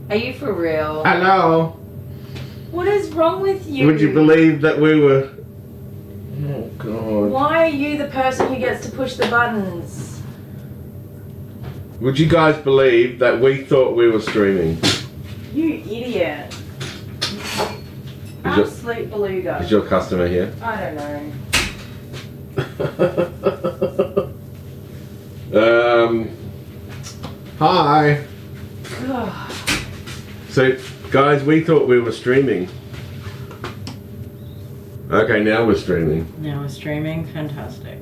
Are you for real? Hello. What is wrong with you? Would you believe that we were... Oh, God. Why are you the person who gets to push the buttons? Would you guys believe that we thought we were streaming? You idiot. Absolute beluga. Is your customer here? I don't know. Hi. So, guys, we thought we were streaming. Okay, now we're streaming. Now we're streaming. Fantastic.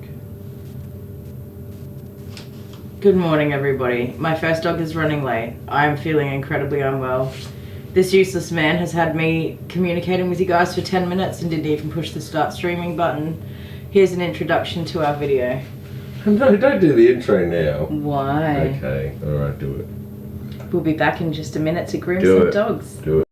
Good morning, everybody. My first dog is running late. I am feeling incredibly unwell. This useless man has had me communicating with you guys for 10 minutes and didn't even push the start streaming button. Here's an introduction to our video. No, don't do the intro now. Why? Okay, alright, do it. We'll be back in just a minute to groom Do some it. dogs. Do it.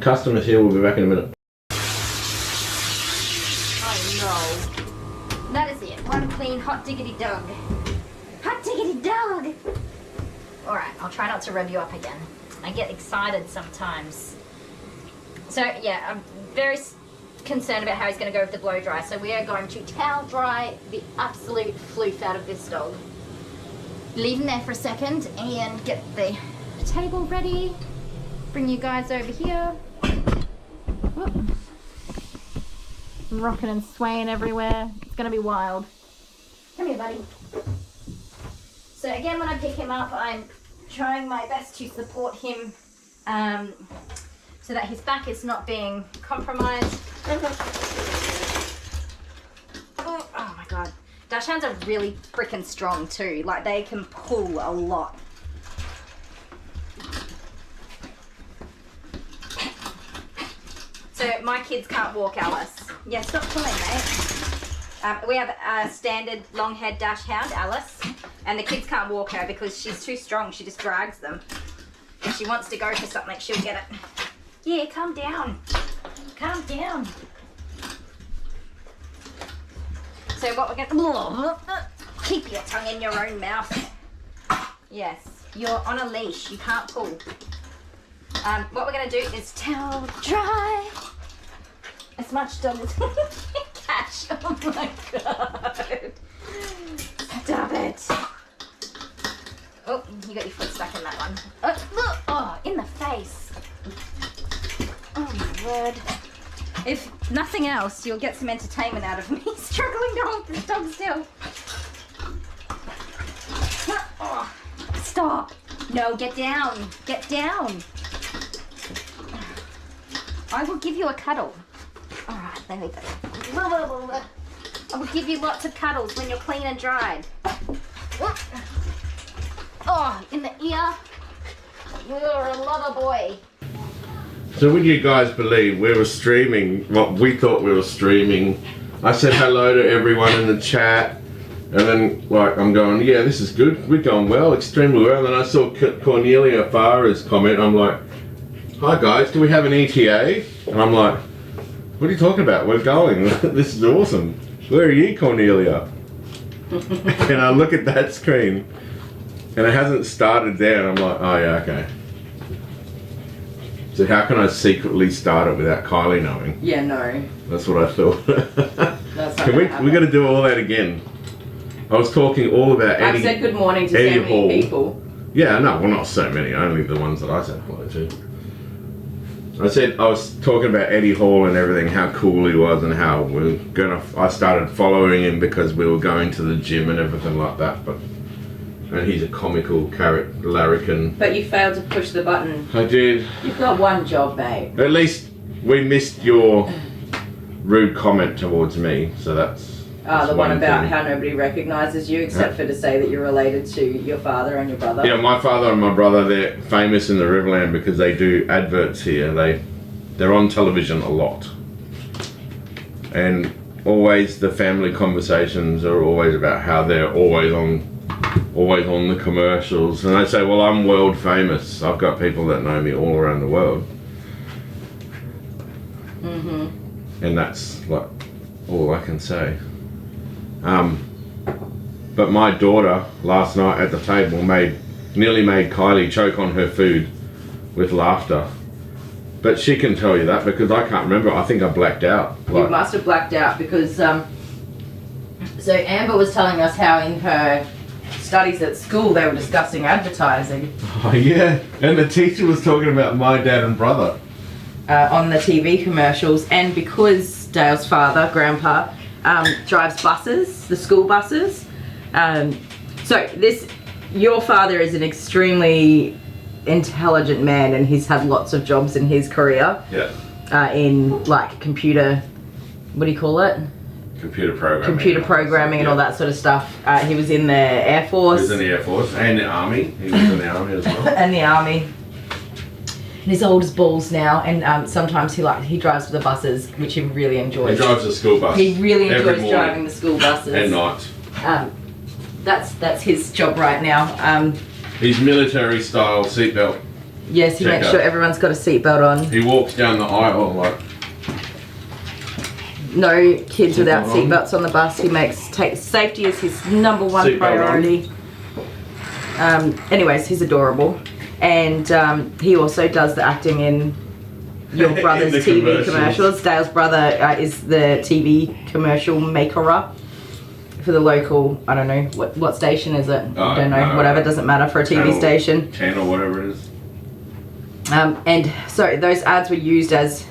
Customers here, we'll be back in a minute. Oh no. That is it. One clean hot diggity dog. Hot diggity dog! Alright, I'll try not to rev you up again. I get excited sometimes. So yeah, I'm very concerned about how he's going to go with the blow dry. So we are going to towel dry the absolute floof out of this dog. Leave him there for a second and get the table ready. Bring you guys over here. Whoop. Rocking and swaying everywhere. It's gonna be wild. Come here, buddy. So again, when I pick him up, I'm trying my best to support him so that his back is not being compromised. Oh my god. Dachshunds are really freaking strong too. Like, they can pull a lot. So my kids can't walk Alice. Yeah, stop pulling, mate. We have a standard long-haired dachshund, Alice, and the kids can't walk her because she's too strong. She just drags them. If she wants to go for something, she'll get it. Yeah, calm down. Calm down. So what we're gonna... Keep your tongue in your own mouth. Yes, you're on a leash. You can't pull. What we're going to do is towel dry as much dog as we can catch. Oh my god. Stop it. Oh, you got your foot stuck in that one. Oh, look. Oh, in the face. Oh my word. If nothing else, you'll get some entertainment out of me struggling to hold this dog still. Oh, stop. No, get down. Get down. I will give you a cuddle. Alright, there we go. I will give you lots of cuddles when you're clean and dried. Oh, in the ear. You're a lover boy. So would you guys believe we were streaming, well, we thought we were streaming. I said hello to everyone in the chat, and then like I'm going, yeah, this is good, we're going well, extremely well. And then I saw Cornelia Farah's comment, I'm like, hi guys, do we have an ETA? And I'm like, what are you talking about? We're going. This is awesome. Where are you, Cornelia? And I look at that screen and it hasn't started there and I'm like, oh yeah, okay. So how can I secretly start it without Kylie knowing? Yeah, no. That's what I thought. That's not we got to do all that again. I was talking all about Eddie. I've said good morning to Eddie so many Hall. people. Yeah, no, well, not so many. Only the ones that I said hello to. I was talking about Eddie Hall and everything, how cool he was, and how I started following him because we were going to the gym and everything like that. And he's a comical larrikin. But you failed to push the button. I did. You've got one job, mate. At least we missed your rude comment towards me, so that's The one about thing. how nobody recognises you except for to say that you're related to your father and your brother. Yeah, my father and my brother, they're famous in the Riverland because they do adverts here. They're on television a lot. And always the family conversations are always about how they're always on the commercials. And they say, well, I'm world famous. I've got people that know me all around the world. Mm-hmm. And that's like all I can say. But my daughter last night at the table nearly made Kylie choke on her food with laughter. But she can tell you that because I can't remember. I think I blacked out. You must have blacked out because so Amber was telling us how in her studies at school they were discussing advertising. Oh yeah, and the teacher was talking about my dad and brother. On the TV commercials, and because Dale's father, Grandpa, drives buses, the school buses. Your father is an extremely intelligent man, and he's had lots of jobs in his career. Yeah. In like computer, what do you call it? Computer programming. Computer programming and all that sort of stuff. He was in the Air Force. He was in the Air Force and the Army. He was in the Army as well. And the Army. And he's old as balls now, and sometimes he drives the buses, which he really enjoys. He drives the school bus. He really every enjoys morning. driving the school buses. At night. That's his job right now. His military style seatbelt. Yes, he makes sure everyone's got a seatbelt on. He walks down the aisle like. No kids without seatbelts on the bus. He takes safety as his number one Seatbelt priority. Anyways, he's adorable. And he also does the acting in your brother's the TV commercials. Dale's brother is the TV commercial maker for the local, I don't know, what station is it? I don't know, whatever, doesn't matter for a TV station. Channel, whatever it is. And so those ads were used as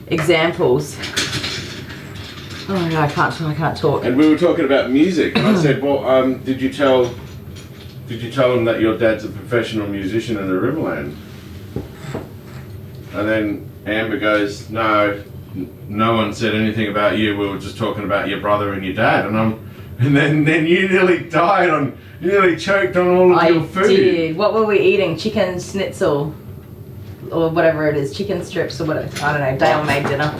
examples. Oh my god, I can't talk. And we were talking about music, and I said, well, did you tell him that your dad's a professional musician in the Riverland? And then Amber goes, no one said anything about you. We were just talking about your brother and your dad. And then you nearly you nearly choked on all of your food. I did. What were we eating? Chicken schnitzel. Or whatever it is, chicken strips or whatever. I don't know, Dale made dinner.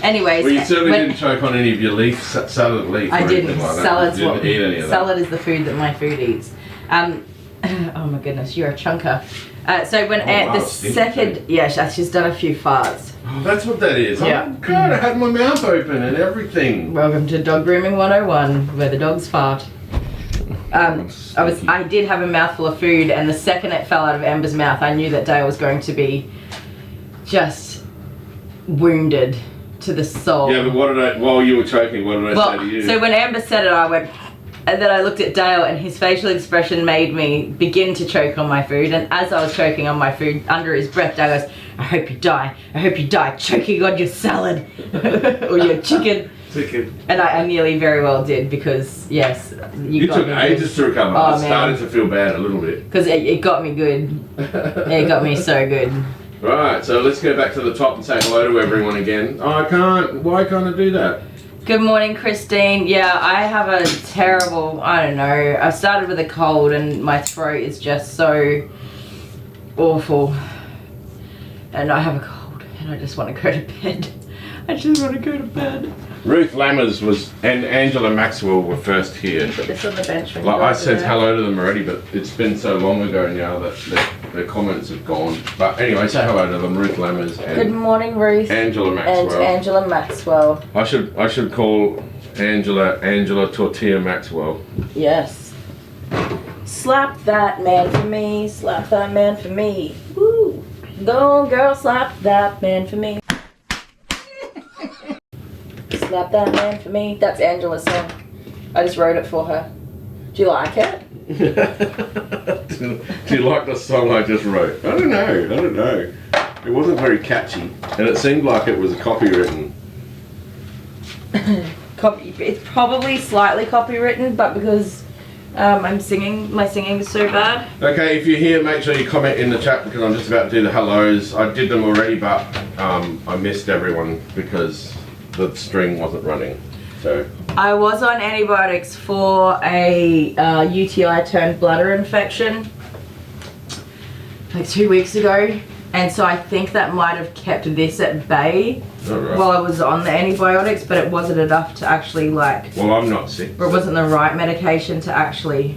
Anyways. Well, you certainly didn't choke on any of your salad leaf. I didn't. Like Salad's you didn't eat any of that. Salad is the food that my food eats. Oh my goodness, you're a chunker. So when she's done a few farts. Oh, that's what that is. Yeah. Oh god, I had my mouth open and everything. Welcome to Dog Grooming 101, where the dogs fart. I did have a mouthful of food, and the second it fell out of Amber's mouth, I knew that Dale was going to be just wounded to the soul. Yeah, but while you were choking, what did I say to you? So when Amber said it, I went, and then I looked at Dale, and his facial expression made me begin to choke on my food. And as I was choking on my food, under his breath, Dale goes, I hope you die, choking on your salad or your chicken. And I nearly very well did, because yes, you took ages to recover. I started to feel bad a little bit because it got me good. It got me so good. Right, so let's go back to the top and say hello to everyone again. Oh, I can't. Why can't I do that? Good morning, Christine. Yeah, I have a terrible, I don't know, I started with a cold and my throat is just so awful. And I have a cold and I just want to go to bed. I just want to go to bed. Ruth Lammers and Angela Maxwell were first here. Put this on the bench. Like I said hello to them already, but it's been so long ago now that their comments have gone. But anyway, say hello to them, Ruth Lammers and good morning, Ruth. Angela Maxwell. And Angela Maxwell. I should call Angela Tortilla Maxwell. Yes. Slap that man for me. Slap that man for me. Woo. Go on, girl, slap that man for me. Slap that man for me. That's Angela's song. I just wrote it for her. Do you like it? Do you like the song I just wrote? I don't know. It wasn't very catchy, and it seemed like it was copywritten. It's probably slightly copywritten, but because I'm singing, my singing is so bad. Okay, if you're here, make sure you comment in the chat because I'm just about to do the hellos. I did them already, but I missed everyone because the string wasn't running. So I was on antibiotics for a UTI turned bladder infection like 2 weeks ago, and so I think that might have kept this at bay while I was on the antibiotics, but it wasn't enough to actually like... Well, I'm not sick. Or it wasn't the right medication to actually...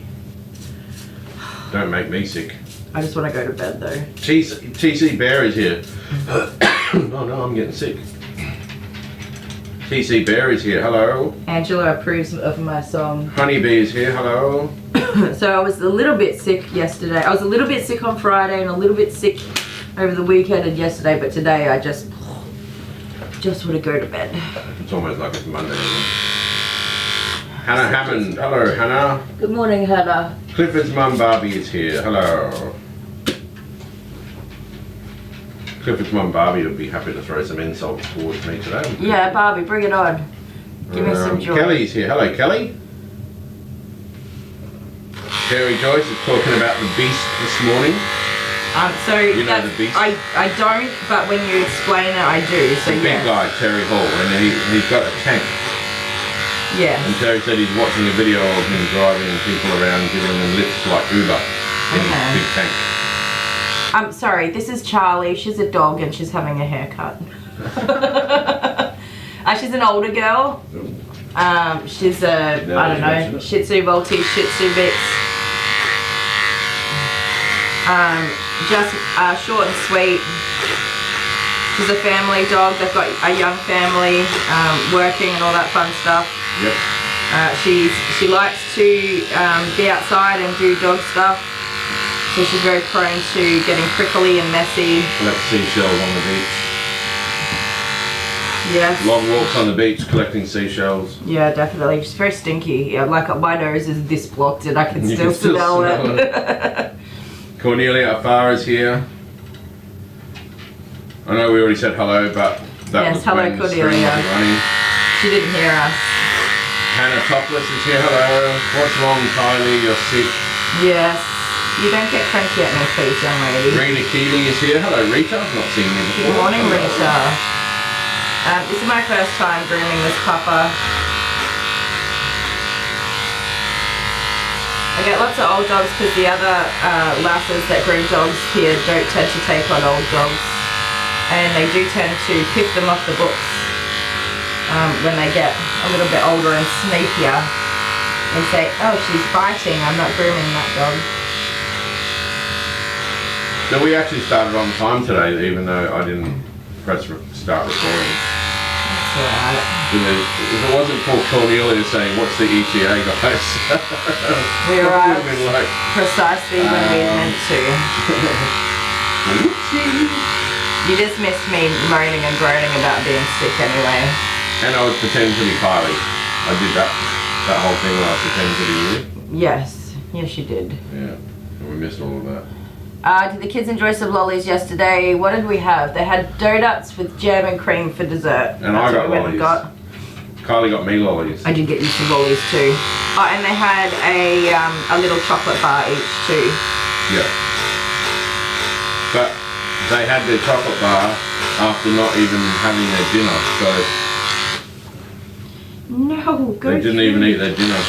Don't make me sick. I just want to go to bed though. TC Bear is here. Oh no, I'm getting sick. TC Bear is here, hello. Angela approves of my song. Honeybee is here, hello. So I was a little bit sick yesterday. I was a little bit sick on Friday and a little bit sick over the weekend and yesterday, but today I just want to go to bed. It's almost like it's Monday. Hannah Hammond, hello Hannah. Good morning, Hannah. Clifford's mum Barbie is here, hello. Clifford's mum Barbie would be happy to throw some insults towards me today. Yeah, Barbie, bring it on. Give me some joy. Kelly's here. Hello, Kelly. Terry Joyce is talking about the beast this morning. So you know the beast? I don't, but when you explain it, I do. So the big guy, Terry Hall, and he's got a tank. Yeah. And Terry said he's watching a video of him driving people around, giving them lifts like Uber in his big tank. I'm sorry, this is Charlie. She's a dog and she's having a haircut. She's an older girl. She's a, I don't know, Shih Tzu Maltese, Shih Tzu mix. Just short and sweet. She's a family dog. They've got a young family, working and all that fun stuff. Yep. She likes to be outside and do dog stuff. So she's very prone to getting prickly and messy. Collect seashells on the beach. Yes. Long walks on the beach collecting seashells. Yeah, definitely. She's very stinky. Yeah, like my nose is this blocked and I can still smell it. Cornelia Afar is here. I know we already said hello, but that was hello, when the stream wasn't running. She didn't hear us. Hannah Topless is here. Hello. What's wrong, Kylie? You're sick. Yes. You don't get cranky at me, please, young lady. Rita Keeley is here. Hello, Rita. I've not seen you before. Good morning, Rita. This is my first time grooming this pupper. I get lots of old dogs because the other lasses that groom dogs here don't tend to take on old dogs. And they do tend to pick them off the books when they get a little bit older and sneakier. And say, oh, she's biting, I'm not grooming that dog. No, we actually started on time today, even though I didn't press start recording. That's alright. If it wasn't for Cornelia saying, what's the ETA, guys? We arrived like, precisely when we meant to. You just missed me moaning and groaning about being sick anyway. And I was pretending to be Kylie. I did that whole thing where I was pretending to be you. Yes, yes you did. Yeah, and we missed all of that. Did the kids enjoy some lollies yesterday? What did we have? They had donuts with jam and cream for dessert. And I got lollies. Kylie got me lollies. I did get you some lollies too. Oh, and they had a little chocolate bar each too. Yeah. But they had their chocolate bar after not even having their dinner, so... No, good. They didn't even eat their dinner.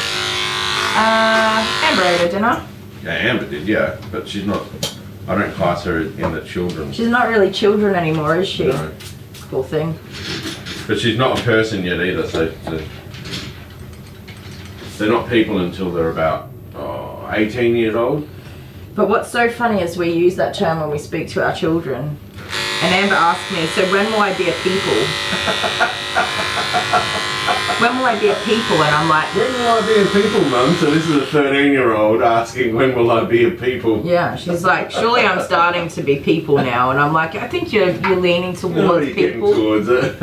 Amber ate her dinner. Yeah, Amber did, yeah. But she's not... I don't class her in the children. She's not really children anymore, is she? No. Cool thing. But she's not a person yet either, so they're not people until they're about 18 years old. But what's so funny is we use that term when we speak to our children. And Amber asked me, so when will I be a people? when will I be a people? And I'm like, when will I be a people, Mum? So this is a 13-year-old asking, when will I be a people? yeah, she's like, surely I'm starting to be people now. And I'm like, I think you're leaning Oh, towards you're getting people. towards it.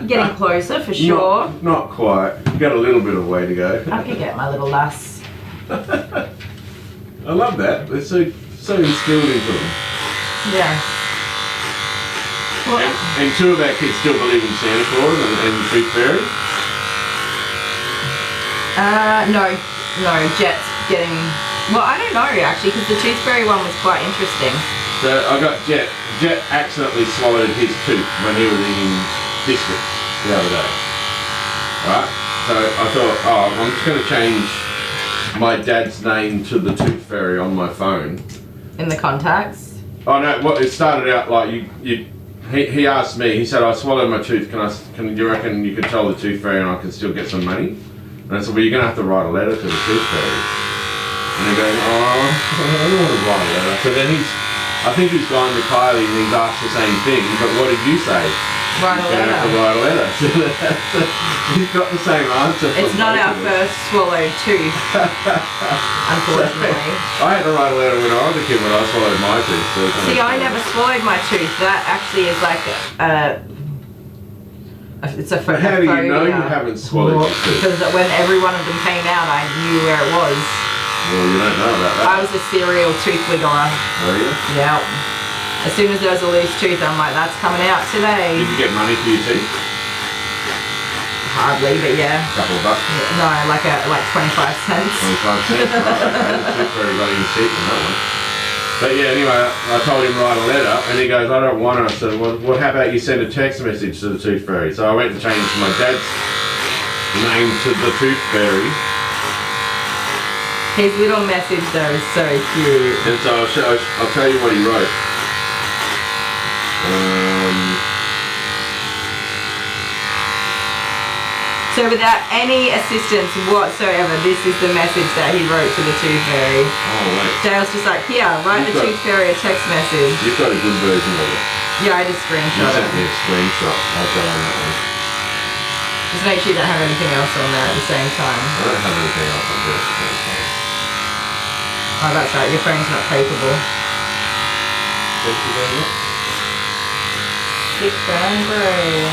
Getting closer for sure. Not quite. You got a little bit of way to go. I could get my little lass. I love that. They're so instilled into them. Yeah. Well, And two of our kids still believe in Santa Claus and the Tooth Fairy. no, Jet's getting. Well, I don't know actually, because the Tooth Fairy one was quite interesting. So I got Jet. Jet accidentally swallowed his tooth when he was eating biscuits the other day. Right? So I thought, I'm just going to change my dad's name to the Tooth Fairy on my phone. In the contacts. Oh no! Well, it started out like he asked me. He said, "I swallowed my tooth. Can you reckon you could tell the Tooth Fairy and I can still get some money?" And I said, "Well, you're going to have to write a letter to the Tooth Fairy." And they're going, "Oh, I don't want to write a letter." So then I think he's gone to Kylie and he's asked the same thing. But what did you say? Write a He's going to have to letter. write a letter. He's got the same answer. It's from not both our of us. first swallowed tooth, unfortunately. I had to write a letter when I was a kid when I swallowed my tooth. So See, I never swallowed my tooth. That actually is like it's a But how do you know you haven't swallowed your tooth? Because when every one of them came out, I knew where it was. Well, you don't know about that. I was a serial tooth wiggler. Are you? Yeah. As soon as there was a loose tooth, I'm like, that's coming out today. Did you get money for your teeth? Hardly, but yeah. A couple of bucks? No, like 25 cents. 25 cents? Right, tooth fairy got him cheap on that one. But yeah, anyway, I told him to write a letter, and he goes, I don't want to. I said, well, how about you send a text message to the Tooth Fairy? So I went to change my dad's name to the Tooth Fairy. His little message though is so cute. And so I'll tell you what he wrote. So without any assistance whatsoever, this is the message that he wrote to the Tooth Fairy. Oh, wait. Dale's just like, here, write the Tooth Fairy a text message. You've got a good version of it. Yeah, I just You screenshot sent it. me a screenshot. I'll go on that one. Just make sure you don't have anything else on there at the same time. I don't have anything else on here at the same time. Oh, that's right, your phone's not capable. Thank you very much. Thick brown grey.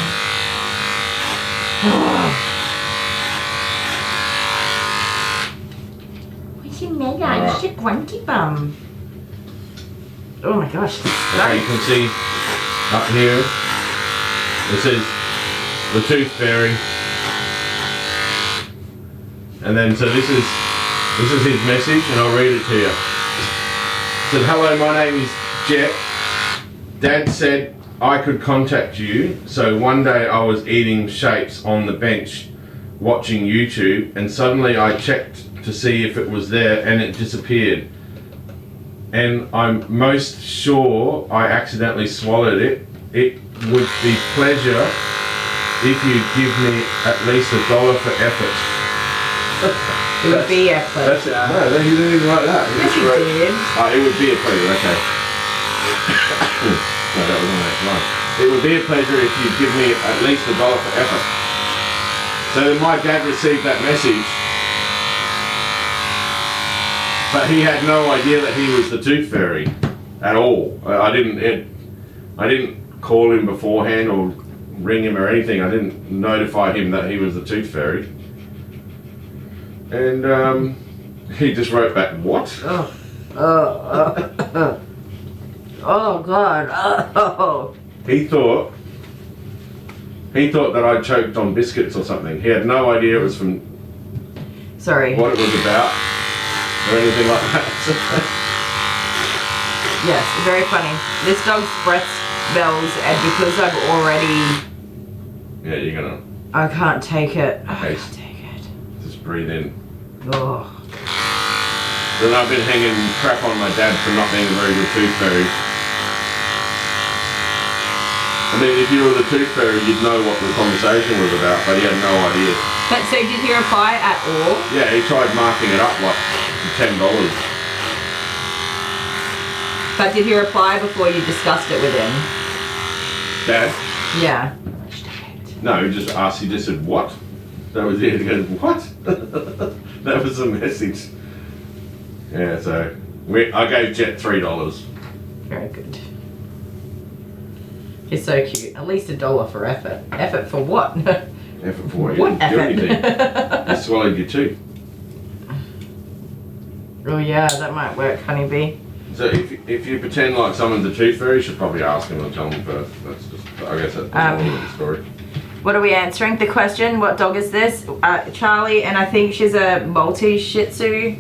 What's your mega? It's your grunty bum. Oh my gosh. Okay, you can see up here, it says the Tooth Fairy. And then, so this is his message, and I'll read it to you. It said, hello, my name is Jet. Dad said I could contact you, so one day I was eating shapes on the bench watching YouTube, and suddenly I checked to see if it was there and it disappeared. And I'm most sure I accidentally swallowed it. It would be pleasure if you give me at least $1 for effort. It would be a pleasure. That's it. No, he didn't even write that. Yes, you did. Oh, it would be a pleasure, okay. No, that was on that line. It would be a pleasure if you give me at least $1 for effort. So my dad received that message, but he had no idea that he was the Tooth Fairy at all. I didn't call him beforehand or ring him or anything. I didn't notify him that he was the Tooth Fairy. And he just wrote back, what? Oh God. Oh. He thought that I choked on biscuits or something. He had no idea it was from Sorry. what it was about or anything like that. Yes, very funny. This dog's breath smells, and because I've already, Yeah, you're gonna I can't take it. I Okay. can't take it. just breathe in. Oh. Then I've been hanging crap on my dad for not being a very good Tooth Fairy. I mean, if you were the Tooth Fairy, you'd know what the conversation was about, but he had no idea. But so did he reply at all? Yeah, he tried marking it up like $10. But did he reply before you discussed it with him? Dad? Yeah. No, he just asked, he just said, what? That was it. He goes, what? That was the message. Yeah, so I gave Jet $3. Very good. He's so cute. At least $1 for effort. Effort for what? Effort for what? You What didn't do effort? anything. You swallowed your tooth. Oh yeah, that might work, honeybee. So if you pretend like someone's a tooth fairy, you should probably ask them or tell them first. That's just, I guess that's the moral of the story. What are we answering? The question, what dog is this? Charlie, and I think she's a Maltese Shih Tzu.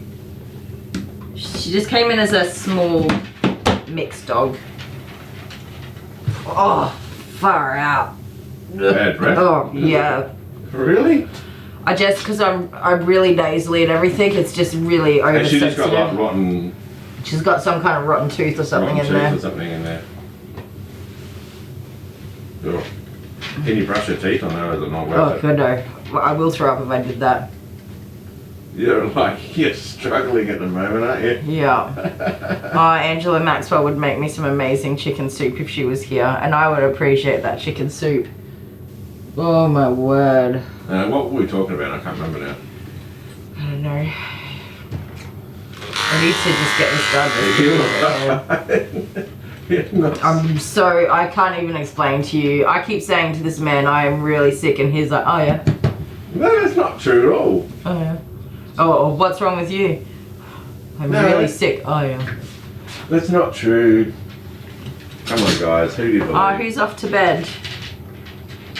She just came in as a small mixed dog. Oh, far out. Bad breath? Oh, yeah. Really? Because I'm really nasally and everything, it's just really And she oversensitive. just got like rotten... She's got some kind of rotten tooth or something in there. Or something in there. Ugh. Can you brush your teeth? I know it's not Oh, worth it. good no. Well, I will throw up if I did that. You're struggling at the moment, aren't you? Yeah. Oh, Angela Maxwell would make me some amazing chicken soup if she was here, and I would appreciate that chicken soup. Oh my word. What were we talking about? I can't remember now. I don't know. I need to just get this done. I'm so, I can't even explain to you. I keep saying to this man, I am really sick, and he's like, oh yeah. No, that's not true at all. Oh yeah. Oh, what's wrong with you? I'm really sick. Oh yeah. That's not true. Come on, guys. Who do you believe? Oh, who's off to bed?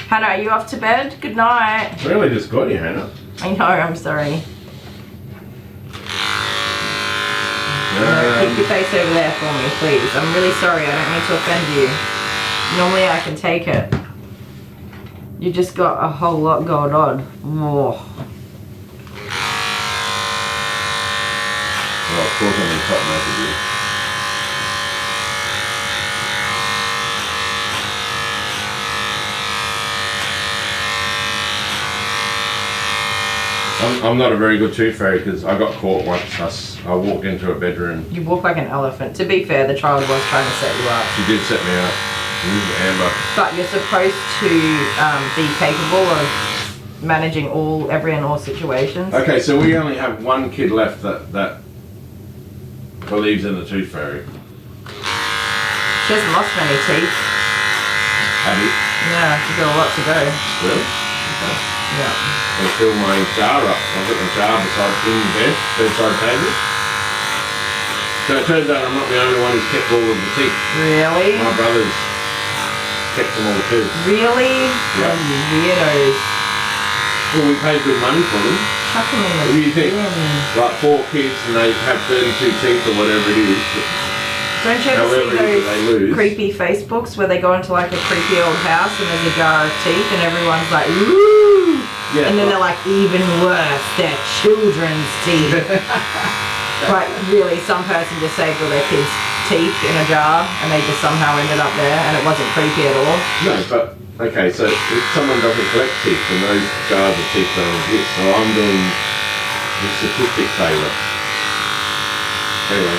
Hannah, are you off to bed? Good night. I really just got you, Hannah. I know, I'm sorry. Keep your face over there for me, please. I'm really sorry. I don't mean to offend you. Normally I can take it. You just got a whole lot going on. Oh. Well, of course I'm in top mate with you. I'm not a very good tooth fairy because I got caught once. I walked into a bedroom. You walk like an elephant. To be fair, the child was trying to set you up. She did set me up. Amber. But you're supposed to be capable of managing every and all situations. Okay, so we only have one kid left that believes in the tooth fairy. She hasn't lost many teeth. Abby. Yeah, she's got a lot to go. Really? Okay. Yeah. I fill my jar up. I've got the jar in the bedside table. So it turns out I'm not the only one who's kept all of the teeth. Really? My brothers kept them all too. Really? Yeah. Oh, you weirdos. Well, we paid good money for them. Chuck them in the What do you think? bin. Like 4 kids and they have 32 teeth or whatever it is. Don't you ever However see it is that they lose. those creepy Facebooks where they go into like a creepy old house and there's a jar of teeth and everyone's like, ooh! Yeah, and then they're like, even worse, they're children's teeth. Like, really, some person just saved all their kids' teeth in a jar and they just somehow ended up there and it wasn't creepy at all. No, but, okay, so if someone doesn't collect teeth, then those jars of teeth don't exist. So I'm doing the statistic favour. Anyway.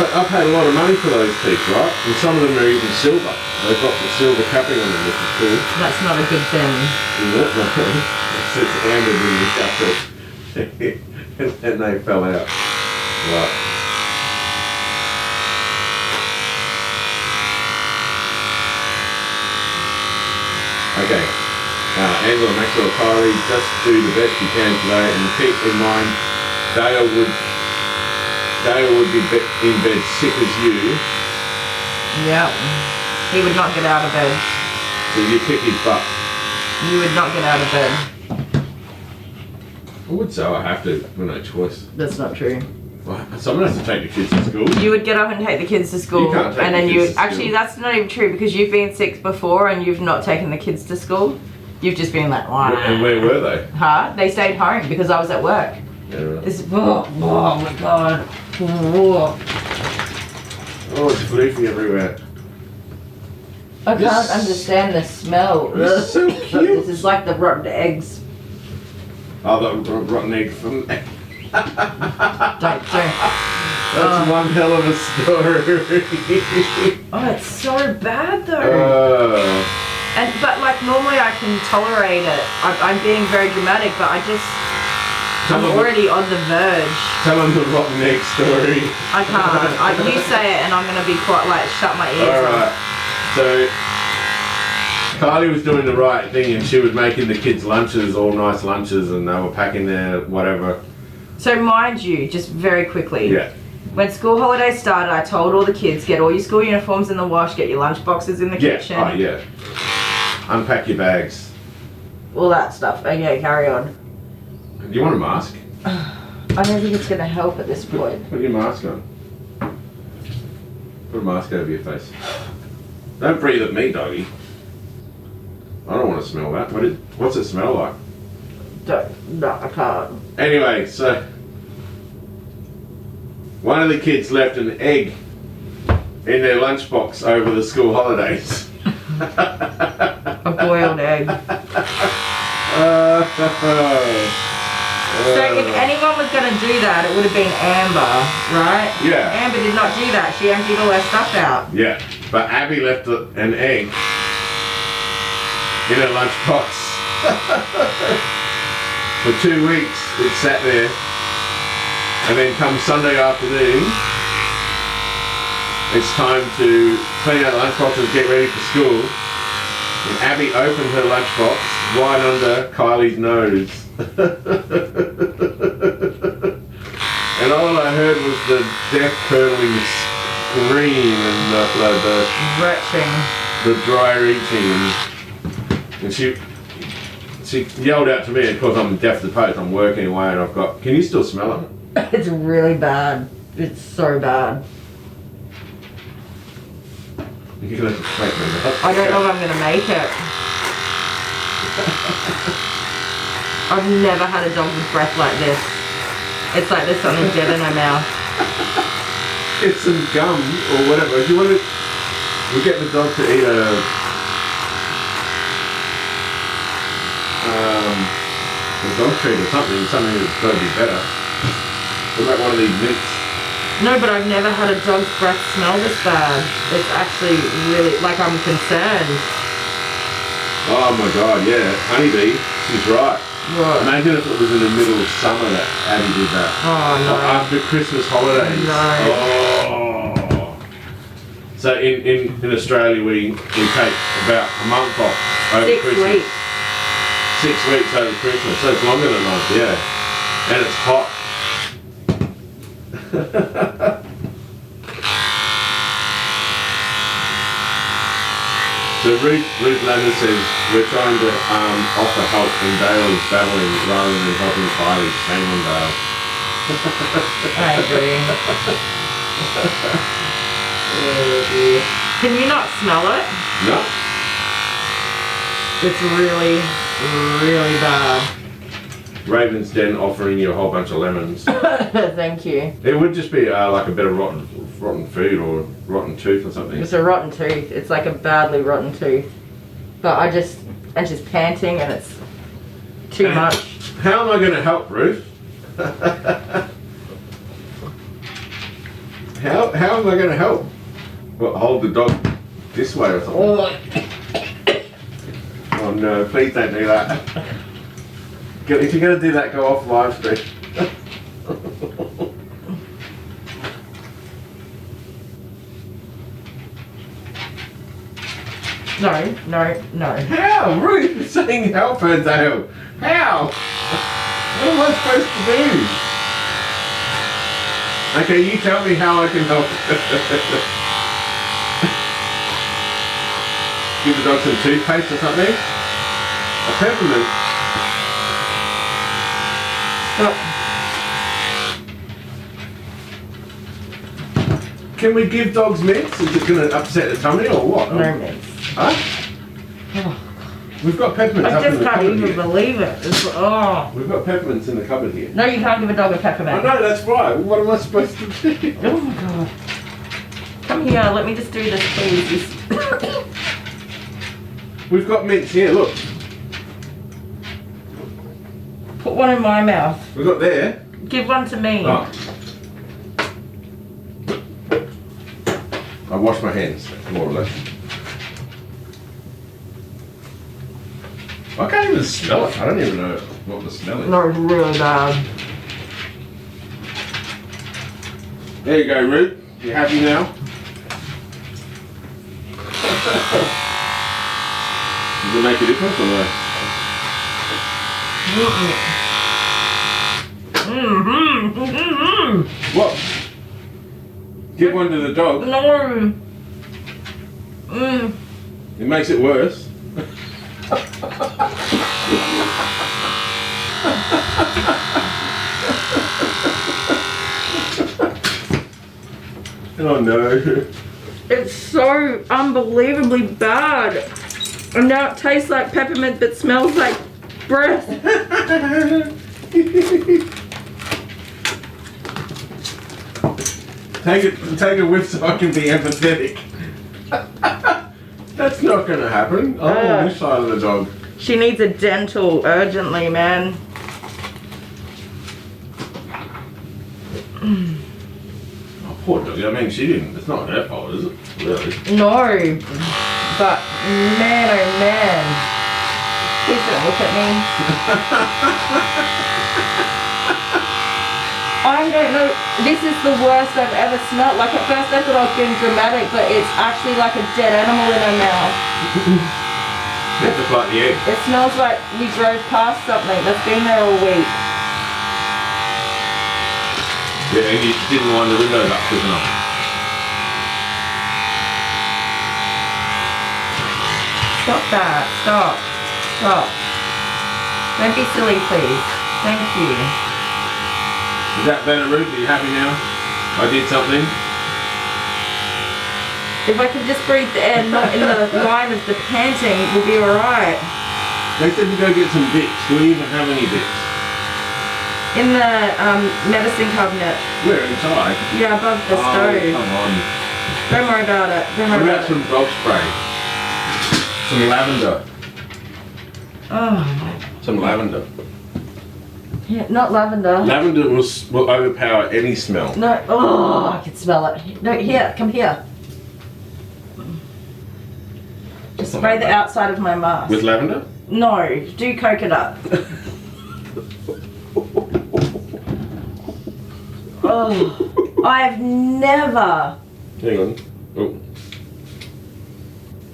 But I paid a lot of money for those teeth, right? And some of them are even silver. They've got the silver capping on them, which is cool. That's not a good thing. Isn't it? It says Amber in the chapter. And they fell out. Right. Okay. Angela Maxwell, Kylie, just do the best you can today and keep in mind Dale would be in bed sick as you. Yeah. He would not get out of bed. So you kick his butt. You would not get out of bed. I would say I have to, I've no choice. That's not true. Well, someone has to take the kids to school. You would get up and take the kids to school. You can't take and the then kids you to school. actually that's not even true because you've been sick before and you've not taken the kids to school. You've just been like, wah. And where were they? Huh? They stayed home because I was at work. Yeah, right. This oh my god. Oh. Oh, it's floofy everywhere. I can't understand the smell. This is so cute. This is like the rotten eggs. Oh, the rotten egg from... Don't. That's one hell of a story. Oh, it's so bad though. But like normally I can tolerate it. I'm being very dramatic, but I'm already on the verge. Tell them the rotten egg story. I can't. You say it and I'm going to be quite like shut my ears. Alright. So Kylie was doing the right thing and she was making the kids lunches, all nice lunches, and they were packing their whatever. So mind you, just very quickly. Yeah. When school holidays started, I told all the kids, get all your school uniforms in the wash, get your lunch boxes in the kitchen. Oh yeah. Unpack your bags. All that stuff. Okay, carry on. Do you want a mask? I don't think it's going to help at this point. Put your mask on. Put a mask over your face. Don't breathe at me, doggy. I don't want to smell that. What's it smell like? No, I can't. Anyway, so one of the kids left an egg in their lunchbox over the school holidays. A boiled egg. So if anyone was going to do that, it would have been Amber, right? Yeah. Amber did not do that. She emptied all her stuff out. Yeah, but Abby left an egg in her lunchbox. For 2 weeks, it sat there. And then come Sunday afternoon, it's time to clean out the lunchbox and get ready for school. And Abby opened her lunchbox right under Kylie's nose. And all I heard was the death-curdling scream and the Retching. the dry reaching. And she yelled out to me, of course I'm deaf to post, I'm working away and I've got, can you still smell it? It's really bad. It's so bad. You're gonna have to make me. I don't know if I'm going to make it. I've never had a dog with breath like this. It's like there's something dead in her mouth. Get some gum or whatever. If you want to, we'll get the dog to eat a dog treat or something that's got to be better. What about one of these mints? No, but I've never had a dog's breath smell this bad. It's actually really, like, I'm concerned. Oh my god, yeah. Honeybee, she's right. What? Imagine if it was in the middle of summer that Abby did that. Oh no. Or after Christmas holidays. No. Oh. So in Australia we take about a month off over 6 Christmas. weeks. 6 weeks over Christmas, so it's longer than a month, yeah. And it's hot. So Ruth Lander says, we're trying to offer help when Dale is battling rather than helping Kylie. Shame on Dale. I agree. Oh dear. Can you not smell it? No. It's really, really bad. Raven's Den offering you a whole bunch of lemons. Thank you. It would just be like a bit of rotten food or rotten tooth or something. It's a rotten tooth. It's like a badly rotten tooth. But and she's panting and it's too much. How am I going to help, Ruth? How am I going to help? Well, hold the dog this way or something. Oh no, please don't do that. If you're going to do that, go off live stream. No. How? Ruth is saying help her, Dale. How? What am I supposed to do? Okay, you tell me how I can help. Give the dog some toothpaste or something? A peppermint? Stop. Can we give dogs mints? Is it going to upset the tummy or what? No mints. Huh? Oh, We've got peppermints I up in just the can't cupboard even here. believe it. We've got peppermints in the cupboard here. No, you can't give a dog a I peppermint. know, that's right. What am I supposed to do? Oh my god. Come here, let me just do this, please. We've got mints here, look. Put one in my mouth. We've got there. Give one to me. Oh. I wash my hands, more or less. I can't even smell it. I don't even know what the smell is. No, it's really bad. There you go, Ruth. You happy now? Does it make a difference or no? What? Give one to the dog. No. It makes it worse. Oh no. It's so unbelievably bad. And now it tastes like peppermint but smells like breath. Take a whiff so I can be empathetic. That's not gonna happen. Oh, on this side of the dog. She needs a dental urgently, man. Oh, poor dog. I mean, she didn't. It's not her fault, is it? Really? No. But man, oh man. Please don't look at me. I don't know. This is the worst I've ever smelled. Like at first I thought I was being dramatic, but it's actually like a dead animal in her mouth. It's just like the egg. It smells like we drove past something that's been there all week. Yeah, and you didn't wind the windows up quick enough. Stop that. Stop. Stop. Don't be silly, please. Thank you. Is that better, Ruth? Are you happy now? I did something. If I could just breathe the air, not in the line of the panting, we'll be alright. They said to go get some Vicks. Do we even have any Vicks? In the medicine cabinet. Where? Inside? Yeah, above the stove. Come on. Don't worry about it. Don't What worry about about some dog spray? Some lavender. it. Oh. Some lavender. Yeah, not lavender. Lavender will overpower any smell. No. Oh, I can smell it. No, here. Come here. Just spray the outside of my mask. With lavender? No, do coconut. Oh, I've never. Hang on. Oh.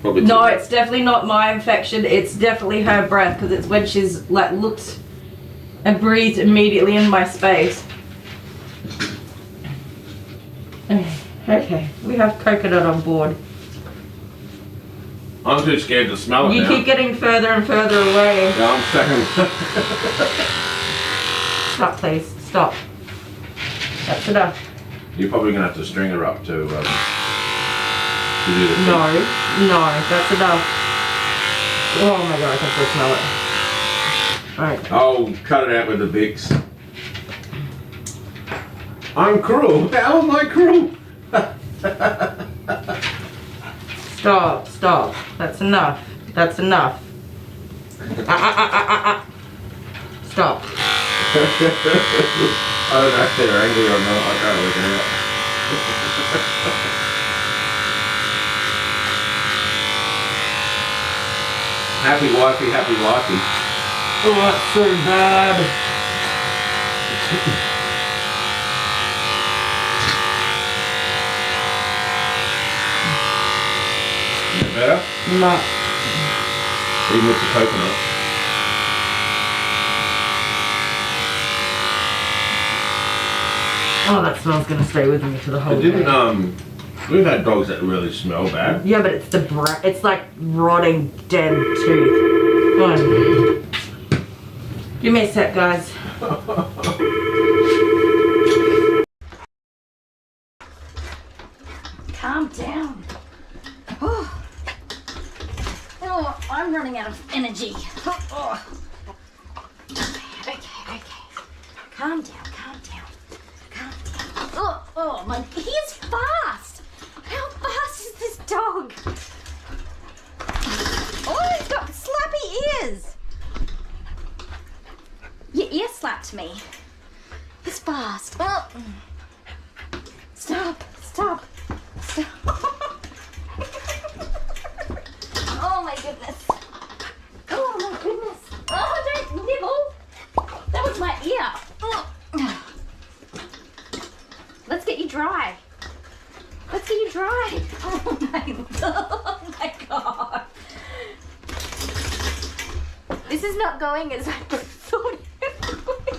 Probably No, too it's definitely not my infection. It's definitely her breath because it's when she's like looked and breathed immediately in my space. Okay, we have coconut on board. I'm too scared to smell it You now. keep getting further and further away. Yeah, I'm second. Stop, please. Stop. That's enough. You're probably going to have to string her up to do the No, that's enough. Oh my god, I can still smell it. Alright. Oh, cut it out with the Vicks. I'm cruel. How am I cruel? Stop, stop. That's enough. That's enough. Stop. I don't know if they're angry or not. I can't work it out. Happy wifey, happy wifey. Oh, that's so bad. Is it better? No. Even with the coconut. Oh, that smell's gonna stay with me for the whole It day. didn't, we've had dogs that really smell bad. Yeah, but it's the it's like rotting dead tooth. Come on. Give me a sec, guys. Calm down. Oh, I'm running out of energy. Oh. Okay. Calm down, calm down. Oh, my, he is fast. How fast is this dog? Oh, he's got slappy ears. Your ear slapped me. He's fast. Oh. Stop. Oh my goodness. Oh my goodness. is not going as I thought it would.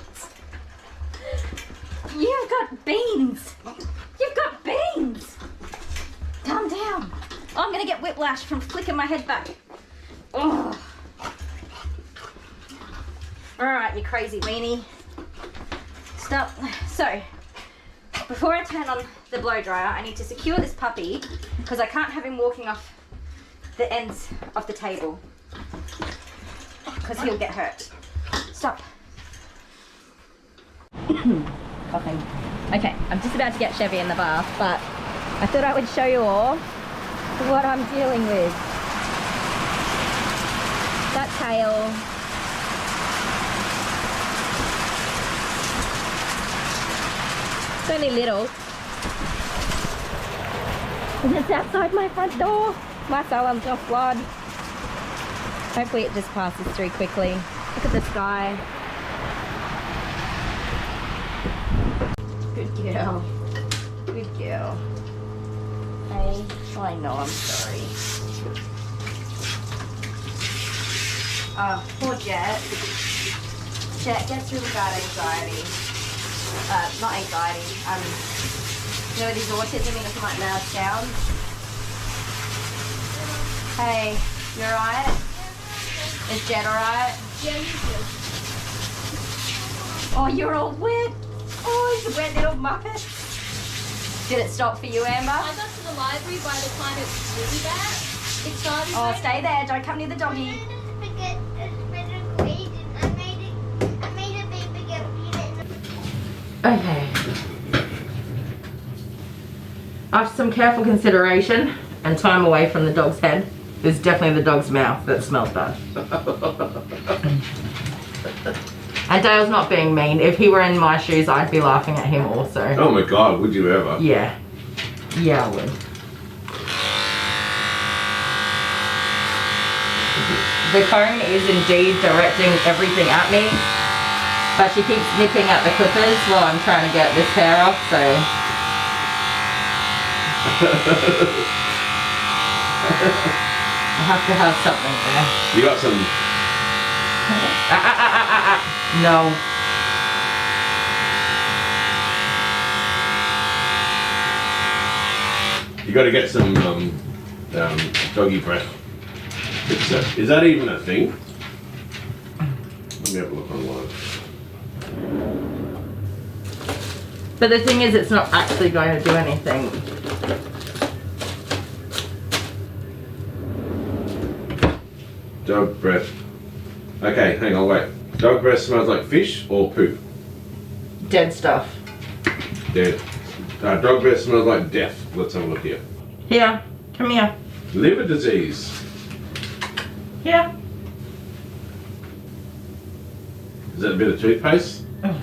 You've got beans. You've got beans. Calm down. Oh, I'm gonna get whiplash from flicking my head back. Oh. All right, you crazy weenie. Stop. So, before I turn on the blow dryer, I need to secure this puppy because I can't have him walking off the ends of the table because he'll get hurt. Stop. Coughing. Okay, I'm just about to get Chevy in the bath, but I thought I would show you all what I'm dealing with. That tail. It's only little. And it's outside my front door. My alarm's off flood. Hopefully it just passes through quickly. Look at the sky. Good girl. Good girl. Hey, I know, I'm sorry. Oh, poor Jet. Jet gets really bad anxiety. Not anxiety. You know, with his autism, he doesn't like loud sounds. Hey, you alright? Is Jet alright? Yeah, you do. Oh, you're all wet. Oh, you wet little muppet. Did it stop for you, Amber? I got to the library by the time it was really bad. It started. Oh, stay there. Don't come near the doggy. Okay. After some careful consideration and time away from the dog's head, it's definitely the dog's mouth that smells bad. And Dale's not being mean. If he were in my shoes, I'd be laughing at him also. Oh my god, would you ever? Yeah. Yeah, I would. The comb is indeed directing everything at me, but she keeps nipping at the clippers while I'm trying to get this hair off, so... I have to have something there. You got some... No. You got to get some doggy breath. Is that even a thing? Let me have a look online. But the thing is, it's not actually going to do anything. Dog breath. Okay, hang on, wait. Dog breath smells like fish or poop? Dead stuff. Dead. Dog breath smells like death. Let's have a look here. Here, come here. Liver disease. Here. Is that a bit of toothpaste? Oh,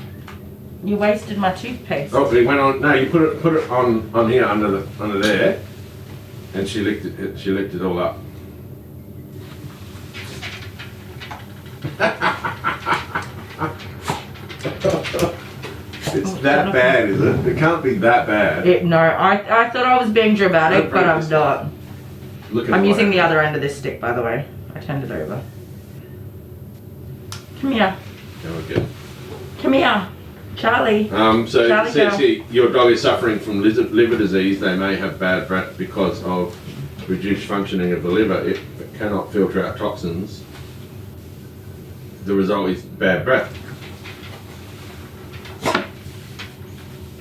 you wasted my toothpaste. Oh, it went on. No, you put it on here under there, and she licked it. She licked it all up. It's that bad, is it? It can't be that bad. No, I thought I was being dramatic, but I'm not. I'm using the other end of this stick, by the way. I turned it over. Come here. Okay. Come here. Charlie. So Charlie it says here, your dog is suffering from liver disease. They may have bad breath because of reduced functioning of the liver. It cannot filter out toxins. The result is bad breath.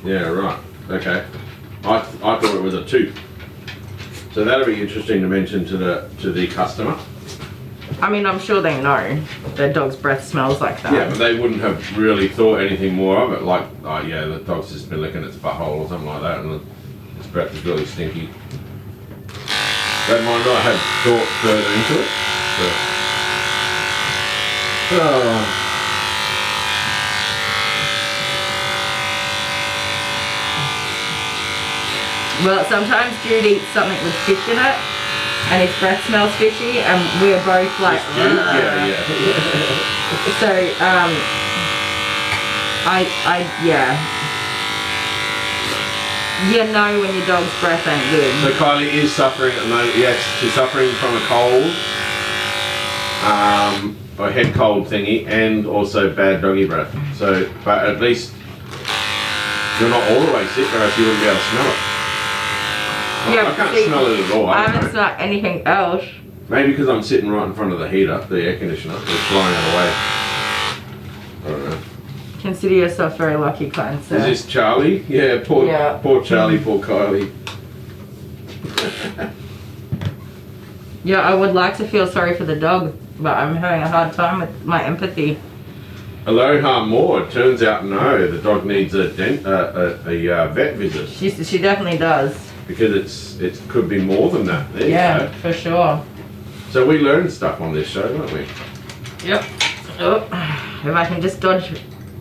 Yeah, right. Okay. I thought it was a tooth. So that'll be interesting to mention to the customer. I mean, I'm sure they know their dog's breath smells like that. Yeah, but they wouldn't have really thought anything more of it. Like, oh yeah, the dog's just been licking its butthole or something like that, and its breath is really stinky. They might not have thought further into it. But, Well, sometimes Jude eats something with fish in it, and his breath smells fishy, and we're both like, yeah. So, yeah. You know when your dog's breath ain't good. So Kylie is suffering at the moment. Yes, she's suffering from a cold. or head cold thingy, and also bad doggy breath. So, but at least you're not all the way sick, or else you wouldn't be able to smell it. Yeah, I can't see, smell it at all. I haven't smelled anything else. Maybe because I'm sitting right in front of the heater, the air conditioner, it's flying out away. I don't know. Consider yourself very lucky, kind sir. Is this Charlie? Yeah, poor Charlie, poor Kylie. Yeah, I would like to feel sorry for the dog, but I'm having a hard time with my empathy. Aloha more. It turns out no, the dog needs a vet visit. She definitely does. Because it could be more than that. There you go. For sure. So we learn stuff on this show, don't we? Yep. Oh, if I can just dodge.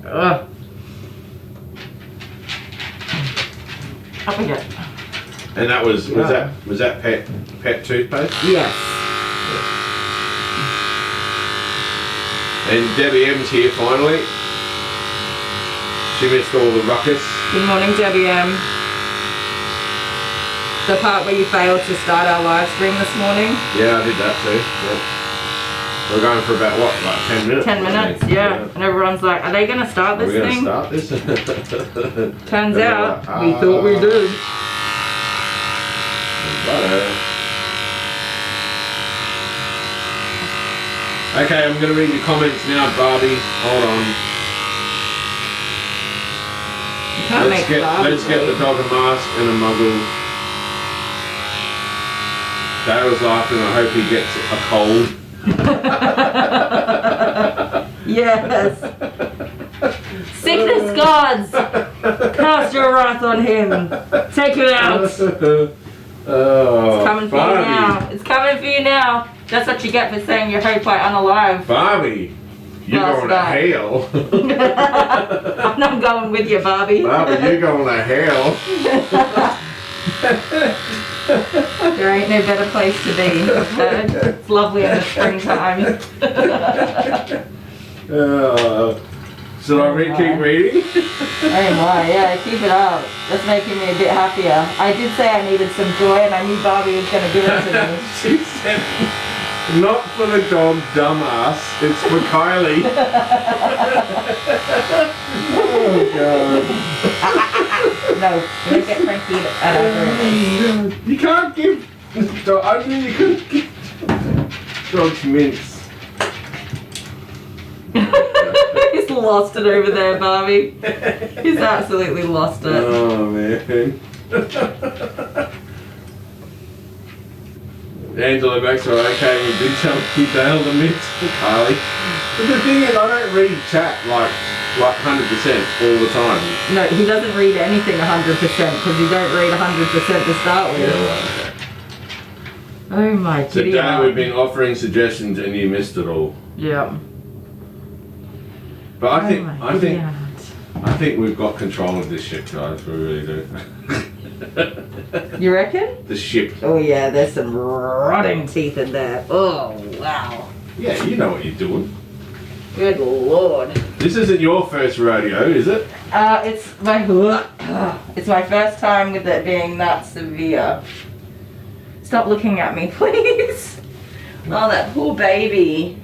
Up again. And that was that pet toothpaste? Yes. And Debbie M's here finally. She missed all the ruckus. Good morning, Debbie M. The part where you failed to start our live stream this morning. Yeah, I did that too. Yeah. We're going for about what, like 10 minutes? 10 minutes, yeah. And everyone's like, are they going to start this thing? Are we going to start this? Turns out, we thought we did. Okay, I'm going to read your comments now, Barbie. Hold on. Let's get the dog a mask and a muggle. Dale's laughing. I hope he gets a cold. Yes. Sickness gods, cast your wrath on him. Take it out. Oh, it's coming for you now. It's coming for you now. That's what you get for saying you hope I unalive. Barbie, you're going to hell. I'm not going with you, Barbie. Barbie, you're going to hell. There ain't no better place to be. It's lovely in the springtime. Should I keep reading? Oh my, yeah, keep it up. That's making me a bit happier. I did say I needed some joy and I knew Barbie was going to give it to me. She said, not for the dog, dumbass. It's for Kylie. Oh, God. No, don't get cranky at our room. You can't give dog, I mean, you couldn't give dogs mints. He's lost it over there, Barbie. He's absolutely lost it. Oh, man. Angela Maxwell, okay, we did tell you Dale the mints for Kylie. But the thing is, I don't read chat like 100% all the time. No, he doesn't read anything 100% because you don't read 100% to start with. Yeah, right, okay. Oh my So giddy Dale, aunt. we've been offering suggestions and you missed it all. Yeah. But I think we've got control of this ship, guys. We really do. You reckon? The ship. Oh yeah, there's some rotting teeth in there. Oh wow. Yeah, you know what you're doing. Good lord. This isn't your first rodeo, is it? It's my first time with it being that severe. Stop looking at me, please. Oh, that poor baby.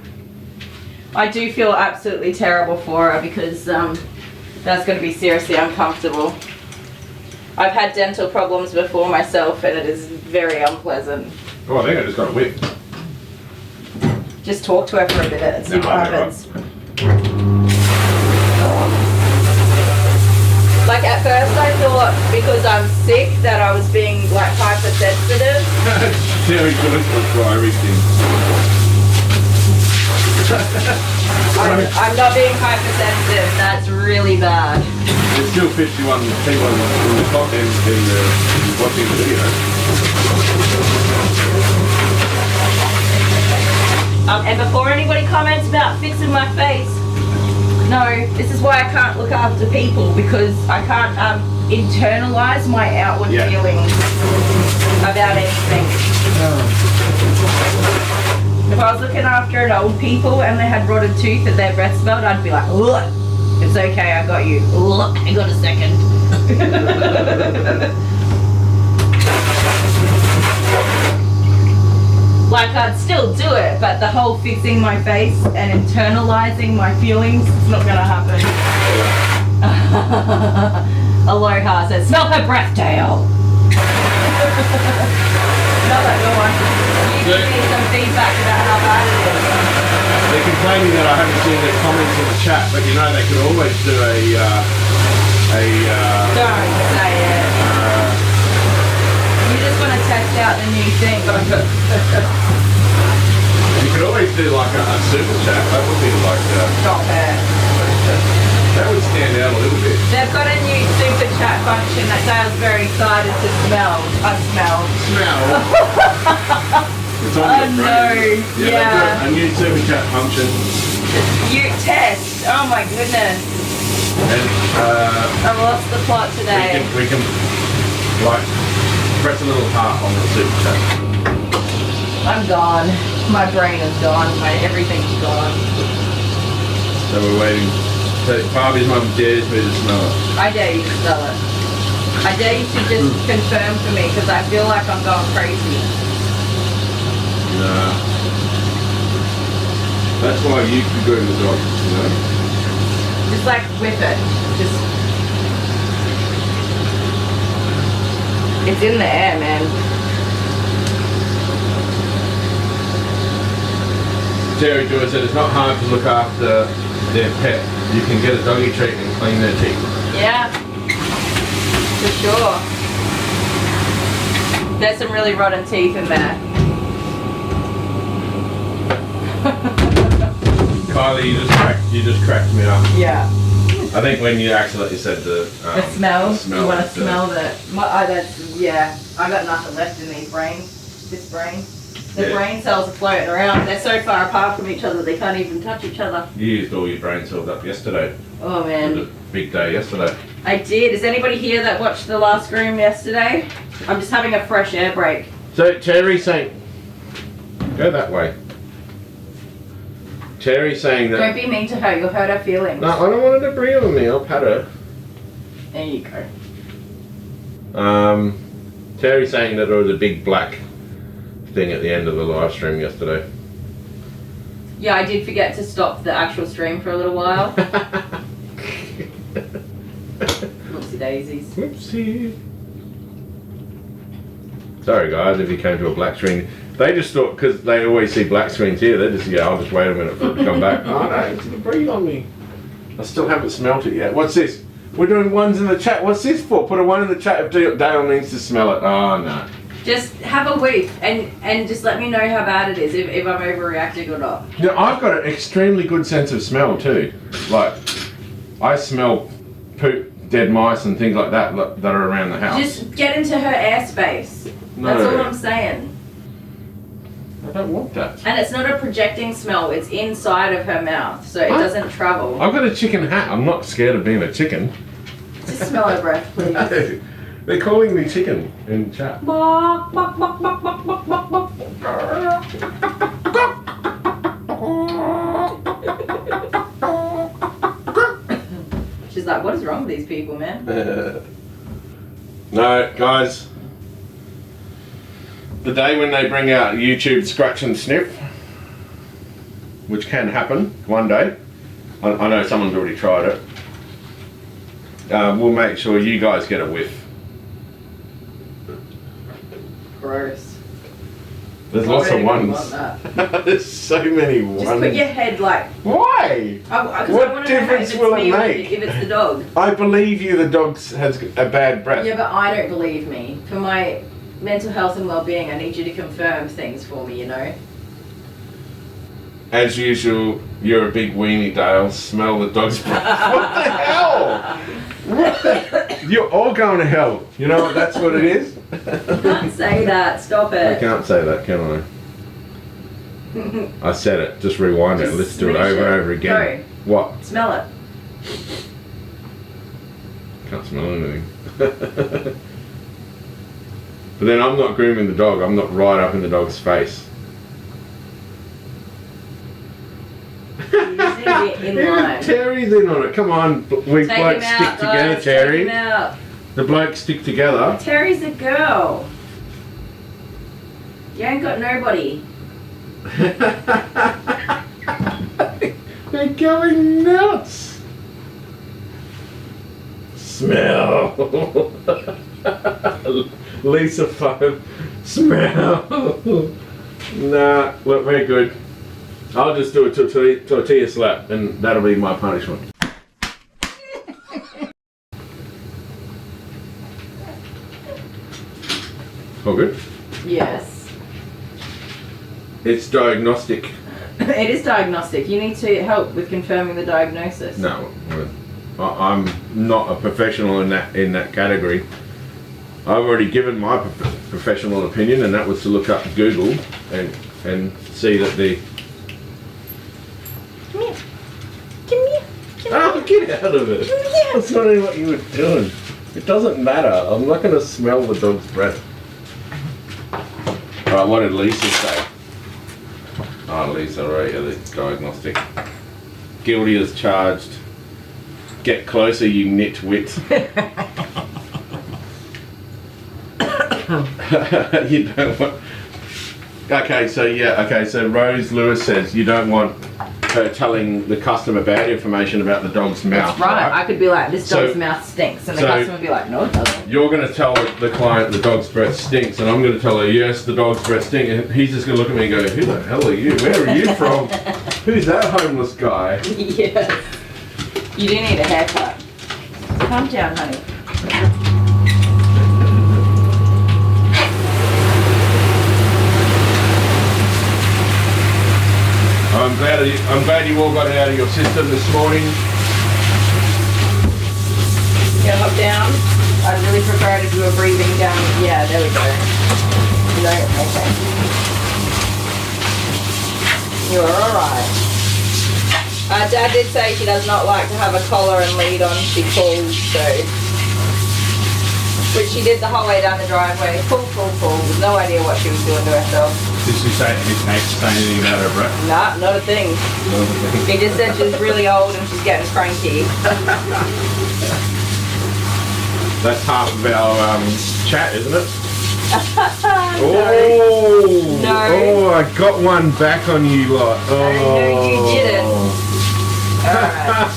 I do feel absolutely terrible for her because that's going to be seriously uncomfortable. I've had dental problems before myself and it is very unpleasant. Oh, I think I just got a whip. Just talk to her for a minute and see what happens. Like at first I thought because I'm sick that I was being like hypersensitive. Very good for everything. I'm not being hypersensitive, that's really bad. It still fits you on the thing in the top end in watching the video. And before anybody comments about fixing my face, no, this is why I can't look after people because I can't internalize my outward feelings about anything. If I was looking after an old people and they had rotted tooth and their breath smelled, I'd be like, ugh, it's okay, I got you. Ugh, hang on a second. Like, I'd still do it, but the whole fixing my face and internalizing my feelings is not gonna happen. Aloha says, smell her breath, Dale. Another good one. You give me some feedback about how bad it is. They're complaining that I haven't seen their comments in the chat, but you know they could always do a Don't say it. You just want to test out the new thing. You could always do like a super chat. That would be like Stop it. that would stand out a little bit. They've got a new super chat function that Dale's very excited to smell. Smell. It's on your brain. Yeah. They've got a new super chat function. You test. Oh my goodness. And I've lost the plot today. we can like press a little heart on the super chat. I'm gone. My brain is gone. My everything's gone. So we're waiting. So Barbie's mum dares me to smell it. I dare you to smell it. I dare you to just confirm for me because I feel like I'm going crazy. Nah. That's why you can go to the dog, you know? Just like whip it. Just. It's in the air, man. Terry Joy said it's not hard to look after their pet. You can get a doggy treat and clean their teeth. Yeah. For sure. There's some really rotten teeth in there. Kylie, you just cracked me up. Yeah. I think when you accidentally said the smell. You want to is, smell the. Yeah. I got nothing left in these brains. This brain. The brain cells are floating around. They're so far apart from each other they can't even touch each other. You used all your brain cells up yesterday. Oh It man. was a big day yesterday. I did. Is anybody here that watched the last Groom yesterday? I'm just having a fresh air break. So Terry's saying, go that way. Terry's saying that. Don't be mean to her. You'll hurt her feelings. No, I don't want her to breathe on me. I'll pat her. There you go. Terry's saying that there was a big black thing at the end of the live stream yesterday. Yeah, I did forget to stop the actual stream for a little while. Whoopsie daisies. Whoopsie. Sorry guys if you came to a black screen. They just thought, because they always see black screens here, they just go, I'll just wait a minute for it to come back. Oh no, it's gonna breathe on me. I still haven't smelt it yet. What's this? We're doing ones in the chat. What's this for? Put a one in the chat if Dale needs to smell it. Oh no. Just have a whiff and just let me know how bad it is, if I'm overreacting or not. You know, I've got an extremely good sense of smell too. Like, I smell poop, dead mice and things like that that are around the house. Just get into her airspace. No. That's all I'm saying. I don't want that. And it's not a projecting smell, it's inside of her mouth, so it doesn't travel. I've got a chicken hat. I'm not scared of being a chicken. Just smell her breath, please. No, they're calling me chicken in chat. She's like, what is wrong with these people, man? No, guys. The day when they bring out YouTube Scratch and Sniff, which can happen one day. I know someone's already tried it. We'll make sure you guys get a whiff. Gross. There's lots of want ones. that. There's so many ones. Just put your head like. Why? What difference will it make? If it's the dog. I believe you the dog has a bad breath. Yeah, but I don't believe me. For my mental health and well-being, I need you to confirm things for me, you know? As usual, you're a big weenie, Dale. Smell the dog's breath. What the hell? What the? You're all going to hell. You know what? That's what it is. You can't say that. Stop I it. can't say that, can I? I said it. Just rewind it. Just Let's do it finish over and it. over again. Go. What? Smell it. Can't smell anything. But then I'm not grooming the dog. I'm not right up in the dog's face. You just need to be in line. Terry's in on it. Come on, we Take blokes him out, stick together, guys. Terry. Take him out. The blokes stick together. Terry's a girl. You ain't got nobody. They're going nuts. Smell. Lisa 5. Smell. Nah, look, we're good. I'll just do a tortilla slap and that'll be my punishment. All good? Yes. It's diagnostic. It is diagnostic. You need to help with confirming the diagnosis. No, I'm not a professional in that category. I've already given my professional opinion, and that was to look up Google and see that the. Come here. Come here. Oh, get out of it! That's not even what you were doing. It doesn't matter. I'm not going to smell the dog's breath. All right, what did Lisa say? Oh, Lisa, right, yeah, the diagnostic. Guilty as charged. Get closer, you nitwit. You don't want... Okay, so Rose Lewis says you don't want her telling the customer bad information about the dog's mouth. That's right. I could be like, this dog's mouth stinks, and the customer would be like, no, it doesn't. You're going to tell the client the dog's breath stinks, and I'm going to tell her, yes, the dog's breath stinks, and he's just going to look at me and go, who the hell are you? Where are you from? Who's that homeless guy? Yes. You do need a haircut. Calm down, honey. I'm glad you all got it out of your system this morning. Yeah, hop down. I'd really prefer it if you were breathing down. Yeah, there we go. No, okay. You're alright. Dad did say she does not like to have a collar and lead on. She pulls, so. Which she did the whole way down the driveway. Pull. With no idea what she was doing to herself. Did she say anything about her breath? Nah, not a thing. He just said she's really old and she's getting cranky. That's half of our chat, isn't it? No. Oh, I got one back on you lot. Oh. No, you didn't. Alright.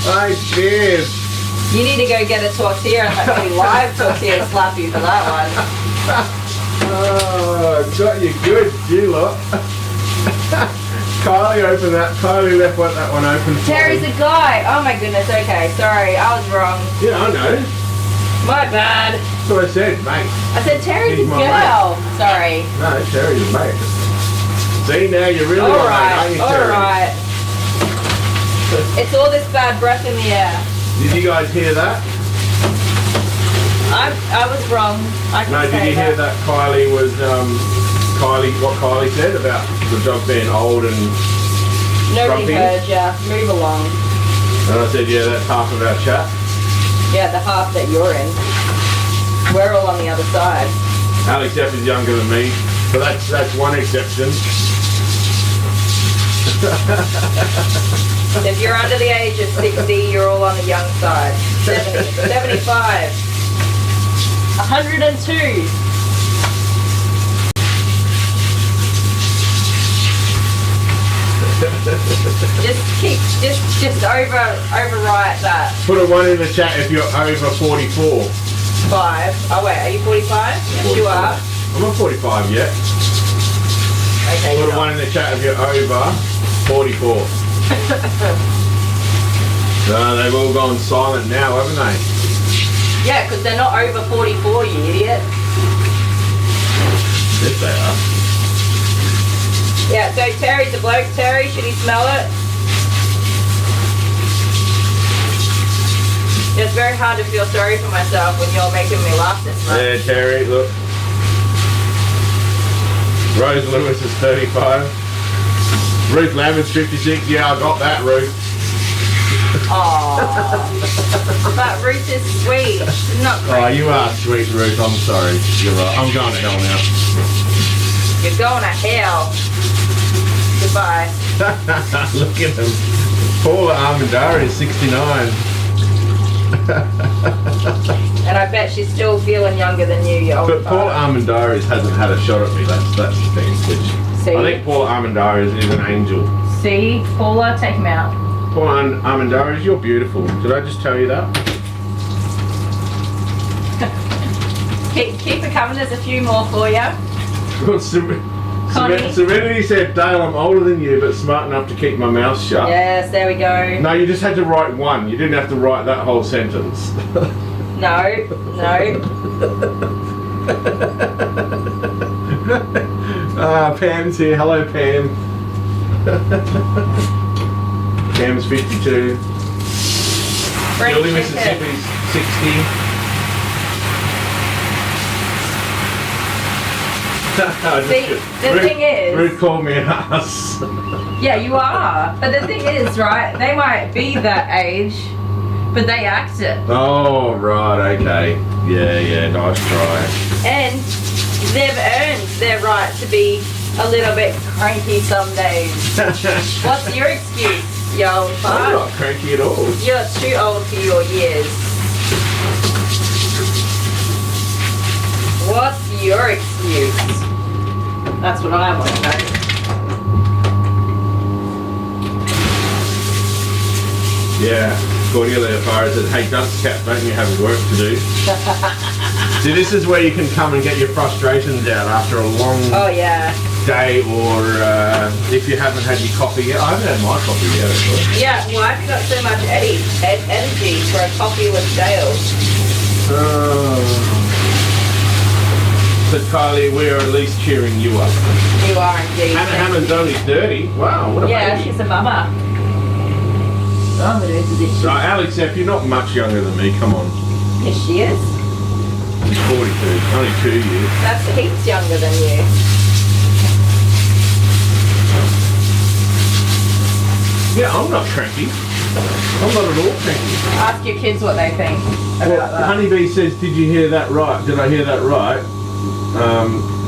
I did. You need to go get a tortilla and let me live tortilla slap you for that one. Oh, got you good, you lot. Kylie opened that. Kylie left that one open for Terry's me. a guy. Oh my goodness, okay. Sorry, I was wrong. Yeah, I know. My bad. That's what I said, mate. I said Terry's He's a my girl. Sorry. No, Terry's a mate. See, now you really want to know, you, Terry? Alright. It's all this bad breath in the air. Did you guys hear that? I was wrong. I can No, did say you hear that Kylie was, what Kylie said about the dog being old and Nobody grumpy? heard ya. Move along. And I said, yeah, that's half of our chat. Yeah, the half that you're in. We're all on the other side. Alex F is younger than me, but that's one exception. If you're under the age of 60, you're all on the young side. 70, 75, 102. Just overwrite that. Put a 1 in the chat if you're over 44. 5. Oh wait, are you 45? Yes, you are. I'm not 45 yet. Okay. Put a 1 in the chat if you're over 44. No, they've all gone silent now, haven't they? Yeah, because they're not over 44, you idiot. Yes, they are. Yeah, so Terry's a bloke. Terry, should he smell it? It's very hard to feel sorry for myself when you're making me laugh this much. Yeah, Terry, look. Rose Lewis is 35. Ruth Lambert's 56. Yeah, I got that, Ruth. Aww. But Ruth is sweet. She's not Oh, crazy. you are sweet, Ruth. I'm sorry. You're right. I'm going to hell now. You're going to hell. Goodbye. Look at him. Paula Armandari is 69. And I bet she's still feeling younger than you, you old But Paula bastard. Armandari hasn't had a shot at me. That's the thing. Which See? I think Paula Armendariz is an angel. See, Paula, take him out. Paula Armendariz, you're beautiful. Did I just tell you that? Keep it coming. There's a few more for you. Connie. Serenity said, Dale, I'm older than you, but smart enough to keep my mouth shut. Yes, there we go. No, you just had to write one. You didn't have to write that whole sentence. No. Pam's here. Hello, Pam. Pam's 52. Gilly, Mississippi's 60. See, the thing is... Ruth called me an ass. Yeah, you are. But the thing is, right, they might be that age, but they act it. Oh, right, okay. Yeah, nice try. And they've earned their right to be a little bit cranky some days. What's your excuse, you old I'm fart? not cranky at all. You're too old for your years. What's your excuse? That's what I want to know. Yeah, Cordelia Fire says, hey, dunce cat, don't you have work to do? See, this is where you can come and get your frustrations out after a long day, or if you haven't had your coffee yet. I haven't had my coffee yet, actually. Yeah, why have you got so much energy for a coffee with Dale? But Kylie, we are at least cheering you up. You are indeed. Hannah Hammond's only 30. Wow, what a baby. She's a mama. Oh, So Alex, if you're not much younger than me, come on. Yes, she is. She's 42, only 2 years. That's heaps younger than you. Yeah, I'm not cranky. I'm not at all cranky. Ask your kids what they think about that. Honeybee says, did you hear that right? Did I hear that right?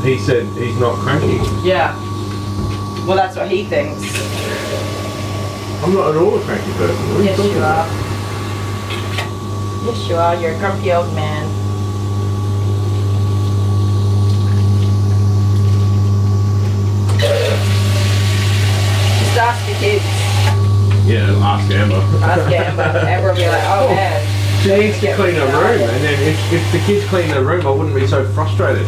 He said he's not cranky. Yeah. Well, that's what he thinks. I'm not at all a cranky person. What are Yes, talking you about? are. Yes, you are. You're a grumpy old man. Just ask your kids. Yeah, ask Amber. Ask Amber. Amber will be like, oh man. She needs to clean her room, and then if the kids clean their room, I wouldn't be so frustrated.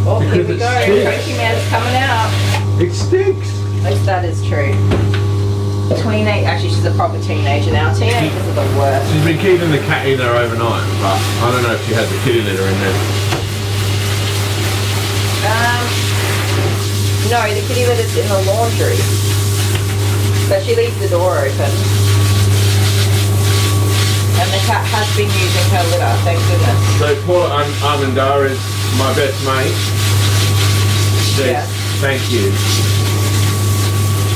Well, here Because we it go. stinks. Cranky man's coming out. It stinks. At least that is true. Actually, she's a proper teenager now. Teenagers are the worst. She's been keeping the cat in there overnight, but I don't know if she has the kitty litter in there. No, the kitty litter's in the laundry. So she leaves the door open. And the cat has been using her litter, thank goodness. So Paula Armendar is my best mate. Says, Yes. thank you.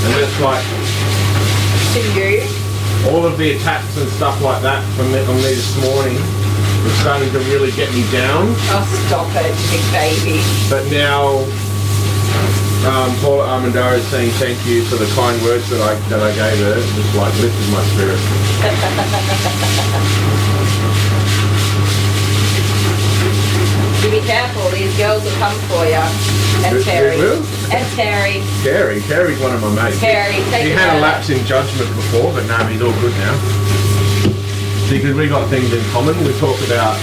And that's like To you? all of the attacks and stuff like that from me, on me this morning was starting to really get me down. Oh, stop it, big baby. But now Paula Armendar is saying thank you for the kind words that I gave her. It just like lifted my spirit. You be careful, these girls will come for you. And Who Terry. will? And Terry. Terry's one of my mates. Terry, take He it had a out. lapse in judgment before, but now he's all good now. See, because we got things in common. We talk about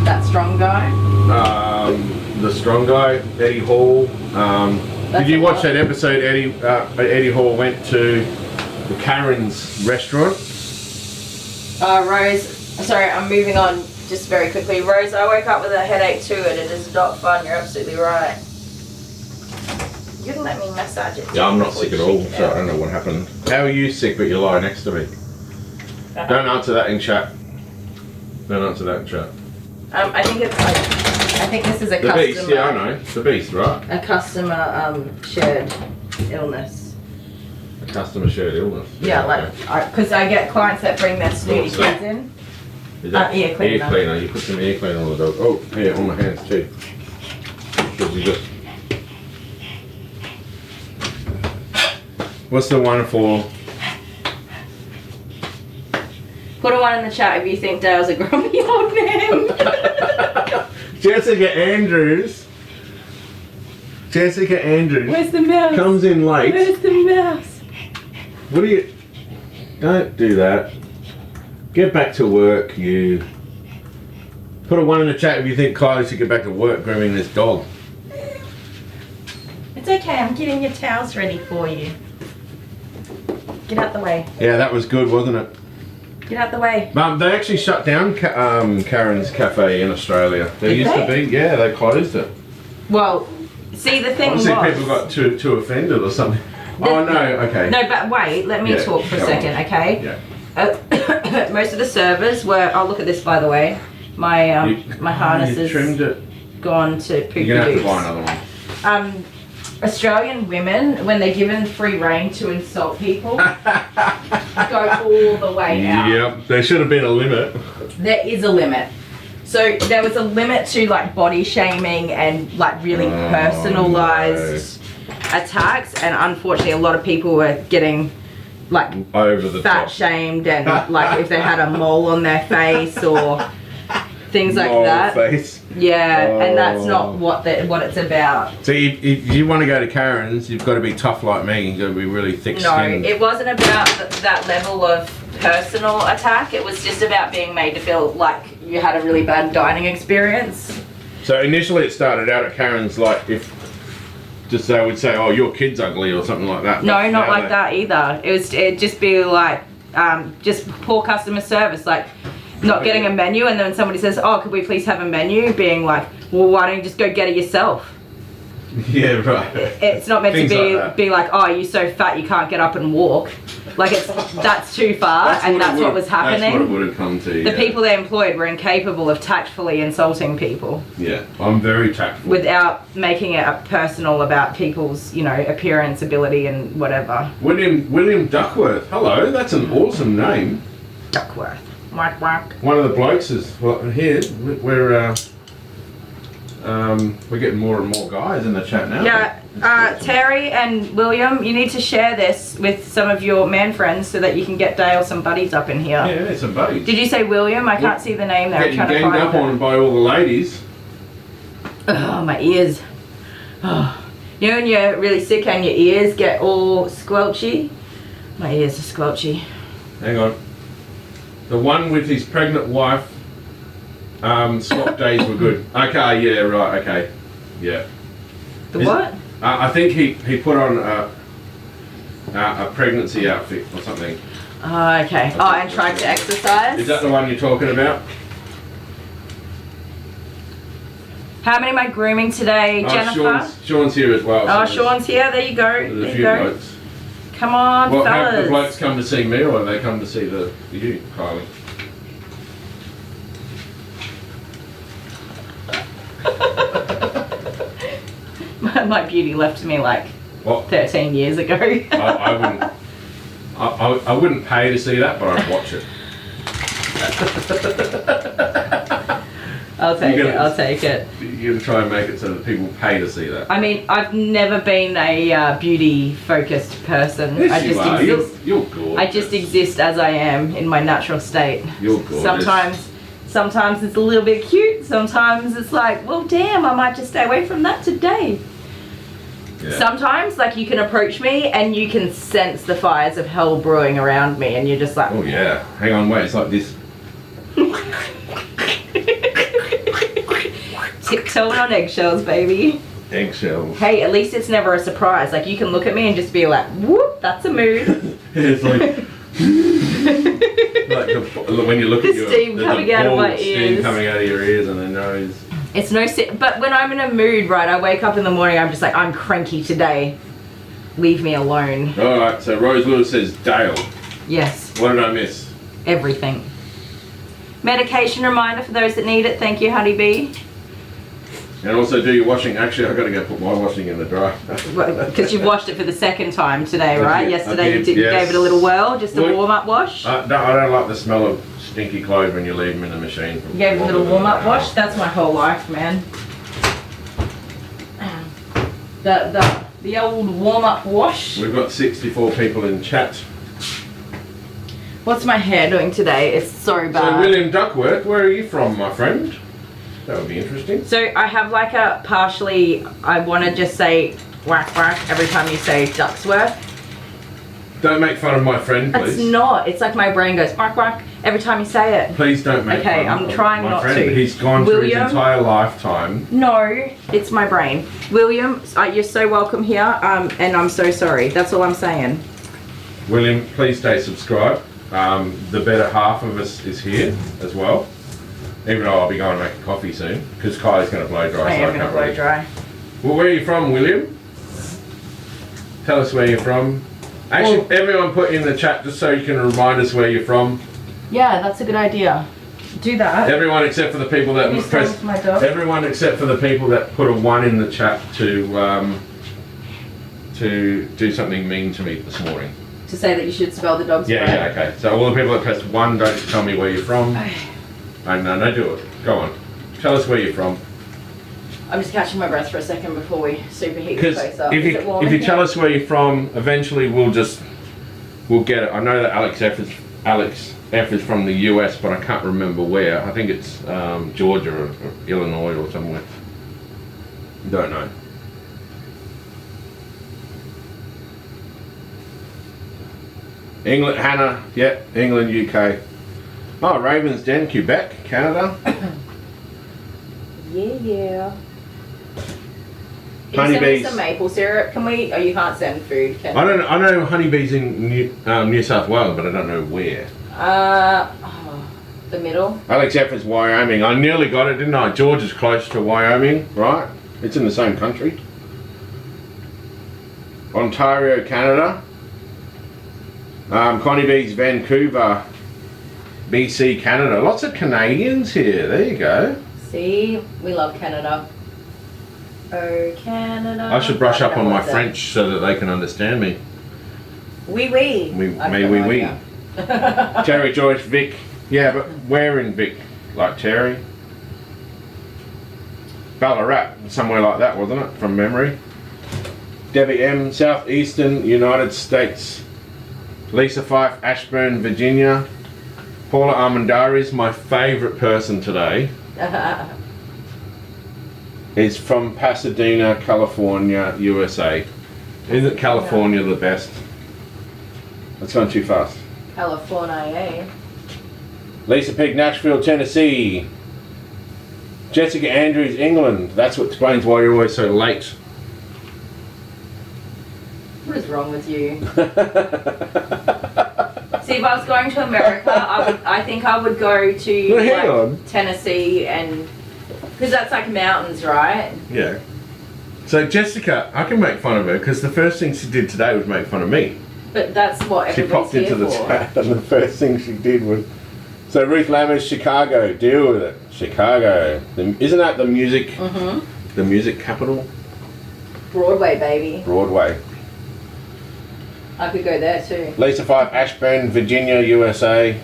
That strong guy. the strong guy, Eddie Hall. Did you watch that episode? Eddie Hall went to the Karen's restaurant. Rose, sorry, I'm moving on just very quickly. Rose, I woke up with a headache too, and it is not fun. You're absolutely right. You didn't let me massage it. Yeah, I'm not before sick you at all, shake it so I out. don't know what happened. How are you sick, but you lie next to me? Don't answer that in chat. Don't answer that in chat. I think it's like, I think this is a The customer. beast, yeah, I know. The beast, right? A customer shared illness. A customer shared illness. Yeah, like, because I get clients that bring their snooty What's that? kids in. Is that ear cleaner. Ear cleaner. You put some ear cleaner on the dog. Oh, here, on my hands too. Because you just... What's the one for? Put a one in the chat if you think Dale's a grumpy old man. Jessica Andrews. Jessica Andrews Where's the mouse? comes in late. Where's the mouse? What do you... Don't do that. Get back to work, you. Put a 1 in the chat if you think Kylie should get back to work grooming this dog. It's okay, I'm getting your towels ready for you. Get out the way. Yeah, that was good, wasn't it? Get out the way. They actually shut down Karen's Cafe in Australia. There Did used they? to be, yeah, they closed it. Well, see the thing Obviously was... people got too offended or something. Oh no, okay. No, but wait, let me Yeah, talk for a go second, on. okay? Yeah. Most of the servers were... Oh, look at this, by the way. My my harness You is trimmed it. gone to poopy You're gonna have to doops. buy another one. Australian women, when they're given free reign to insult people, go all the way out. Yep, there should have been a limit. There is a limit. So there was a limit to like body shaming and like really personalized attacks, and unfortunately a lot of people were getting like Over the fat top. shamed, and like if they had a mole on their face or things like Mole that. face. Yeah, and that's Oh. not what it's about. So if you want to go to Karen's, you've got to be tough like me. You've got to be really thick No, skinned. it wasn't about that level of personal attack. It was just about being made to feel like you had a really bad dining experience. So initially it started out at Karen's like if just they would say, oh, your kid's ugly or something like that. No, But not now like that either. It'd just be like just poor customer service, like not getting a menu, and then somebody says, oh, could we please have a menu? Being like, well, why don't you just go get it yourself? Yeah, right. It's not meant Things to be like that. be like, oh, you're so fat you can't get up and walk. Like that's too far, and that's what was happening. That's what it would have come to. The people they employed were incapable of tactfully insulting people Yeah, I'm very tactful. without making it personal about people's, you know, appearance, ability, and whatever. William Duckworth. Hello, that's an awesome name. Duckworth. Whack whack. One of the blokes is here. We're getting more and more guys in the chat now. Yeah, Terry and William, you need to share this with some of your man friends so that you can get Dale some buddies up in here. Yeah, it's a buddy. Did you say William? I can't see the name there. I'm Getting trying to ganged find up on it. by all the ladies. Oh, my ears. Oh. You know when you're really sick and your ears get all squelchy? My ears are squelchy. Hang on. The one with his pregnant wife, swap days were good. Okay, yeah, right, okay. Yeah. The what? I think he put on a pregnancy outfit or something. Oh, okay. Oh, and tried to exercise? Is that the one you're talking about? How many am I grooming today, Jennifer? Sean's here as well. Oh, so Sean's here. There you go. there's There a you few go. blokes. Come on, Well, have the fellas. blokes come to see me or have they come to see you, Kylie? My beauty left me like What? 13 years ago. I wouldn't. I wouldn't pay to see that, but I'd watch it. I'll take You're it. gonna- I'll take it. You're gonna try and make it so that people pay to see that. I mean, I've never been a beauty-focused person. Yes, I you just are. exist. You're gorgeous. I just exist as I am in my natural state. You're gorgeous. Sometimes it's a little bit cute. Sometimes it's like, well, damn, I might just stay away from that today. Yeah. Sometimes, like, you can approach me and you can sense the fires of hell brewing around me, and you're just like, Oh yeah. Hang on, wait. It's like this. tiptoeing on eggshells, baby. Eggshells. Hey, at least it's never a surprise. Like, you can look at me and just be like, whoop, that's a mood. It's like. When you look The at your steam there's coming a out of my ball steam ears. coming out of your ears and the nose. It's no but when I'm in a mood, right, I wake up in the morning, I'm just like, I'm cranky today. Leave me alone. All right. So Rose Lewis says Dale. Yes, What did I miss? everything. Medication reminder for those that need it. Thank you, honeybee. And also do your washing. Actually, I've got to go put my washing in the dryer. Because you've washed it for the second time today, I right? did, Yesterday I you did, gave yes. it a little whirl, just a Look. warm-up wash. No, I don't like the smell of stinky clothes when you leave them in the machine. You gave it a little warm-up wash. That's my whole life, man. The old warm-up wash. We've got 64 people in chat. What's my hair doing today? It's so So bad. William Duckworth, where are you from, my friend? That would be interesting. So I have like a partially, I want to just say whack whack every time you say Ducksworth. Don't make fun of my friend, please. It's not. It's like my brain goes whack whack every time you say it. Please don't make Okay, fun I'm of trying my not friend. to. He's gone through his William? entire lifetime. No, it's my brain. William, you're so welcome here, and I'm so sorry. That's all I'm saying. William, please stay subscribed. The better half of us is here as well. Even though I'll be going to make a coffee soon, because Kylie's going to blow dry. I so am going to can't blow really- dry. Well, where are you from, William? Tell us where you're from. Actually, everyone put in the chat just so you can remind us where you're from. Yeah, that's a good idea. Do that. Everyone except for the people that Can you press. stand with my dog? Everyone except for the people that put a 1 in the chat to do something mean to me this morning. To say that you should spell the dog's Yeah, name. yeah, okay. So all the people that pressed 1, don't tell me where you're from. No, do it. Go on. Tell us where you're from. I'm just catching my breath for a second before we superheat the Because face up. if Is it warm you in tell here? us where you're from, eventually we'll get it. I know that Alex F is from the US, but I can't remember where. I think it's Georgia or Illinois or somewhere. Don't know. England, Hannah, yeah, England, UK. Oh, Ravens Den, Quebec, Canada. Yeah. Can you send me Honeybees. some maple syrup? Can we? Oh, you can't send food, can I you? don't. I know honeybees in New South Wales, but I don't know where. The middle. Alex F is Wyoming. I nearly got it, didn't I? Georgia's close to Wyoming, right? It's in the same country. Ontario, Canada. Connie B's Vancouver, BC, Canada. Lots of Canadians here. There you go. See, we love Canada. Oh, Canada. I should brush up on my What's that? French so that they can understand me. Oui, oui. Oui. Terry, Joyce, Vic. Yeah, but where in Vic? Like Terry? Ballarat, somewhere like that, wasn't it? From memory. Debbie M, Southeastern United States. Lisa Fife, Ashburn, Virginia. Paula Armendariz, my favourite person today, is from Pasadena, California, USA. Isn't California the best? That's gone too fast. California. Lisa Pig, Nashville, Tennessee. Jessica Andrews, England. That's what explains why you're always so late. What is wrong with you? See, if I was going to America, I think I would go to Well, hang on. Tennessee, and because that's like mountains, right? Yeah. So Jessica, I can make fun of her because the first thing she did today was make fun of me. But that's what She everybody's popped into here the for. chat and the first thing she did was... So Ruth Lammers, Chicago, deal with it. Chicago. Isn't that the music, Mm-hmm. the music capital? Broadway, baby. Broadway. I could go there too. Lisa Five, Ashburn, Virginia, USA.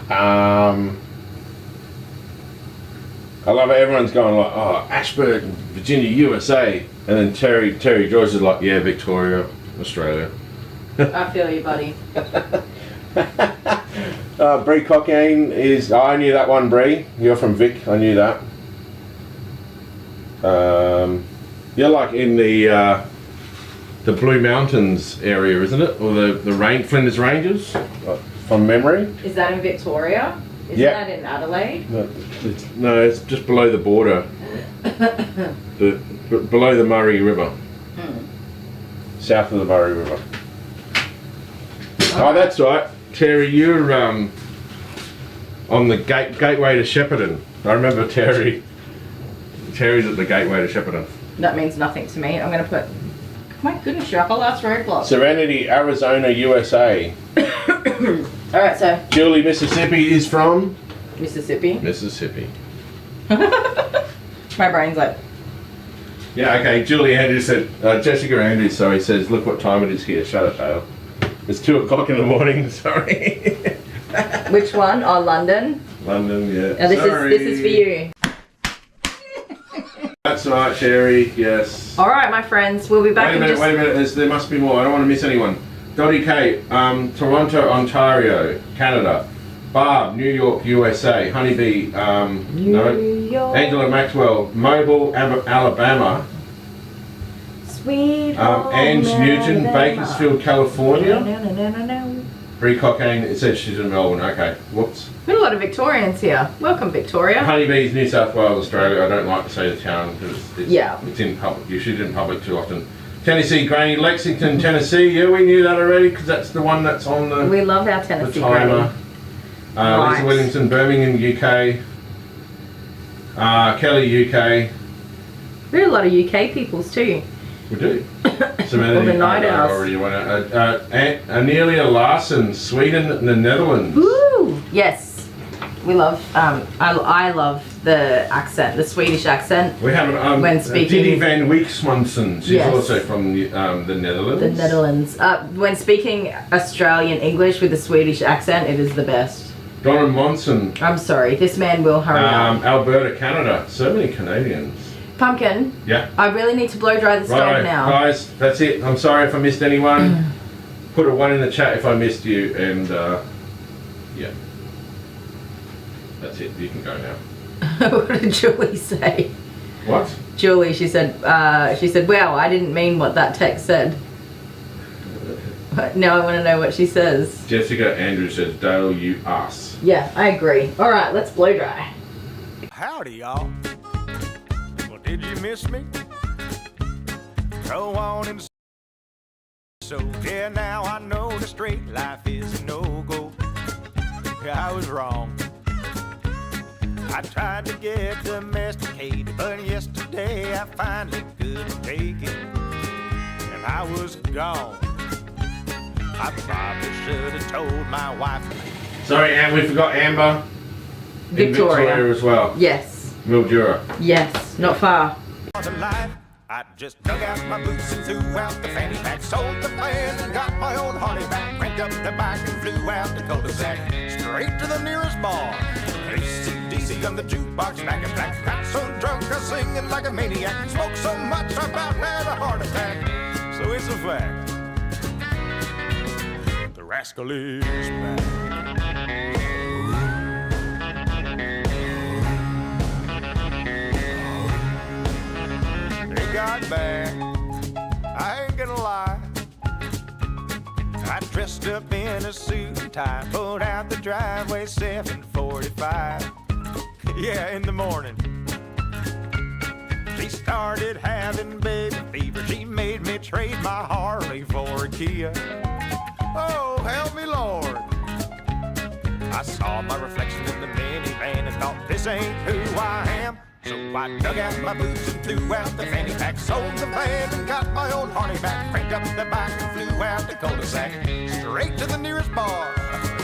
I love it. Everyone's going like, oh, Ashburn, Virginia, USA. And then Terry Joyce is like, yeah, Victoria, Australia. I feel you, buddy. Brie Cockayne is, I knew that one, Brie. You're from Vic, I knew that. You're like in the Blue Mountains area, isn't it? Or the Flinders Ranges, from memory. Is that in Victoria? Isn't Yeah. that in Adelaide? No, it's just below the border. Below the Murray River. South of the Murray River. Oh, that's right. Terry, you're on the gateway to Shepparton. I remember Terry's at the gateway to Shepparton. That means nothing to me. I'm going to put... My goodness, you're up a last roadblock. Serenity, Arizona, USA. Alright, so... Julie, Mississippi is from? Mississippi. Mississippi. My brain's like... Yeah, okay. Julie Andrews said, Jessica Andrews, sorry, says, look what time it is here. Shut it, Dale. It's 2 o'clock in the morning, sorry. Which one? Oh, London? London, yeah. Oh, this is for you. That's right, Sherry, yes. Alright, my friends, we'll be back Wait a minute, there must be more. I don't want to miss anyone. Dottie K, Toronto, Ontario, Canada. Barb, New York, USA. Honeybee, no. York. Angela Maxwell, Mobile, Alabama. Sweet home Ange Newton, Alabama. Bakersfield, California. No. Bree Cockayne, it says she's in Melbourne. Okay, whoops. Got a lot of Victorians here. Welcome, Victoria. Honeybees, New South Wales, Australia. I don't like to say the town because Yeah. it's in public. You should in public too often. Tennessee, Granny, Lexington, Tennessee. Yeah, we knew that already because that's the one that's on the, We love our the Tennessee timer. Right. Lisa Williamson, Birmingham, UK. Kelly, UK. We have a lot of UK peoples too. We do. Well, the night owls. already went out. Anelia Larson, Sweden and the Netherlands. Woo! Yes. We love, I love the accent, the Swedish accent. We have When speaking- Didi van Weeksmansen. She's Yes. also from the Netherlands. The Netherlands. When speaking Australian English with a Swedish accent, it is the best. Donna Monson, I'm sorry, this man will hurry up. Alberta, Canada. So many Canadians. Pumpkin, Yeah. I really need to blow dry the stove Right, now. guys, that's it. I'm sorry if I missed anyone. Put a 1 in the chat if I missed you, and yeah. That's it. You can go now. What did Julie say? What? Julie, she said, wow, I didn't mean what that text said. Now I want to know what she says. Jessica Andrews says, Dale, you ass. Yeah, I agree. All right, let's blow dry. Howdy, y'all. Well, did you miss me? Go on and so yeah, now I know the straight life is a no-go. I was wrong. I tried to get domesticated, but yesterday I finally couldn't take it, and I was gone. I probably should have told my wife. Sorry, and we forgot Amber. In Victoria. as well. Yes. Mildura. Yes, not far. Alive. I just dug out my boots and threw out the fanny pack, sold the van and got my old Harley back, cranked up the bike and flew out the cul-de-sac, straight to the nearest bar. AC/DC on the jukebox, back in black, got so drunk I was singing like a maniac, smoked so much I about had a heart attack. So it's a fact, the rascal is back. They got back, I ain't gonna lie. I dressed up in a suit and tie, pulled out the driveway 7:45. Yeah, in the morning. She started having baby fever. She made me trade my Harley for a Kia. Oh, help me, Lord. I saw my reflection in the minivan and thought, this ain't who I am. So I dug out my boots and threw out the fanny pack, sold the van and got my old Harley back, cranked up the bike and flew out the cul-de-sac, straight to the nearest bar.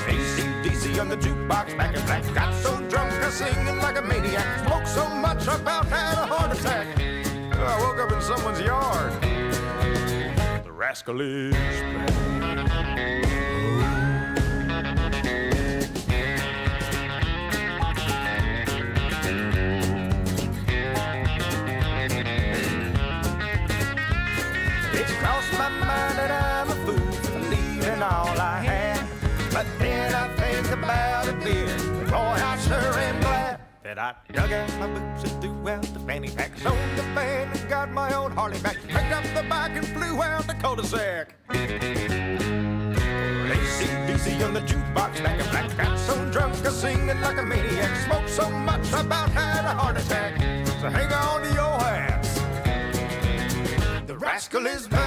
AC/DC on the jukebox, back in black, got so drunk I was singing like a maniac, smoked so much I about had a heart attack. I woke up in someone's yard. The rascal is back. It's crossed my mind that I'm a fool for leaving all I had. But then I think about it, dear. Boy, I sure am glad that I dug out my boots and threw out the fanny pack, sold the van and got my old Harley back, picked up the bike and flew out the cul-de-sac. AC/DC on the jukebox, back in black, got so drunk I was singing like a maniac, smoked so much I about had a heart attack. So hang on to your hats. The rascal is back.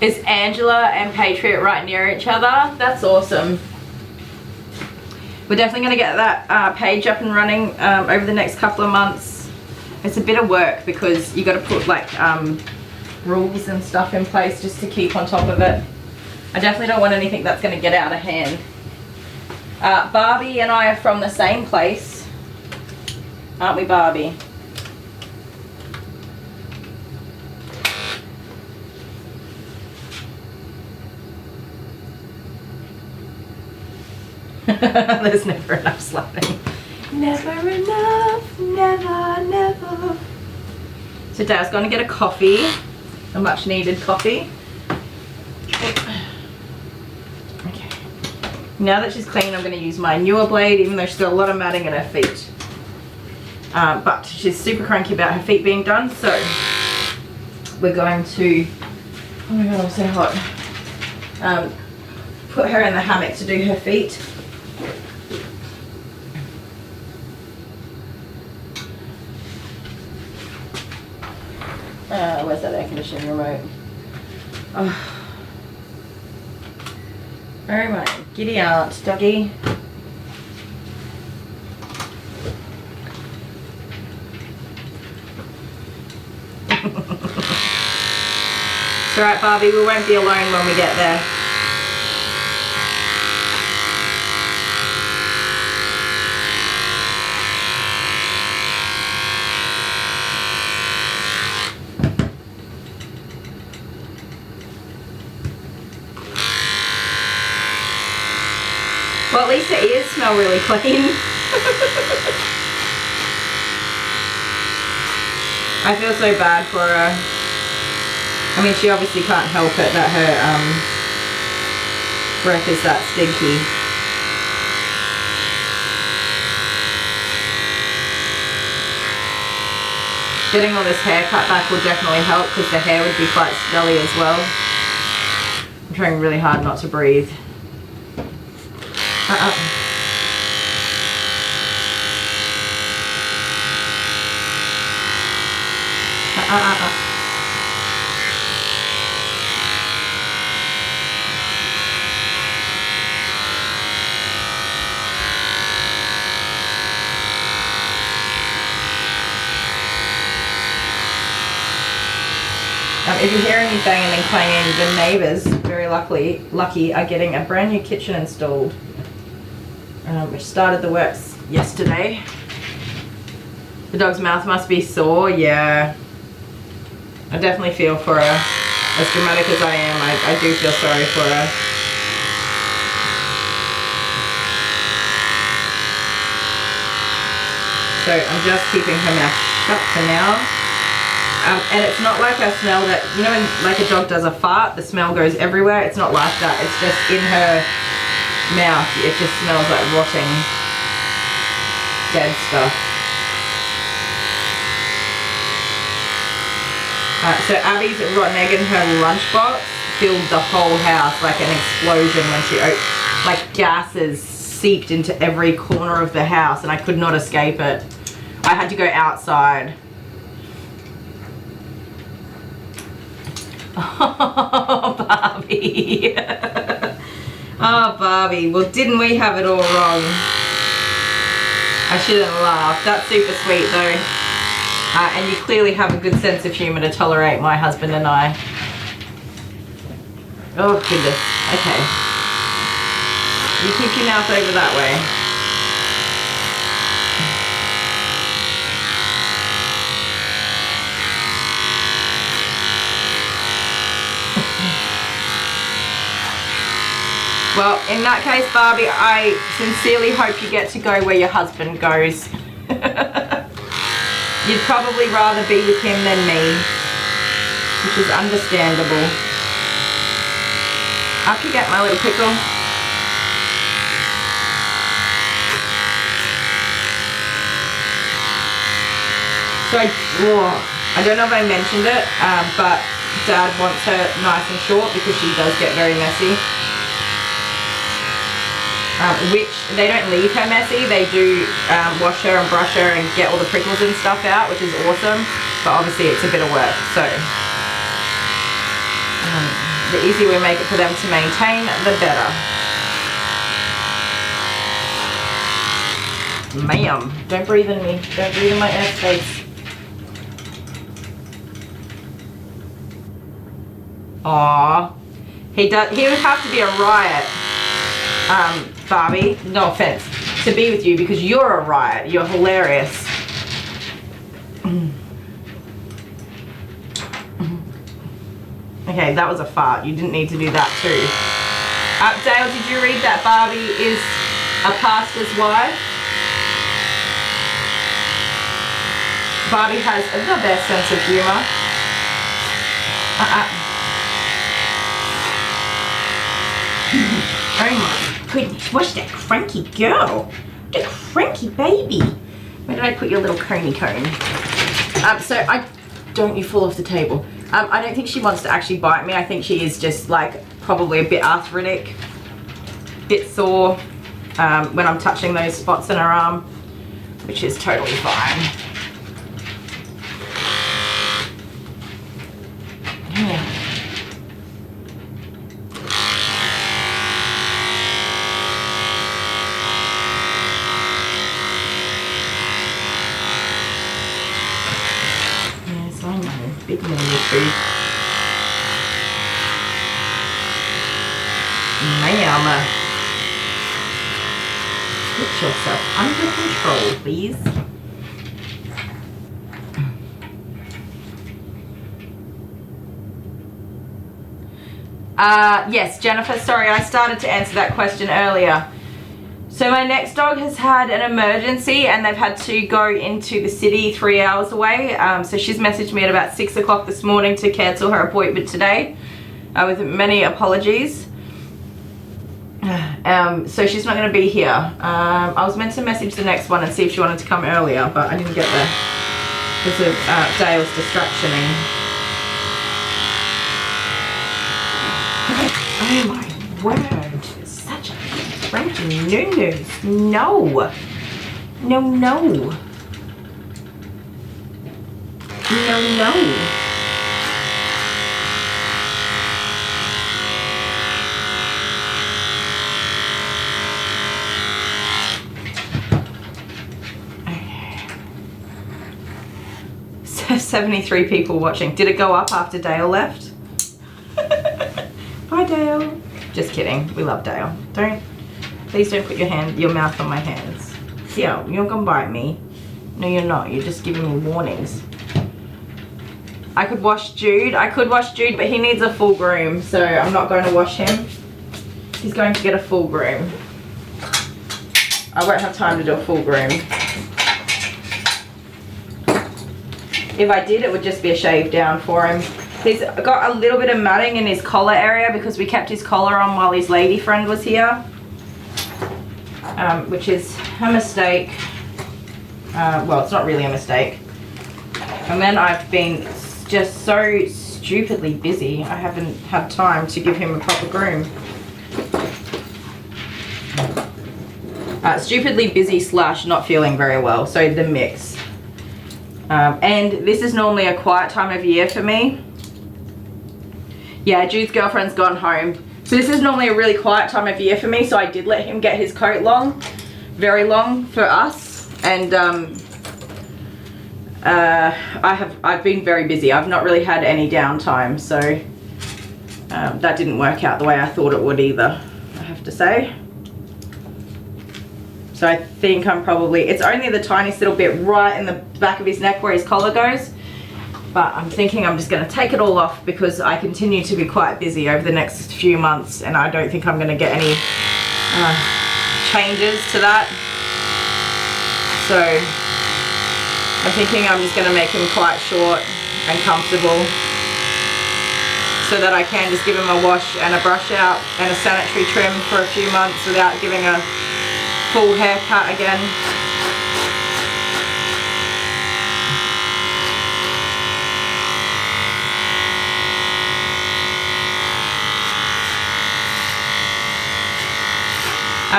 Is Angela and Patriot right near each other? That's awesome. We're definitely going to get that page up and running over the next couple of months. It's a bit of work because you got to put like rules and stuff in place just to keep on top of it. I definitely don't want anything that's going to get out of hand. Barbie and I are from the same place, aren't we, Barbie? There's never enough slapping. Never enough, never. So Dad's going to get a coffee, a much needed coffee. Okay. Now that she's clean, I'm going to use my newer blade, even though she's got a lot of matting in her feet. But she's super cranky about her feet being done, so we're going to, oh my god, I'm so hot. Put her in the hammock to do her feet. Where's that air conditioning remote? Oh. Alright, giddy out, doggy. It's alright, Barbie, we won't be alone when we get there. Well, at least her ears smell really clean. I feel so bad for her. I mean, she obviously can't help it that her breath is that stinky. Getting all this hair cut back will definitely help because the hair would be quite smelly as well. I'm trying really hard not to breathe. If you hear any banging and clanging, the neighbours, very lucky, are getting a brand new kitchen installed, which started the works yesterday. The dog's mouth must be sore, yeah. I definitely feel for her. As dramatic as I am, I do feel sorry for her. So I'm just keeping her mouth shut for now. And it's not like I smell that, you know when like a dog does a fart, the smell goes everywhere? It's not like that. It's just in her mouth. It just smells like rotting, dead stuff. So Abby's rotten egg in her lunchbox filled the whole house like an explosion when she opened, like gases seeped into every corner of the house and I could not escape it. I had to go outside. Oh, Barbie. Oh, Barbie. Well, didn't we have it all wrong? I shouldn't laugh. That's super sweet, though. And you clearly have a good sense of humour to tolerate my husband and I. Oh, goodness. Okay. You keep your mouth over that way. Well, in that case, Barbie, I sincerely hope you get to go where your husband goes. You'd probably rather be with him than me, which is understandable. Up you get, my little pickle. So I don't know if I mentioned it, but Dad wants her nice and short because she does get very messy. Which they don't leave her messy, they do wash her and brush her and get all the prickles and stuff out, which is awesome, but obviously it's a bit of work. So The easier we make it for them to maintain, the better. Ma'am, don't breathe in me. Don't breathe in my airspace. Aww. He would have to be a riot, Barbie. No offense, to be with you because you're a riot. You're hilarious. Okay, that was a fart. You didn't need to do that too. Dale, did you read that Barbie is a pastor's wife? Barbie has the best sense of humor. Oh my goodness, what's that cranky girl? The cranky baby. Where did I put your little coney cone? Don't you fall off the table. I don't think she wants to actually bite me. I think she is just like probably a bit arthritic, bit sore when I'm touching those spots in her arm, which is totally fine. Yeah. Yes, I know. Big mealy food. Ma'am. Get yourself under control, please. Yes, Jennifer, sorry, I started to answer that question earlier. So my next dog has had an emergency and they've had to go into the city 3 hours away. So she's messaged me at about 6 o'clock this morning to cancel her appointment today with many apologies. So she's not going to be here. I was meant to message the next one and see if she wanted to come earlier, but I didn't get there because of Dale's distractioning. Oh my word, such a cranky news. No. No, no. No, no. Okay. 73 people watching. Did it go up after Dale left? Bye, Dale. Just kidding. We love Dale. Please don't put your mouth on my hands. Yeah, you're gonna bite me. No, you're not. You're just giving me warnings. I could wash Jude. But he needs a full groom, so I'm not going to wash him. He's going to get a full groom. I won't have time to do a full groom. If I did, it would just be a shave down for him. He's got a little bit of matting in his collar area because we kept his collar on while his lady friend was here, which is a mistake. Well, it's not really a mistake. And then I've been just so stupidly busy. I haven't had time to give him a proper groom. Stupidly busy / not feeling very well, so the mix. And this is normally a quiet time of year for me. Yeah, Jude's girlfriend's gone home. So this is normally a really quiet time of year for me, so I did let him get his coat long, very long for us. And I've been very busy. I've not really had any downtime, so that didn't work out the way I thought it would either, I have to say. So I think I'm probably, it's only the tiniest little bit right in the back of his neck where his collar goes. But I'm thinking I'm just going to take it all off because I continue to be quite busy over the next few months and I don't think I'm going to get any changes to that. So I'm thinking I'm just going to make him quite short and comfortable so that I can just give him a wash and a brush out and a sanitary trim for a few months without giving a full haircut again.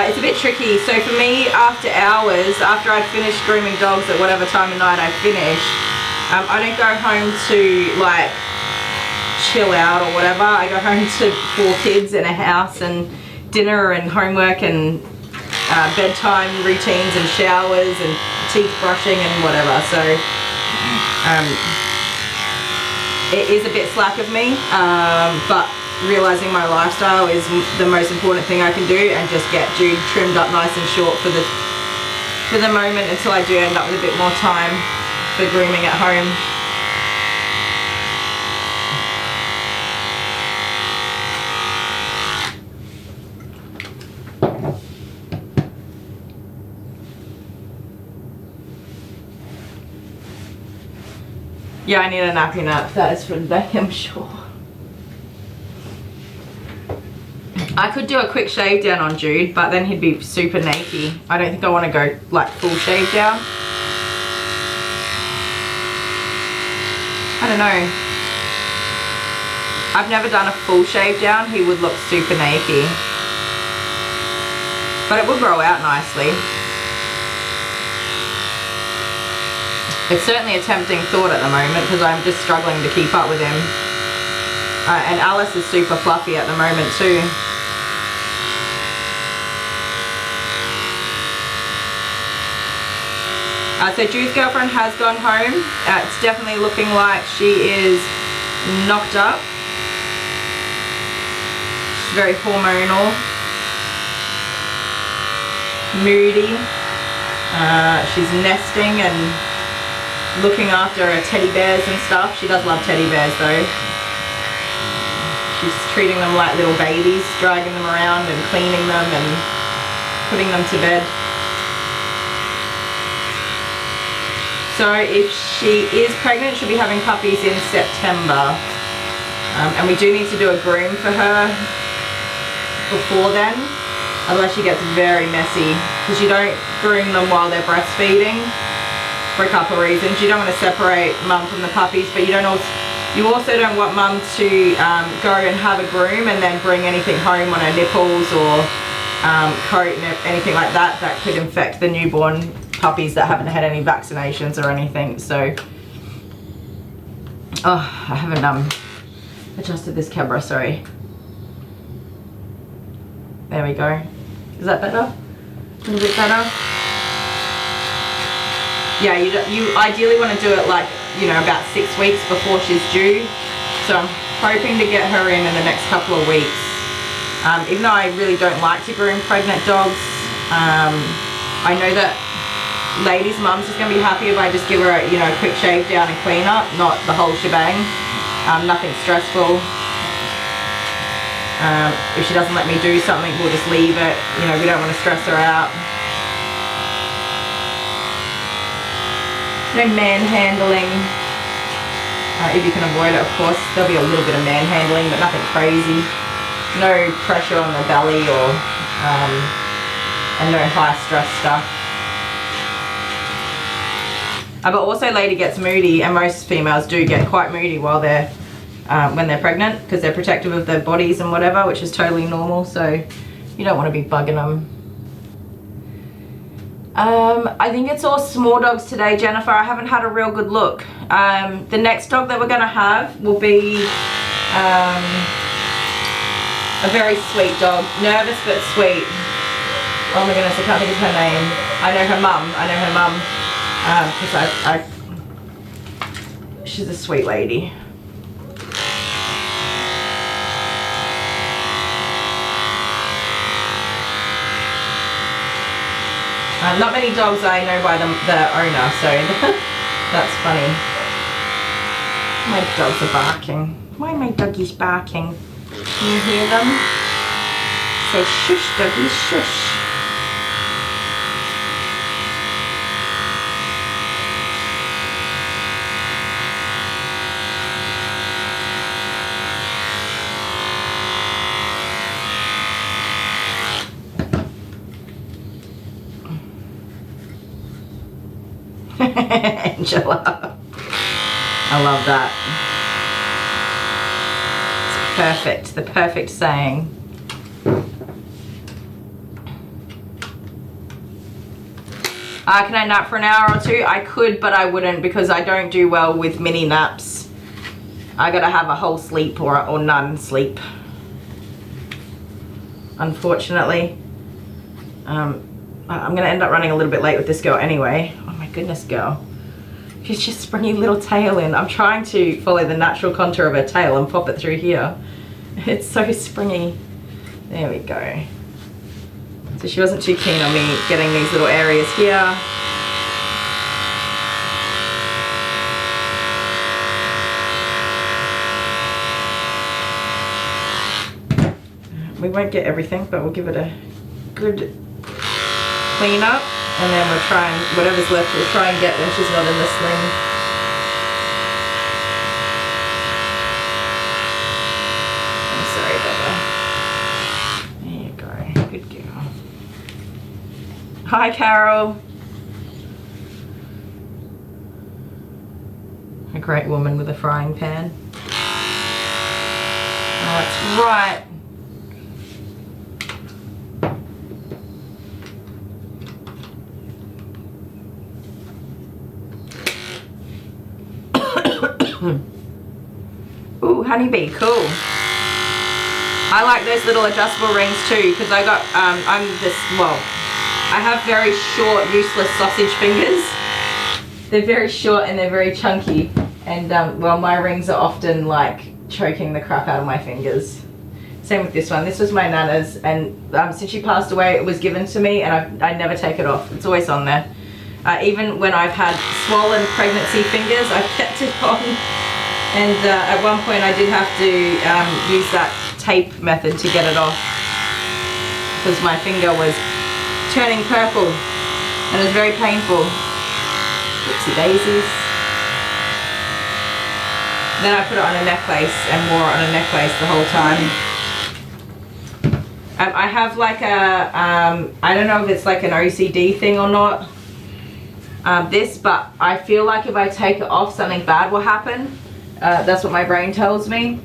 It's a bit tricky. So for me, after hours, after I've finished grooming dogs at whatever time of night I finish, I don't go home to like chill out or whatever. I go home to 4 kids in a house and dinner and homework and bedtime routines and showers and teeth brushing and whatever. So it is a bit slack of me, but realizing my lifestyle is the most important thing I can do, and just get Jude trimmed up nice and short for the moment until I do end up with a bit more time for grooming at home. Yeah, I need a nappy nap. That is for the day, I'm sure. I could do a quick shave down on Jude, but then he'd be super naked. I don't think I want to go like full shave down. I don't know. I've never done a full shave down. He would look super naked. But it would grow out nicely. It's certainly a tempting thought at the moment because I'm just struggling to keep up with him. And Alice is super fluffy at the moment too. So Jude's girlfriend has gone home. It's definitely looking like she is knocked up. She's very hormonal, moody. She's nesting and looking after her teddy bears and stuff. She does love teddy bears though. She's treating them like little babies, dragging them around and cleaning them and putting them to bed. So if she is pregnant, she'll be having puppies in September. And we do need to do a groom for her before then. Otherwise she gets very messy, because you don't groom them while they're breastfeeding for a couple of reasons. You don't want to separate mum from the puppies, but you also don't want mum to go and have a groom and then bring anything home on her nipples or coat and anything like that that could infect the newborn puppies that haven't had any vaccinations or anything. So I haven't adjusted this camera, sorry. There we go. Is that better? A little bit better? Yeah, you ideally want to do it like, you know, about 6 weeks before she's due. So I'm hoping to get her in the next couple of weeks. Even though I really don't like to groom pregnant dogs, I know that ladies' mums is going to be happy if I just give her a, you know, a quick shave down and clean up, not the whole shebang. Nothing stressful. If she doesn't let me do something, we'll just leave it. You know, we don't want to stress her out. No manhandling. If you can avoid it, of course. There'll be a little bit of manhandling, but nothing crazy. No pressure on the belly or and no high stress stuff. But also lady gets moody, and most females do get quite moody while they're when they're pregnant, because they're protective of their bodies and whatever, which is totally normal. So you don't want to be bugging them. I think it's all small dogs today, Jennifer. I haven't had a real good look. The next dog that we're going to have will be a very sweet dog. Nervous but sweet. Oh my goodness, I can't think of her name. I know her mum. Because she's a sweet lady. Not many dogs I know by the owner, so that's funny. My dogs are barking. Why are my doggies barking? Can you hear them? Say shush, doggies, shush. Angela. I love that. It's perfect. The perfect saying. Can I nap for an hour or two? I could, but I wouldn't, because I don't do well with mini naps. I gotta have a whole sleep or none sleep. Unfortunately. I'm gonna end up running a little bit late with this girl anyway. Oh my goodness, girl. She's just springy little tail in. I'm trying to follow the natural contour of her tail and pop it through here. It's so springy. There we go. So she wasn't too keen on me getting these little areas here. We won't get everything, but we'll give it a good clean up, and then we'll try and, whatever's left, we'll try and get when she's not in the sling. I'm sorry, Bubba. There you go. Good girl. Hi, Carol. A great woman with a frying pan. That's right. Ooh, honeybee, cool. I like those little adjustable rings too, because I got, I have very short, useless sausage fingers. They're very short and they're very chunky. And, well, my rings are often like choking the crap out of my fingers. Same with this one. This was my nana's, and since she passed away, it was given to me, and I never take it off. It's always on there. Even when I've had swollen pregnancy fingers, I've kept it on. And at one point I did have to use that tape method to get it off, because my finger was turning purple and it was very painful. Oopsie daisies. Then I put it on a necklace and wore it on a necklace the whole time. I have like a, I don't know if it's like an OCD thing or not, but I feel like if I take it off, something bad will happen. That's what my brain tells me.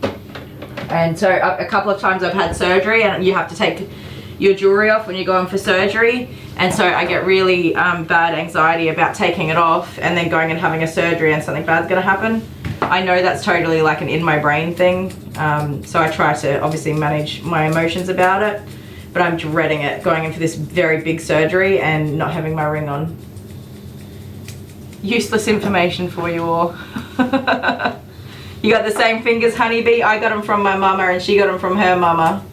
And so a couple of times I've had surgery, and you have to take your jewelry off when you go in for surgery. And so I get really bad anxiety about taking it off and then going and having a surgery and something bad's gonna happen. I know that's totally like an in my brain thing. So I try to obviously manage my emotions about it, but I'm dreading it, going in for this very big surgery and not having my ring on. Useless information for you all. You got the same fingers, honeybee? I got them from my mama and she got them from her mama.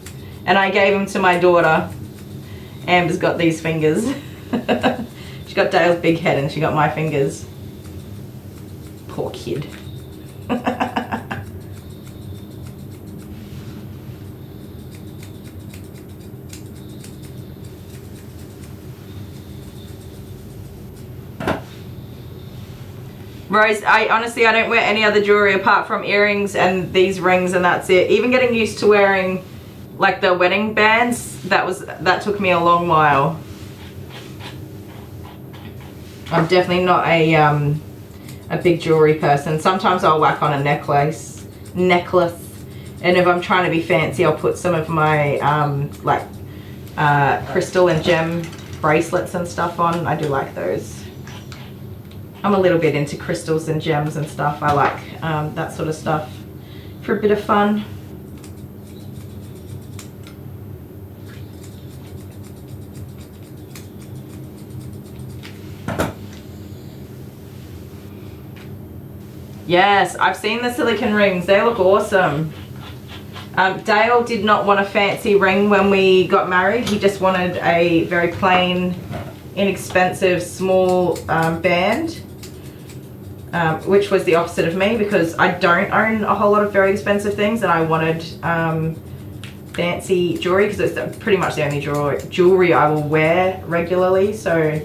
And I gave them to my daughter. Amber's got these fingers. She got Dale's big head and she got my fingers. Poor kid. Rose, I honestly don't wear any other jewelry apart from earrings and these rings, and that's it. Even getting used to wearing like the wedding bands, that took me a long while. I'm definitely not a big jewelry person. Sometimes I'll whack on a necklace, and if I'm trying to be fancy, I'll put some of my crystal and gem bracelets and stuff on. I do like those. I'm a little bit into crystals and gems and stuff. I like that sort of stuff for a bit of fun. Yes, I've seen the silicone rings. They look awesome. Dale did not want a fancy ring when we got married. He just wanted a very plain, inexpensive, small band. Which was the opposite of me, because I don't own a whole lot of very expensive things, and I wanted fancy jewelry because it's pretty much the only jewelry I will wear regularly. So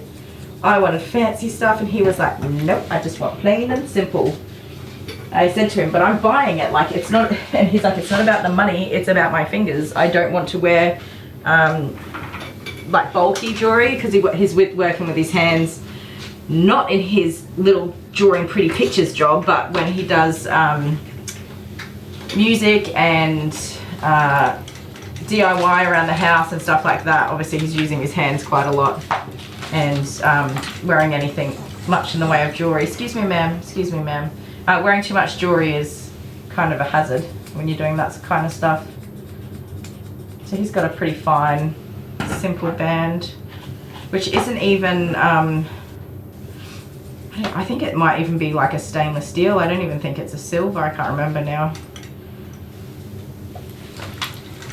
I wanted fancy stuff, and he was like, nope, I just want plain and simple. I said to him, but I'm buying it, like it's not, and he's like, it's not about the money, it's about my fingers. I don't want to wear like bulky jewelry, because he's working with his hands, not in his little drawing pretty pictures job, but when he does music and DIY around the house and stuff like that. Obviously he's using his hands quite a lot, and wearing anything much in the way of jewelry, excuse me ma'am, wearing too much jewelry kind of a hazard when you're doing that kind of stuff. So he's got a pretty fine, simple band, which isn't even, I think it might even be like a stainless steel. I don't even think it's a silver. I can't remember now.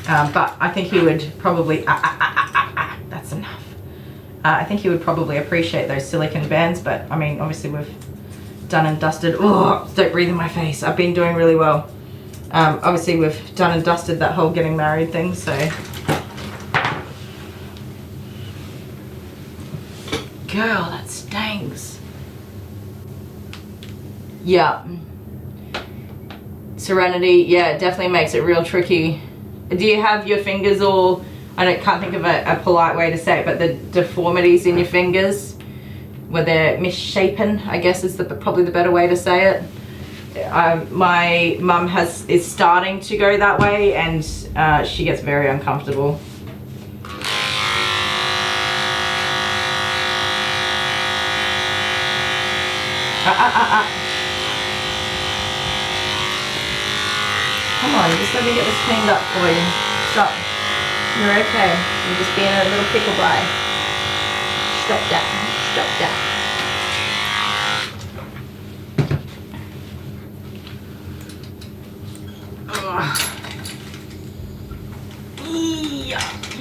But I think he would probably, that's enough. I think he would probably appreciate those silicone bands, but I mean, obviously we've done and dusted. Oh, don't breathe in my face. I've been doing really well. Obviously we've done and dusted that whole getting married thing, so. Girl, that stinks. Yeah. Serenity, yeah, it definitely makes it real tricky. Do you have your fingers all, I can't think of a polite way to say it, but the deformities in your fingers, where they're misshapen, I guess is probably the better way to say it. My mum is starting to go that way, and she gets very uncomfortable. Come on, just let me get this cleaned up for you. Stop. You're okay. You're just being a little pickle bite. Stop that. Stop that.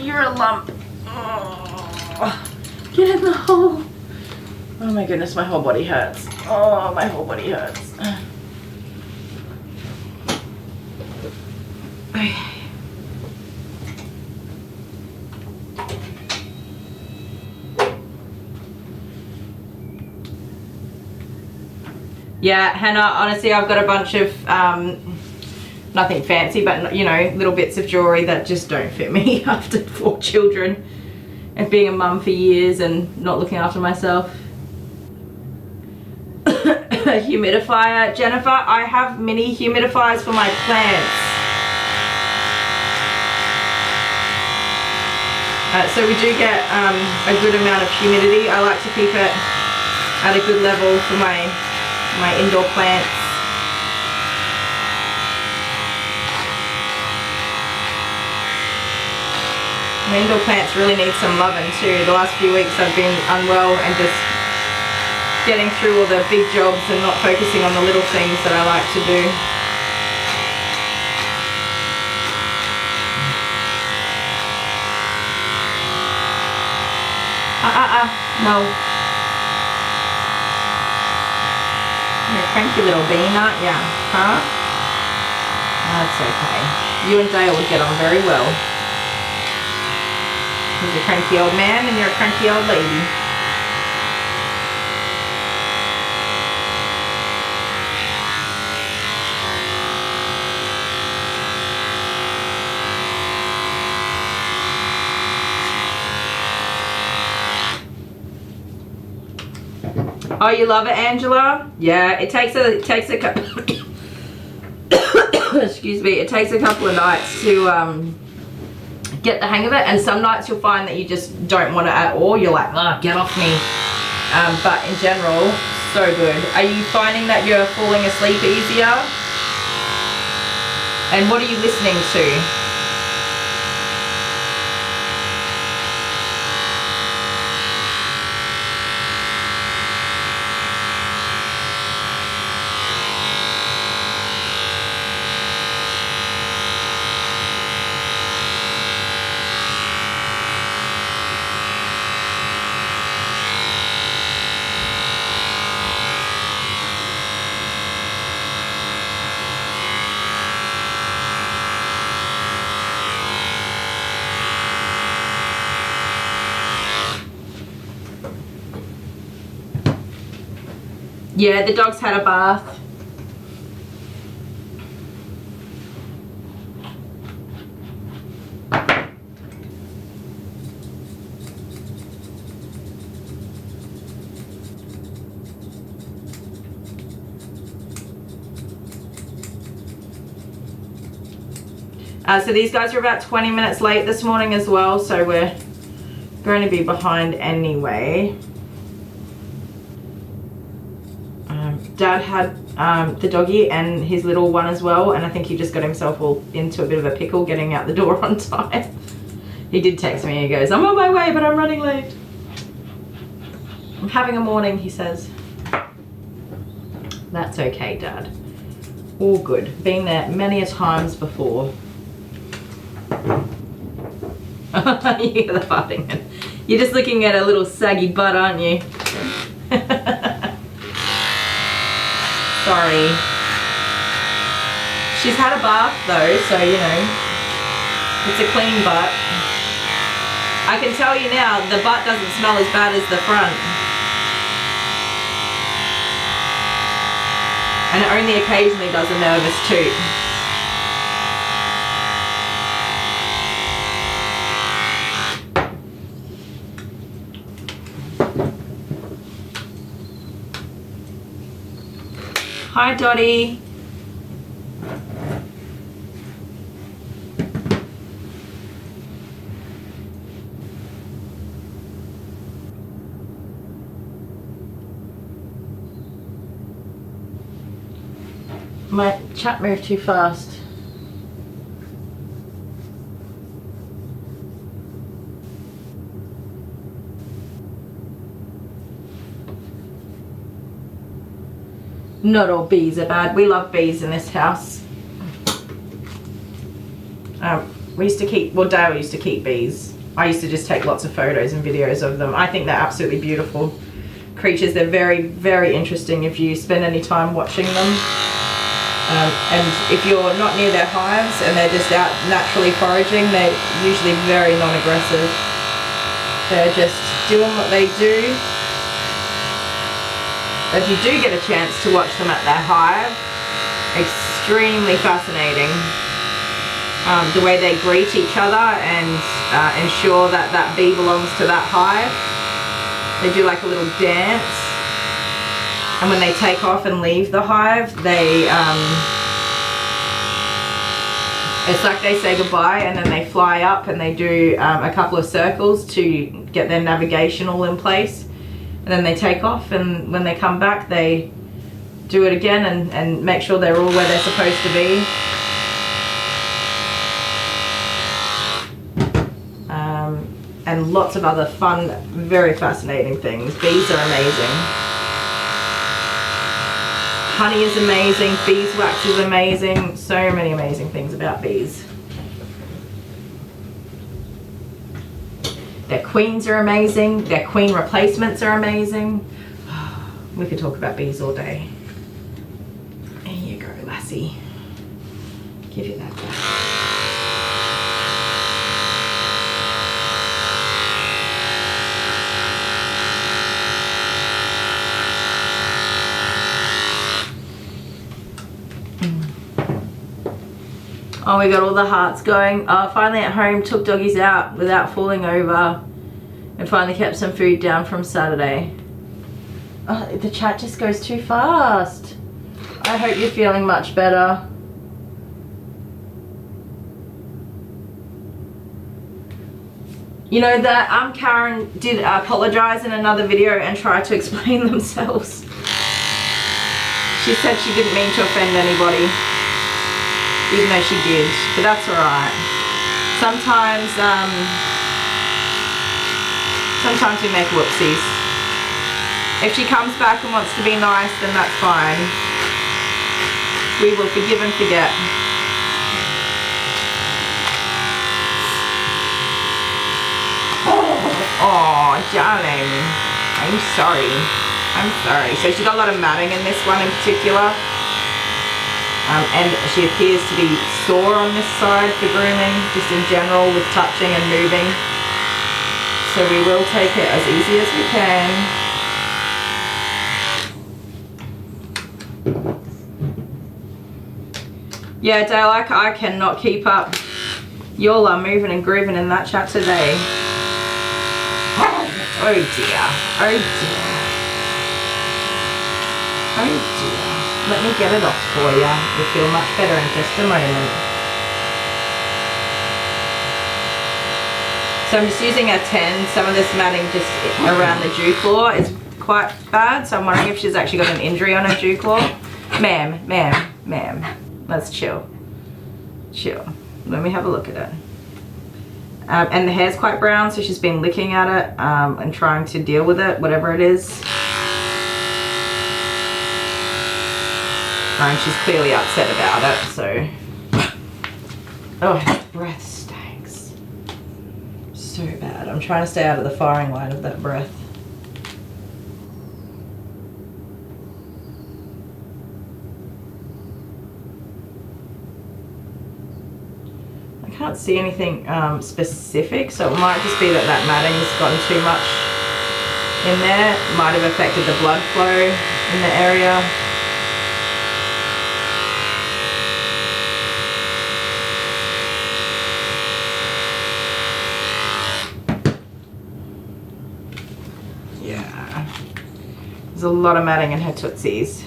You're a lump. Get in the hole. Oh my goodness, my whole body hurts. Oh, my whole body hurts. Okay. Yeah, Hannah, honestly, I've got a bunch of, nothing fancy, but, you know, little bits of jewellery that just don't fit me after 4 children and being a mum for years and not looking after myself. A humidifier. Jennifer, I have mini humidifiers for my plants. So we do get a good amount of humidity. I like to keep it at a good level for my indoor plants. My indoor plants really need some loving too. The last few weeks I've been unwell and just getting through all the big jobs and not focusing on the little things that I like to do. No. You're a cranky little bean, aren't ya? Huh? That's okay. You and Dale would get on very well. He's a cranky old man and you're a cranky old lady. Oh, you love it, Angela? Yeah, it takes a excuse me, it takes a couple of nights to get the hang of it, and some nights you'll find that you just don't want it at all. You're like, oh, get off me. But in general, so good. Are you finding that you're falling asleep easier? And what are you listening to? Yeah, the dog's had a bath. So these guys are about 20 minutes late this morning as well, so we're going to be behind anyway. Dad had the doggy and his little one as well, and I think he just got himself all into a bit of a pickle getting out the door on time. He did text me and he goes, I'm on my way, but I'm running late. I'm having a morning, he says. That's okay, Dad. All good. Been there many a times before. You hear the farting. You're just looking at a little saggy butt, aren't you? Sorry. She's had a bath though, so you know, it's a clean butt. I can tell you now, the butt doesn't smell as bad as the front. And it only occasionally does a nervous toot. Hi, Dottie. My chat moved too fast. Not all bees are bad. We love bees in this house. We used to keep, well, Dale used to keep bees. I used to just take lots of photos and videos of them. I think they're absolutely beautiful creatures. They're very, very interesting if you spend any time watching them. And if you're not near their hives and they're just out naturally foraging, they're usually very non-aggressive. They're just doing what they do. If you do get a chance to watch them at their hive, extremely fascinating. The way they greet each other and ensure that that bee belongs to that hive. They do like a little dance. And when they take off and leave the hive, they, it's like they say goodbye and then they fly up and they do a couple of circles to get their navigation all in place. And then they take off, and when they come back they do it again and make sure they're all where they're supposed to be. And lots of other fun, very fascinating things. Bees are amazing. Honey is amazing, beeswax is amazing. So many amazing things about bees. Their queens are amazing. Their queen replacements are amazing. We could talk about bees all day. There you go, lassie. Give you that back. Oh, we got all the hearts going. Finally at home, took doggies out without falling over, and finally kept some food down from Saturday. Oh, the chat just goes too fast. I hope you're feeling much better. You know that Karen did apologize in another video and try to explain themselves. She said she didn't mean to offend anybody. Even though she did, but that's alright. Sometimes we make whoopsies. If she comes back and wants to be nice, then that's fine. We will forgive and forget. Oh, darling. I'm sorry. I'm sorry. So she got a lot of matting in this one in particular. And she appears to be sore on this side for grooming, just in general with touching and moving. So we will take it as easy as we can. Yeah, Dale, I cannot keep up. Y'all are moving and grooving in that chat today. Oh dear, oh dear. Oh dear. Let me get it off for you. You'll feel much better in just a moment. So I'm just using a 10. Some of this matting just around the dew floor is quite bad, so I'm wondering if she's actually got an injury on her dew claw. Ma'am, let's chill. Let me have a look at it. And the hair's quite brown, so she's been licking at it and trying to deal with it, whatever it is. And she's clearly upset about it, so. Oh, her breath stinks. So bad. I'm trying to stay out of the firing line of that breath. I can't see anything specific, so it might just be that that matting's gotten too much in there. It might have affected the blood flow in the area. There's a lot of matting in her tootsies.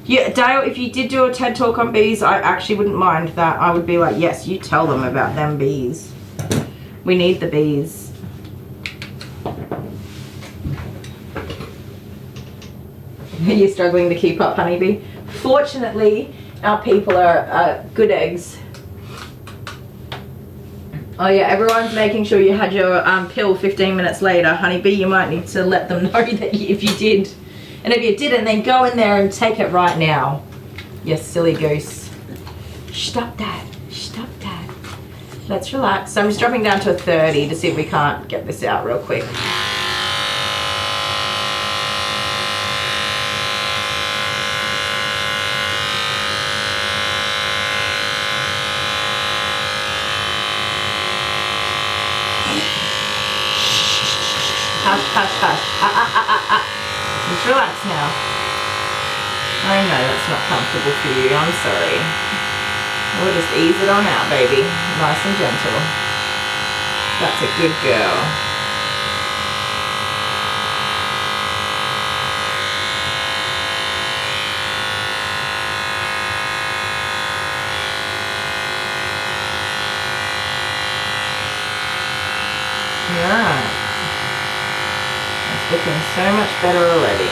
Yeah, Dale, if you did do a TED Talk on bees, I actually wouldn't mind that. I would be like, yes, you tell them about them bees. We need the bees. You're struggling to keep up, honeybee? Fortunately, our people are good eggs. Oh yeah, everyone's making sure you had your pill 15 minutes later. Honeybee, you might need to let them know that if you did. And if you didn't, then go in there and take it right now. You silly goose. Stop that. Stop that. Let's relax. So I'm just dropping down to a 30 to see if we can't get this out real quick. Hush. Just relax now. I know that's not comfortable for you. I'm sorry. We'll just ease it on out, baby. Nice and gentle. That's a good girl. Yeah. Looking so much better already.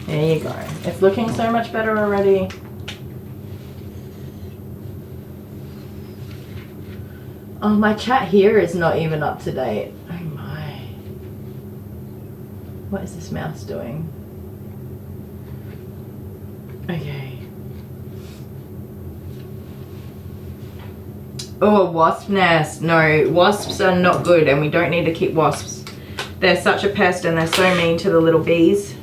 There you go. It's looking so much better already. Oh, my chat here is not even up to date. Oh my. What is this mouse doing? Okay. Oh, a wasp nest. No, wasps are not good and we don't need to keep wasps. They're such a pest and they're so mean to the little bees.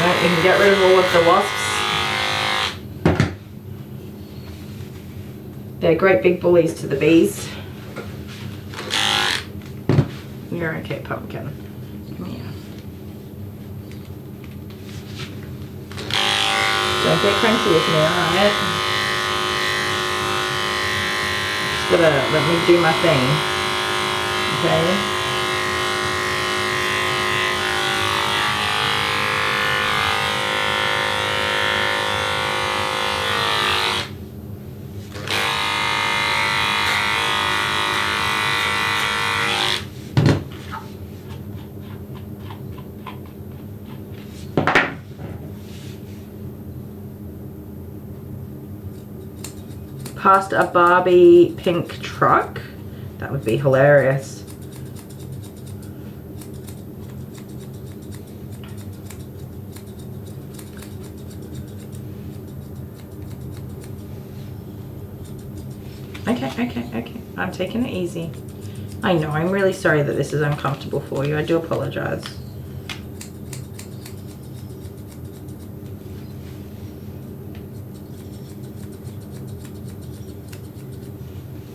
Right, you can get rid of all of the wasps. They're great big bullies to the bees. You're okay, Pumpkin. Come here. Don't get cranky with me, alright? Just gotta let me do my thing. Okay? Past a Barbie pink truck? That would be hilarious. Okay. I'm taking it easy. I know, I'm really sorry that this is uncomfortable for you. I do apologize.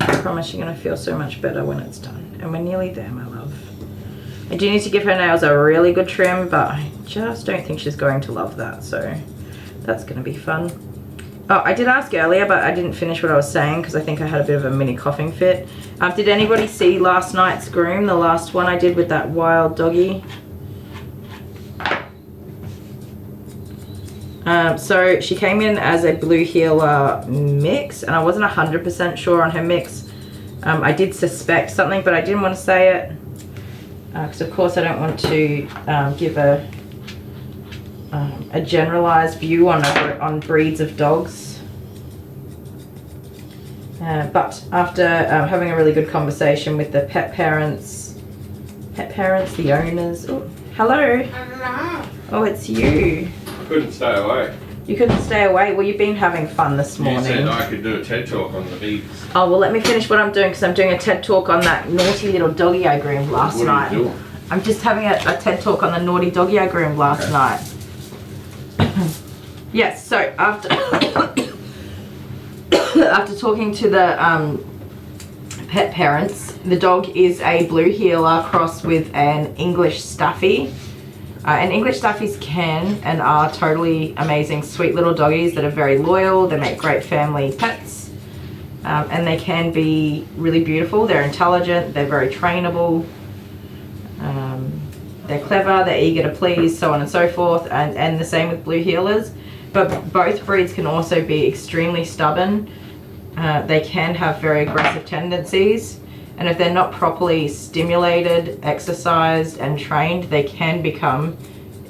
I promise you're going to feel so much better when it's done. And we're nearly there, my love. I do need to give her nails a really good trim, but I just don't think she's going to love that. So that's going to be fun. Oh, I did ask earlier, but I didn't finish what I was saying because I think I had a bit of a mini coughing fit. Did anybody see last night's groom, the last one I did with that wild doggy? So she came in as a blue heeler mix, and I wasn't 100% sure on her mix. I did suspect something, but I didn't want to say it because of course I don't want to give a generalized view on breeds of dogs. But after having a really good conversation with the pet parents, the owners. Oh, hello. Oh, it's you. I couldn't stay away. You couldn't stay away? Well, you've been having fun this morning. You said I could do a TED Talk on the bees. Oh, well, let me finish what I'm doing because I'm doing a TED Talk on that naughty little doggy I groomed last night. What are you doing? I'm just having a TED Talk on the naughty doggy I groomed last night. Yes, so after after talking to the pet parents, the dog is a blue heeler crossed with an English Staffy. And English Staffies can and are totally amazing, sweet little doggies that are very loyal. They make great family pets, and they can be really beautiful. They're intelligent, they're very trainable, they're clever, they're eager to please, so on and so forth, and the same with blue heelers. But both breeds can also be extremely stubborn. They can have very aggressive tendencies, and if they're not properly stimulated, exercised, and trained, they can become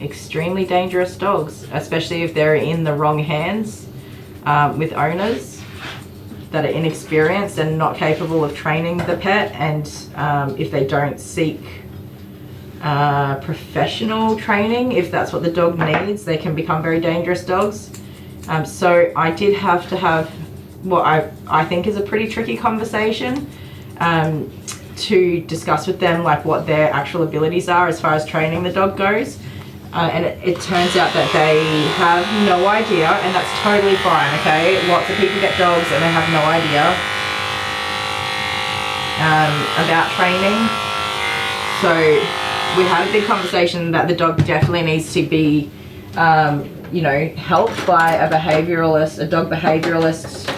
extremely dangerous dogs, especially if they're in the wrong hands with owners that are inexperienced and not capable of training the pet, and if they don't seek professional training, if that's what the dog needs, they can become very dangerous dogs. So I did have to have what I think is a pretty tricky conversation to discuss with them like what their actual abilities are as far as training the dog goes. And it turns out that they have no idea, and that's totally fine, okay? Lots of people get dogs and they have no idea about training. So we had a big conversation that the dog definitely needs to be, you know, helped by a dog behavioralist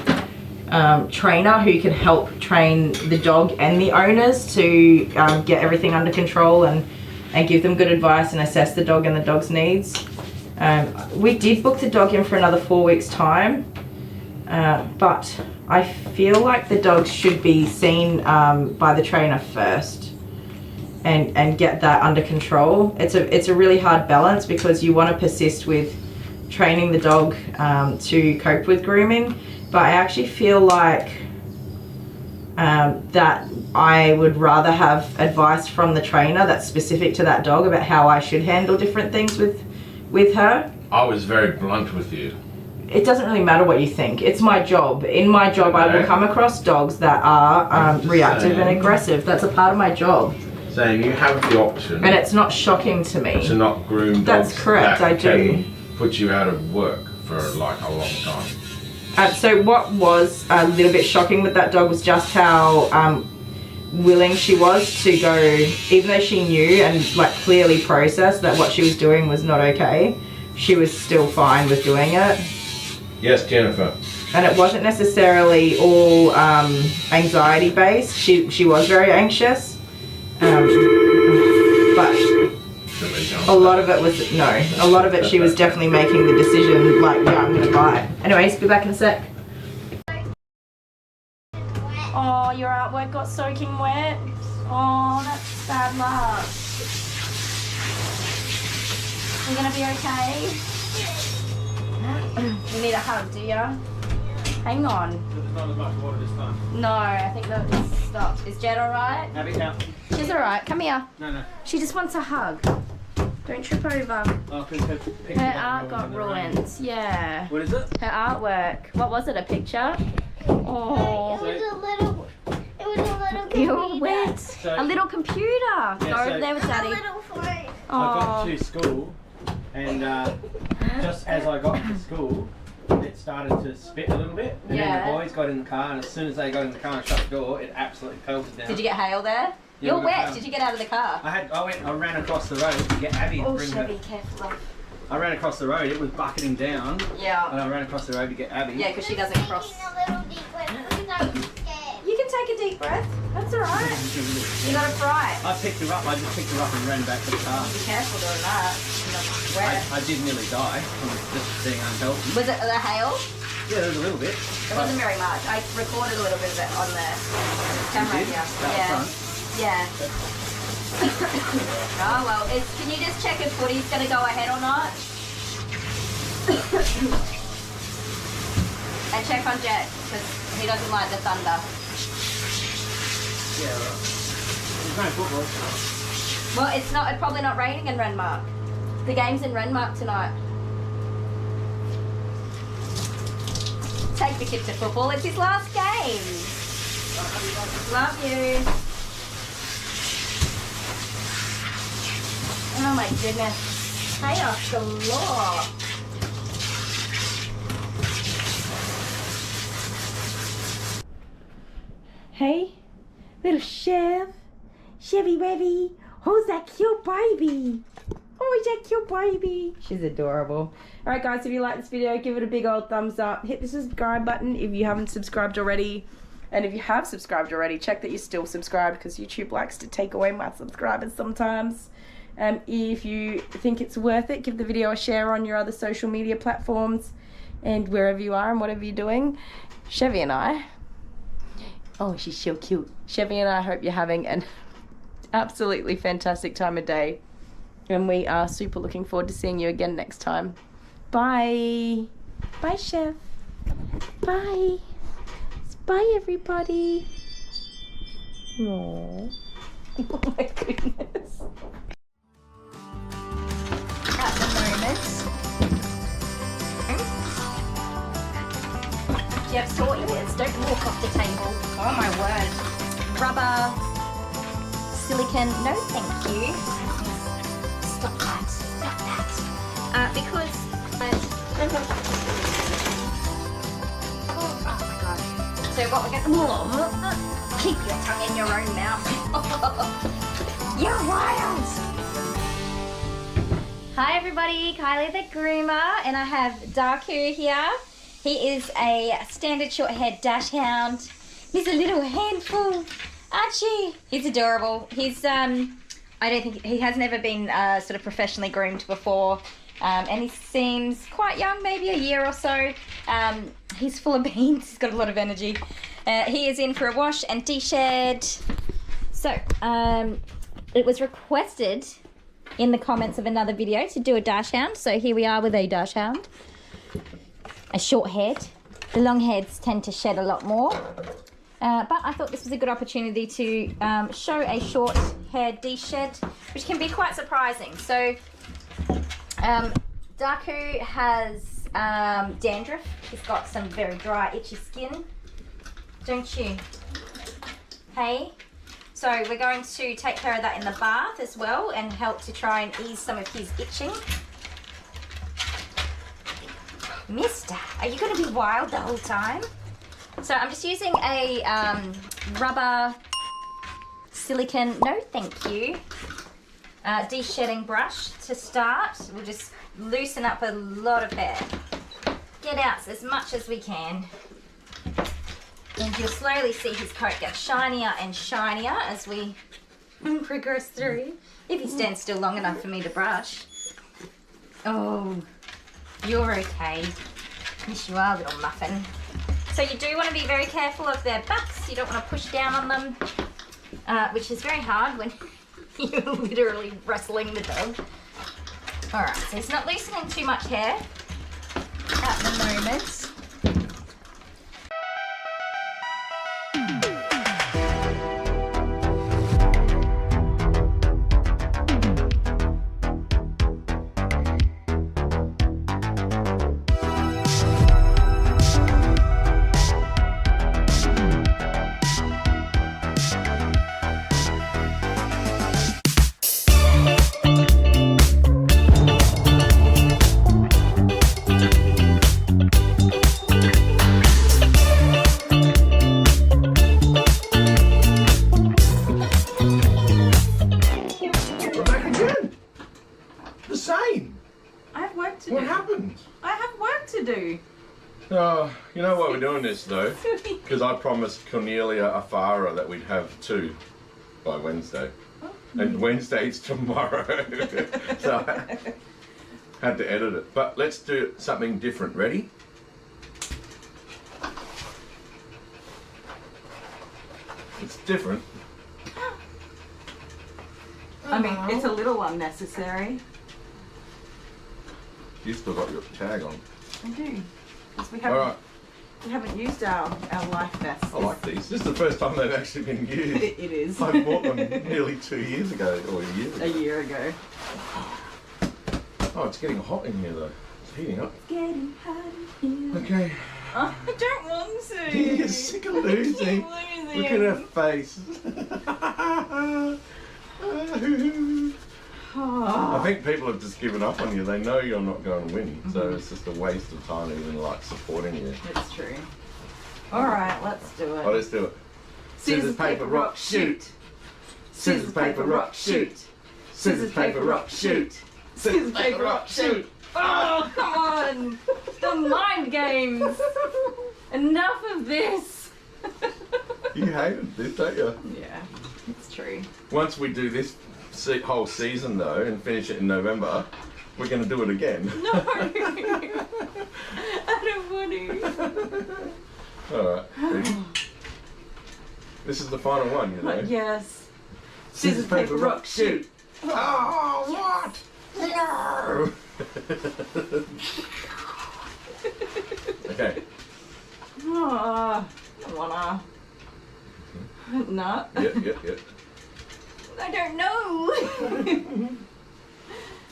trainer who can help train the dog and the owners to get everything under control and give them good advice and assess the dog and the dog's needs. We did book the dog in for another 4 weeks' time, but I feel like the dogs should be seen by the trainer first and get that under control. It's a really hard balance because you want to persist with training the dog to cope with grooming, but I actually feel like that I would rather have advice from the trainer that's specific to that dog about how I should handle different things with her. I was very blunt with you. It doesn't really matter what you think. It's my job. In my job, I will come across dogs that are reactive and aggressive. That's a part of my job. Saying you have the option. And it's not shocking to me. To not groom dogs. That's correct, that I do. can put you out of work for like a long time. So what was a little bit shocking with that dog was just how willing she was to go, even though she knew and like clearly processed that what she was doing was not okay, she was still fine with doing it. Yes, Jennifer. And it wasn't necessarily all anxiety based. She was very anxious, but a lot of it was, a lot of it she was definitely making the decision like, yeah, I'm gonna bite. Anyways, be back in a sec. Oh, your artwork got soaking wet. Oh, that's bad luck. You gonna be okay? You need a hug, do ya? Hang on. There's not as much water this time. No, I think that just stopped. Is Jet alright? Have it now. She's alright. Come here. No. She just wants a hug. Don't trip over. Oh, Her art got ruined. Yeah. What is it? Her artwork. What was it? A picture? Oh. It was a little computer. You're wet. So- A little computer. Go over there with A Daddy. little phone. I got Oh. to school, and just as I got to school, it started to spit a little bit. And then Yeah. the boys got in the car, and as soon as they got in the car and shut the door, it absolutely pelted down. Did you get hail there? Yeah, You're we got wet. hail. Did you get out of the car? I ran across the road to get Abby to Oh, bring her. Chevy, careful. I ran across the road. It was bucketing down, and Yeah. I ran across the road to get Abby. Yeah, because she doesn't cross. Taking a little deep breath because I'm scared. You can take a deep breath. That's all right. You got to fry it. I picked her up. I just picked her up and ran back to the car. Be careful doing that. You're not wet. I did nearly die from just being unhealthy. Was it the hail? Yeah, there was a little bit. It wasn't very much. I recorded a little bit of it on the camera. You did? Yeah. Out Yeah. front. Yeah. Oh well. Can you just check if Footy's going to go ahead or not? And check on Jet because he doesn't like the thunder. Yeah, right. There's no football. Well, it's probably not raining in Renmark. The game's in Renmark tonight. Take the kid to football. It's his last game. Love you. Oh my goodness. Chaos galore. Hey, little Chev. Chevy Wevy. Who's that cute baby? Oh, is that cute baby? She's adorable. Alright guys, if you like this video, give it a big old thumbs up. Hit the subscribe button if you haven't subscribed already. And if you have subscribed already, check that you're still subscribed because YouTube likes to take away my subscribers sometimes. If you think it's worth it, give the video a share on your other social media platforms and wherever you are and whatever you're doing. Chevy and I, oh, she's so cute. Chevy and I hope you're having an absolutely fantastic time of day. And we are super looking forward to seeing you again next time. Bye. Bye, Chef. Bye. Bye, everybody. Aww. Oh my goodness. At the moment. Do you have sort yours? Don't walk off the table. Oh my word. Rubber, silicone, no thank you. Stop that, stop that. Because, oh my god. So what we're gonna, keep your tongue in your own mouth. You're wild. Hi everybody, Kylie the Groomer, and I have Darku here. He is a standard short haired dash hound. He's a little handful, Archie. He's adorable. He's I don't think he has never been sort of professionally groomed before, and he seems quite young, maybe a year or so. He's full of beans. He's got a lot of energy. He is in for a wash and de-shed. So it was requested in the comments of another video to do a dash hound, so here we are with a dash hound. A short head. The long heads tend to shed a lot more, but I thought this was a good opportunity to show a short hair de-shed, which can be quite surprising. So Darku has dandruff. He's got some very dry, itchy skin, don't you? Hey? So we're going to take care of that in the bath as well and help to try and ease some of his itching. Mister, are you going to be wild the whole time? So I'm just using a rubber silicone, no thank you, de-shedding brush to start. We'll just loosen up a lot of hair. Get out as much as we can. And you'll slowly see his coat get shinier and shinier as we progress through. If he stands still long enough for me to brush. Oh, you're okay. Yes, you are, little muffin. So you do want to be very careful of their backs. You don't want to push down on them, which is very hard when you're literally wrestling the dog. All right, so he's not loosening too much hair at the moment. Oh, you know why we're doing this though? Because I promised Cornelia Afara that we'd have 2 by Wednesday. And Wednesday's tomorrow. So I had to edit it. But let's do something different. Ready? It's different. I mean, it's a little unnecessary. You still got your tag on. I do. 'Cause we Alright. haven't used our life vests. I like these. This is the first time they've actually been used. It is. I bought them nearly 2 years ago, or a year ago. A year ago. Oh, it's getting hot in here though. It's heating up. Getting hot in here. Okay. I don't want to. You're sick of losing. Look at her face. I think people have just given up on you. They know you're not going to win, so it's just a waste of time even like supporting you. It's true. Alright, let's do it. Oh, let's do it. Scissors, paper, rock, shoot. Scissors, paper, rock, shoot. Scissors, paper, rock, shoot. Scissors, paper, rock, shoot. Oh, come on! The mind games! Enough of this! You hated this, don't you? Yeah, it's true. Once we do this whole season though and finish it in November, we're going to do it again. No! I don't want to. Alright, ready? This is the final one, you know? Yes. Scissors, paper, rock, shoot. Oh, what? No! Okay. Oh, I don't wanna. No. Yep. I don't know.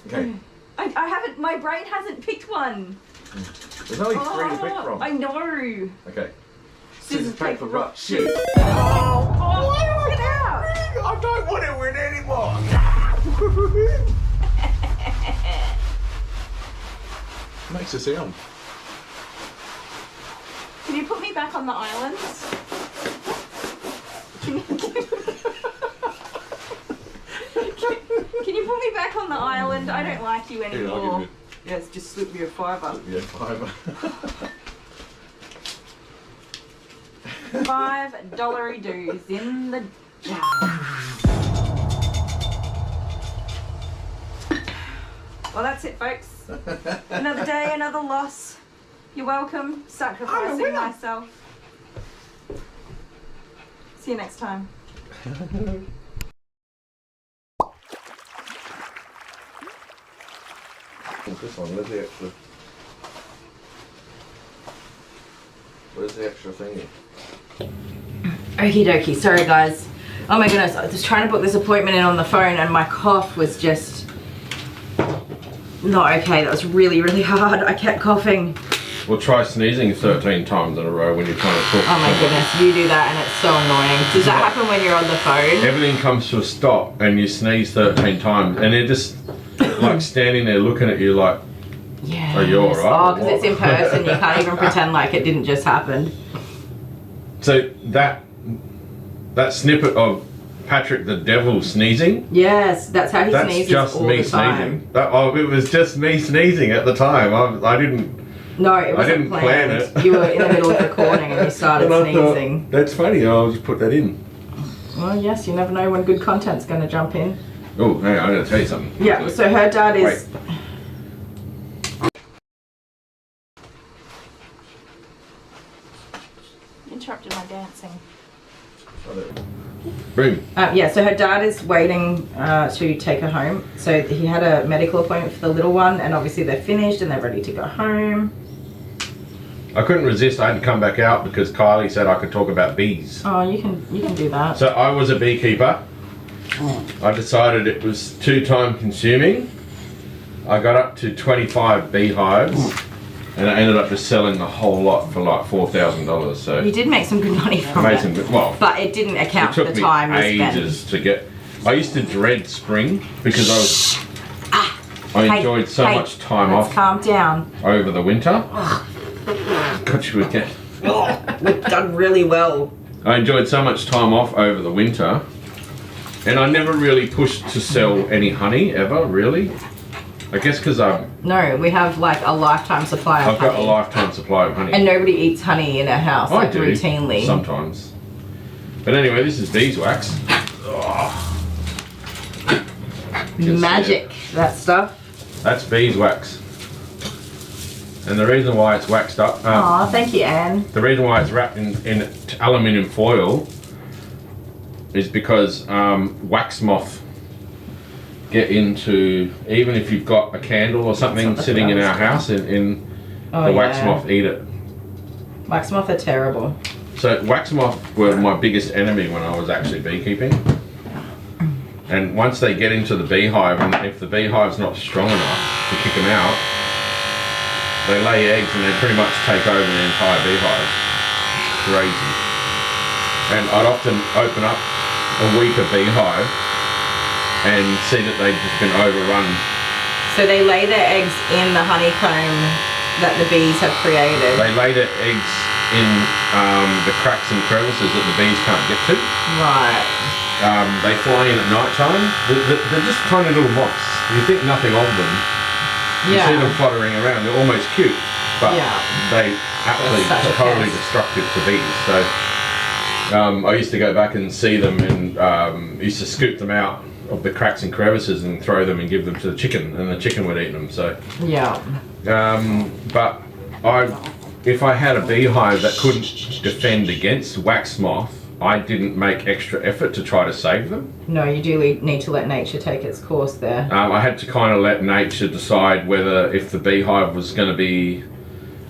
Okay. I haven't, my brain hasn't picked one. There's only 3 to pick from. I know. Okay. Scissors, paper, rock, shoot. Oh, get out. I don't want to win anymore. Makes a sound. Can you put me back on the island? Can you put me back on the island? I don't like you Here, anymore. I'll give Yes, just slip me a $5. you. Yeah, 5. $5 dues in the jar. Well, that's it, folks. Another day, another loss. You're welcome. Sacrificing myself. See you next time. This one, where's the extra? Where's the extra thingy? Okie dokie, sorry guys. Oh my goodness, I was trying to book this appointment in on the phone and my cough was just not okay. That was really, really hard. I kept coughing. Well, try sneezing 13 times in a row when you're trying to talk. Oh my goodness, you do that and it's so annoying. Does that happen when you're on the phone? Everything comes to a stop and you sneeze 13 times and they're just like standing there looking at you like, yeah. are you alright? Oh, because it's in person. You can't even pretend like it didn't just happen. So that snippet of Patrick the Devil sneezing. Yes, that's how he That's sneezes just all me the time. sneezing. It was just me sneezing at the time. I didn't. No, it wasn't didn't plan planned. it. You were in the middle of recording and you started And I thought, sneezing. that's funny. I'll just put that in. Well, yes, you never know when good content's going to jump in. Oh, hang on, I'm going to tell you something. Yeah, so her dad is... Interrupted my dancing. Boom. Yeah, so her dad is waiting to take her home. So he had a medical appointment for the little one and obviously they're finished and they're ready to go home. I couldn't resist. I had to come back out because Kylie said I could talk about bees. Oh, you can do that. So I was a beekeeper. I decided it was too time consuming. I got up to 25 beehives and I ended up just selling the whole lot for like $4,000. So You did make some good money from made it. some, well, But it didn't account for it took the me time you spent. ages to get. I used to dread spring because I enjoyed so much time let's off calm down. over the winter. Got you again. We've done really well. I enjoyed so much time off over the winter, and I never really pushed to sell any honey ever, really. I guess because I've No, we have like a lifetime supply of got a honey. lifetime supply of honey. And nobody eats honey in our house I like do routinely. sometimes. But anyway, this is beeswax. Magic, that stuff. That's beeswax. And the reason why it's waxed up, Aw, thank you, Anne. the reason why it's wrapped in aluminium foil is because wax moth get into, even if you've got a candle or something sitting in our house, the wax moth eat it. Wax moth are terrible. So wax moth were my biggest enemy when I was actually beekeeping. And once they get into the beehive, and if the beehive's not strong enough to kick them out, they lay eggs and they pretty much take over the entire beehive. Crazy. And I'd often open up a weaker beehive and see that they'd just been overrun. So they lay their eggs in the honeycomb that the bees have created. They lay their eggs in the cracks and crevices that the bees can't get to. Right. They fly in at night time. They're just tiny little moths. You think nothing of them. You see them fluttering around. They're almost cute, but they actually That's such a totally pest. destructive to bees. So I used to go back and see them, and used to scoop them out of the cracks and crevices and throw them and give them to the chicken, and the chicken would eat them. So but if I had a beehive that couldn't defend against wax moth, I didn't make extra effort to try to save them. No, you do need to let nature take its course there. I had to kind of let nature decide whether if the beehive was going to be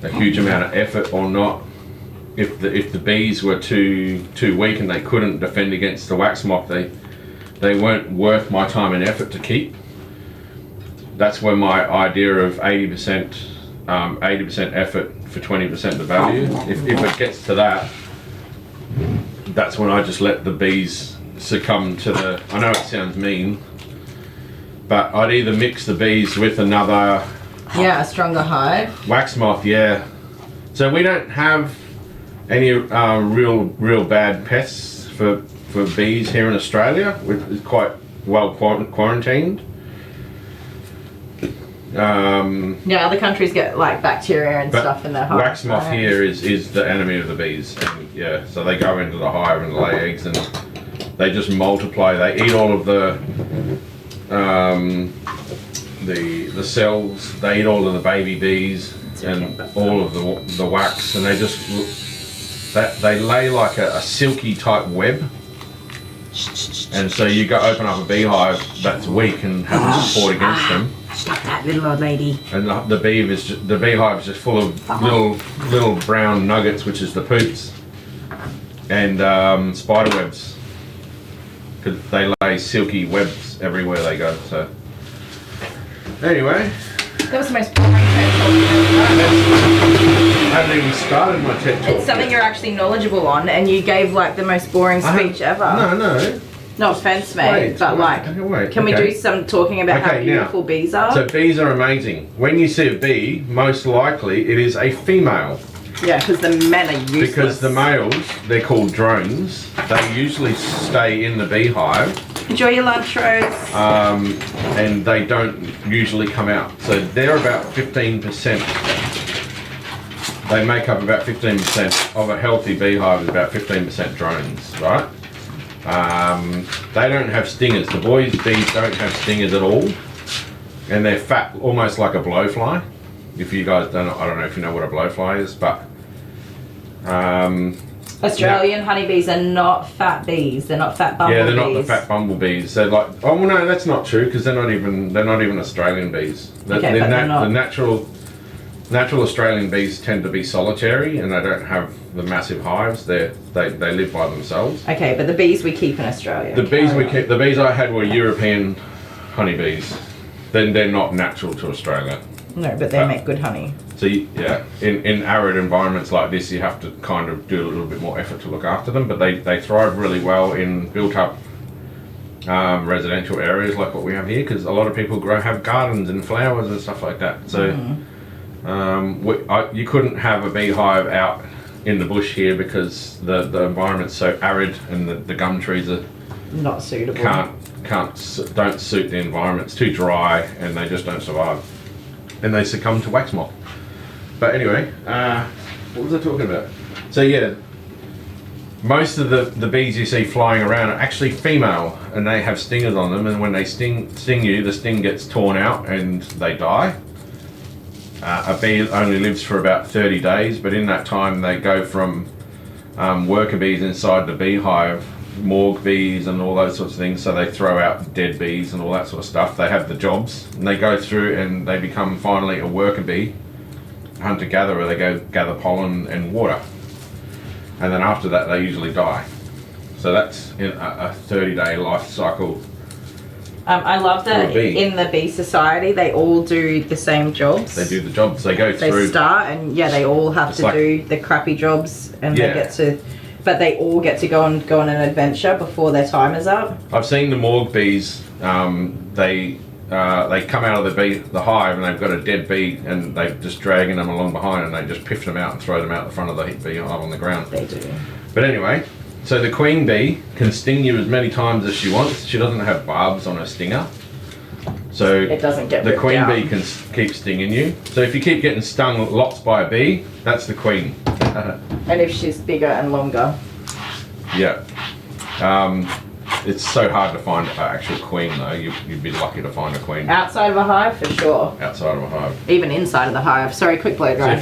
a huge amount of effort or not. If the bees were too weak and they couldn't defend against the wax moth, they weren't worth my time and effort to keep. That's when my idea of 80% effort for 20% the value. If it gets to that, that's when I just let the bees succumb to the, I know it sounds mean, but I'd either mix the bees with another A stronger hive. wax moth, So we don't have any real bad pests for bees here in Australia. It's quite well quarantined. Other countries get like bacteria and stuff in their hives. Wax moth here is the enemy of the bees. And, so they go into the hive and lay eggs, and they just multiply. They eat all of the cells. They eat all of the baby bees and all of the wax, and they lay like a silky type web. And so you go open up a beehive that's weak and has support against them. Stop that, little old lady. And the beehive is just full of little brown nuggets, which is the poops, and spider webs. Because they lay silky webs everywhere they go. So anyway, That was the most boring TED talk you've ever done. I haven't even started my TED talk. It's something you're actually knowledgeable on, and you gave like the most boring speech ever. No. No offense, mate, but can we do some talking about how beautiful bees are? So bees are amazing. When you see a bee, most likely it is a female. Yeah, because the men are useless. Because the males, they're called drones. They usually stay in the beehive. Enjoy your lunch, Rose. And they don't usually come out. So they're about 15%. They make up about 15% of a healthy beehive, is about 15% drones, right? They don't have stingers. The boys' bees don't have stingers at all. And they're fat, almost like a blowfly. If you guys don't know, I don't know if you know what a blowfly is, but Australian honeybees are not fat bees. They're not fat bumblebees. yeah, they're not the fat bumblebees. They're like, oh well, no, that's not true because they're not even Australian bees. Okay, but they're not. The natural Australian bees tend to be solitary and they don't have the massive hives. They live by themselves. Okay, but the bees we keep in Australia. The bees I had were European honeybees. Then they're not natural to Australia. No, but they make good honey. So in arid environments like this, you have to kind of do a little bit more effort to look after them. But they thrive really well in built-up residential areas like what we have here, because a lot of people have gardens and flowers and stuff like that. So you couldn't have a beehive out in the bush here because the environment's so arid and the gum trees are not suitable. Don't suit the environment. It's too dry, and they just don't survive, and they succumb to wax moth. But anyway, what was I talking about? So yeah, most of the bees you see flying around are actually female, and they have stingers on them, and when they sting you, the sting gets torn out and they die. A bee only lives for about 30 days, but in that time they go from worker bees inside the beehive, morgue bees and all those sorts of things, so they throw out dead bees and all that sort of stuff. They have the jobs, and they go through and they become finally a worker bee, hunter-gatherer. They go gather pollen and water, and then after that they usually die. So that's in a 30-day life cycle. I love that in the bee society they all do the same jobs. They do the jobs. They go through. They start and they all have to do the crappy jobs, and they get to, but they all get to go on an adventure before their time is up. I've seen the morgue bees. They come out of the hive and they've got a dead bee, and they're just dragging them along behind, and they just piff them out and throw them out the front of the beehive on the ground. They do. But anyway. So the queen bee can sting you as many times as she wants. She doesn't have barbs on her stinger, so it doesn't get the queen down. bee can keep stinging you. So if you keep getting stung lots by a bee, that's the queen. And if she's bigger and longer. Yeah. It's so hard to find an actual queen though. You'd be lucky to find a queen. Outside of a hive, for sure. Outside of a hive. Even inside of the hive. Sorry, quick blow dry. So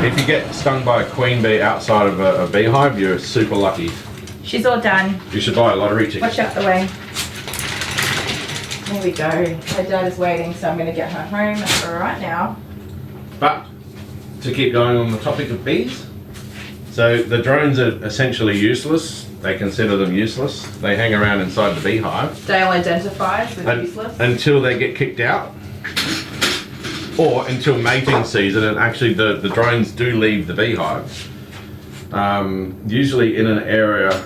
if you get stung by a queen bee outside of a beehive, you're super lucky. She's all done. You should buy a lottery ticket. Watch out the way. There we go. My dad is waiting, so I'm going to get her home right now. But to keep going on the topic of bees, so the drones are essentially useless. They consider them useless. They hang around inside the beehive. Dale identifies as useless. Until they get kicked out. Or until mating season, and actually the drones do leave the beehive. Usually in an area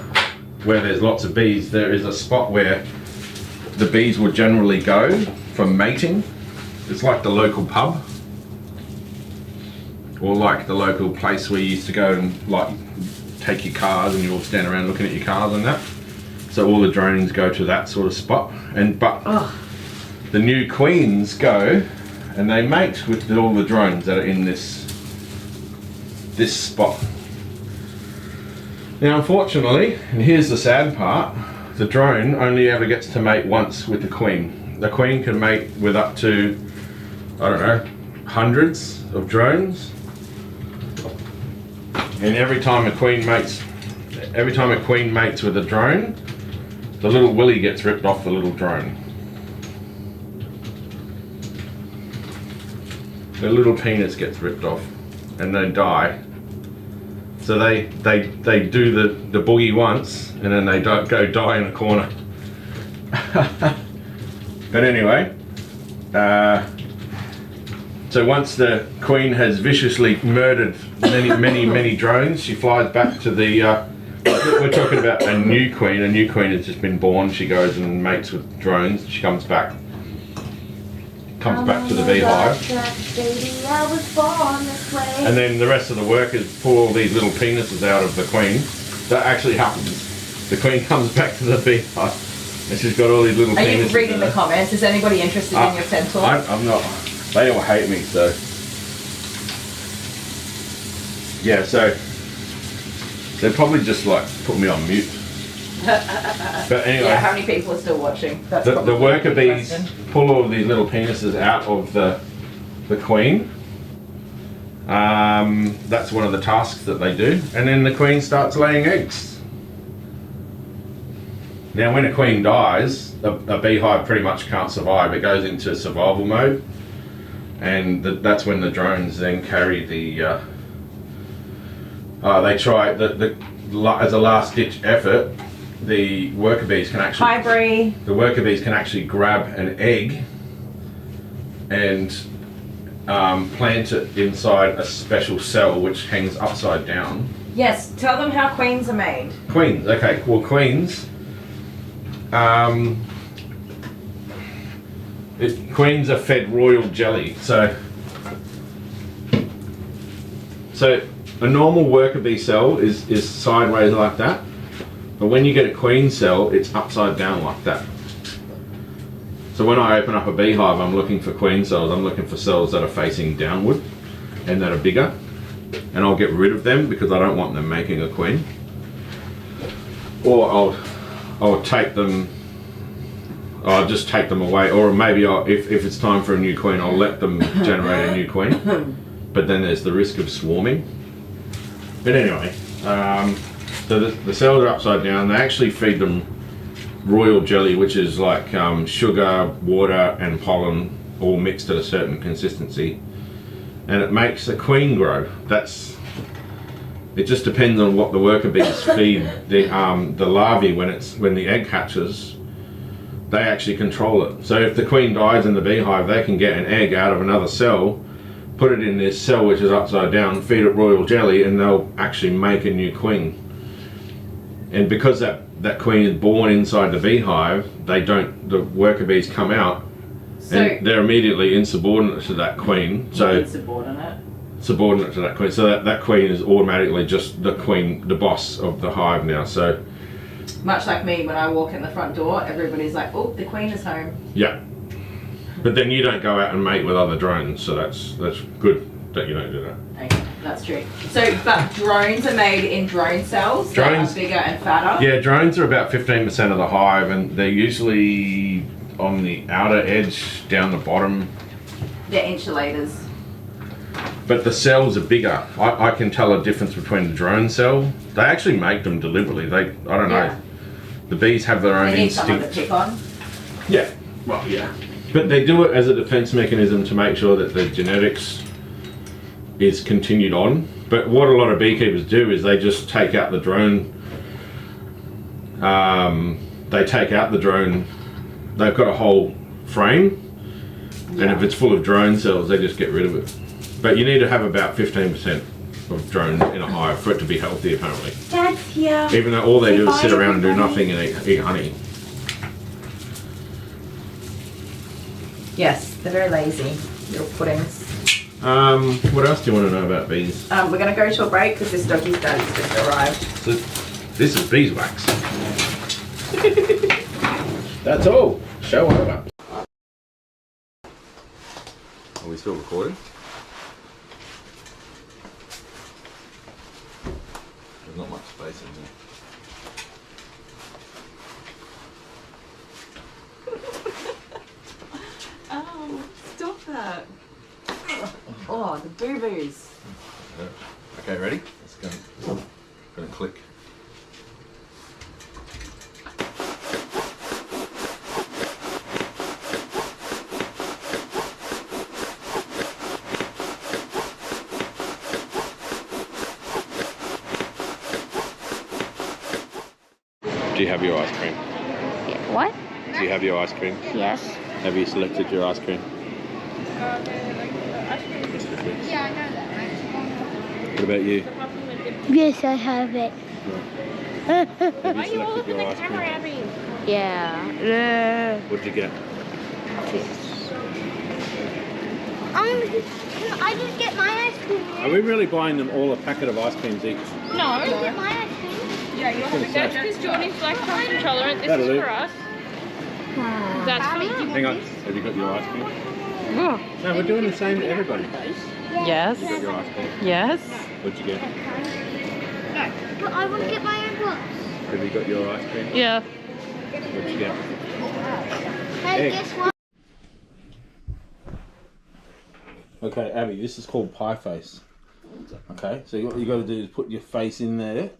where there's lots of bees, there is a spot where the bees will generally go for mating. It's like the local pub, or like the local place where you used to go and like take your cars and you all stand around looking at your cars and that. So all the drones go to that sort of spot, but the new queens go and they mate with all the drones that are in this spot. Now unfortunately, and here's the sad part, the drone only ever gets to mate once with the queen. The queen can mate with up to, I don't know, hundreds of drones. And every time a queen mates with a drone, the little willy gets ripped off the little drone. The little penis gets ripped off and they die. So they do the boogie once and then they go die in a corner. But anyway, so once the queen has viciously murdered many drones, she flies back to the, we're talking about a new queen. A new queen has just been born. She goes and mates with drones. She comes back to the beehive, and then the rest of the workers pull all these little penises out of the queen. That actually happens. The queen comes back to the beehive and she's got all these little penises. Are you reading the comments? Is anybody interested in your TED talk? I'm not. They all hate me, so yeah. So they'd probably just like put me on mute. But anyway, yeah, how many people are still watching? That's the worker bees pull all of these little penises out of the queen. That's one of the tasks that they do, and then the queen starts laying eggs. Now when a queen dies, a beehive pretty much can't survive. It goes into survival mode, and that's when the drones then carry the they try as a last ditch effort. The worker bees can actually grab an egg and plant it inside a special cell which hangs upside down. Yes, tell them how queens are made. Queens, okay. Well, queens. Queens are fed royal jelly. So a normal worker bee cell is sideways like that, but when you get a queen cell, it's upside down like that. So when I open up a beehive, I'm looking for queen cells. I'm looking for cells that are facing downward and that are bigger, and I'll get rid of them because I don't want them making a queen. Or I'll take them. I'll just take them away, or maybe if it's time for a new queen, I'll let them generate a new queen. But then there's the risk of swarming. But anyway, so the cells are upside down. They actually feed them royal jelly, which is like sugar, water, and pollen all mixed at a certain consistency, and it makes a queen grow. It just depends on what the worker bees feed the larvae when the egg hatches. They actually control it. So if the queen dies in the beehive, they can get an egg out of another cell, put it in this cell which is upside down, feed it royal jelly, and they'll actually make a new queen. And because that queen is born inside the beehive, the worker bees come out, and they're immediately insubordinate to that queen. So subordinate to that queen. So that queen is automatically just the queen, the boss of the hive now. So much like me, when I walk in the front door, everybody's like, "Oh, the queen is home." Yeah, but then you don't go out and mate with other drones, so that's good that you don't do that. Okay, that's true. So, but drones are made in drone cells that are bigger and fatter. Yeah, drones are about 15% of the hive, and they're usually on the outer edge, down the bottom. They're insulators. But the cells are bigger. I can tell a difference between the drone cell. They actually make them deliberately. I don't know. The bees have their own instinct. They need someone to pick on. Yeah, well, yeah. But they do it as a defense mechanism to make sure that the genetics is continued on. But what a lot of beekeepers do is they just take out the drone. They take out the drone. They've got a whole frame, and if it's full of drone cells, they just get rid of it. But you need to have about 15% of drones in a hive for it to be healthy, apparently. Dad's here. Even though all they do is sit around and do nothing and eat honey. Yes, they're very lazy, little puddings. What else do you want to know about bees? We're going to go to a break because this doggy's dad's just arrived. So, this is beeswax. That's all. Show over. Are we still recording? There's not much space in there. Stop that. Oh, the boo-boos. Okay, ready? Let's go. Gonna click. Do you have your ice cream? Yeah, what? Do you have your ice cream? Yes. Have you selected your ice cream? Yeah, I know that. What about you? Yes, I have it. Have you selected your ice cream? Yeah. What'd you get? Can I just get my ice cream? Are we really buying them all a packet of ice creams each? No. Get my ice cream. Yeah, you'll have to get because Jordan's lactose intolerant. This That'll is do. for us. That's for you. Hang on. Have you got your ice cream? Oh. No, we're doing the same to everybody. Yes. You got your ice cream? Yes. What'd you get? But I want to get my own box. Have you got your ice cream? Yeah. What'd you get? Hey, Egg. guess what? Okay, Abby, this is called pie face. Okay, so what you got to do is put your face in there.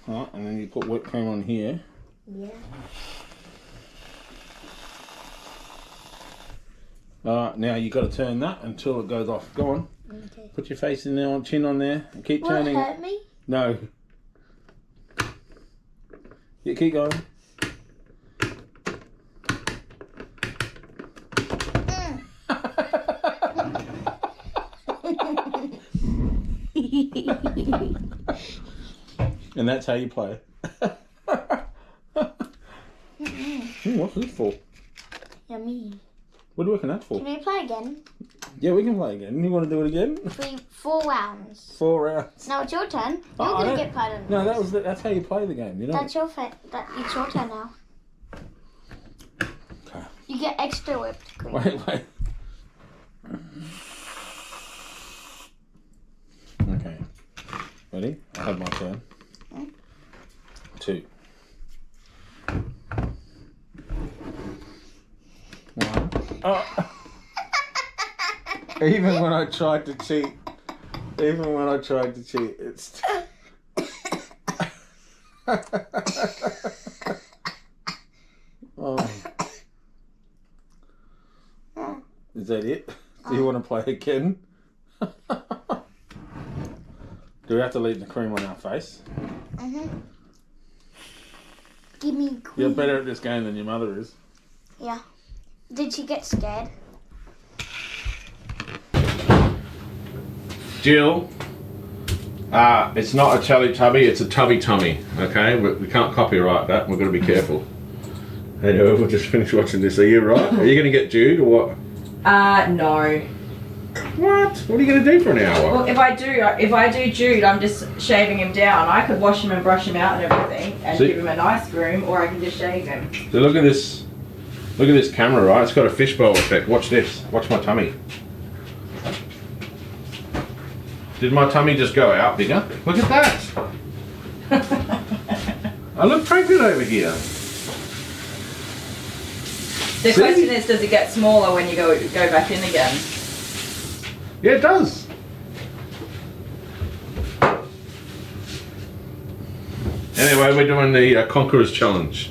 Alright, and then you put whipped cream on here. Yeah. Alright, now you got to turn that until it goes off. Go on. Okay. Put your face in there, chin on there, and keep Will it turning. hurt me? No. Yeah, keep going. And that's how you play. What's this for? Yummy. What are you working that for? Can we play again? Yeah, we can play again. You want to do it again? 4 rounds. 4 rounds. Now it's your turn. You're I gonna don't- get part of No, that's how you play the game. You know. That's your it's your turn now. Okay. You get extra whipped cream. Wait. Okay. Ready? I have my turn. 2. 1. Oh. Even when I tried to cheat, it's. Oh. Is that it? Do you want to play again? Do we have to leave the cream on our face? Give me cream. You're better at this game than your mother is. Yeah. Did she get scared? Jill, it's not a Teletubby, it's a Tubby Tummy, okay? We can't copyright that, we've got to be careful. Anyway, we'll just finish watching this. Are you right? Are you going to get Jude or what? No. What? What are you going to do for an hour? Well, if I do Jude, I'm just shaving him down. I could wash him and brush him out and everything and See? give him a nice groom, or I can just shave him. So look at this camera, right? It's got a fishbowl effect. Watch this. Watch my tummy. Did my tummy just go out bigger? Look at that. I look pregnant over here. The See? question is, does it get smaller when you go back in again? Yeah, it does. Anyway, we're doing the Conquerors Challenge.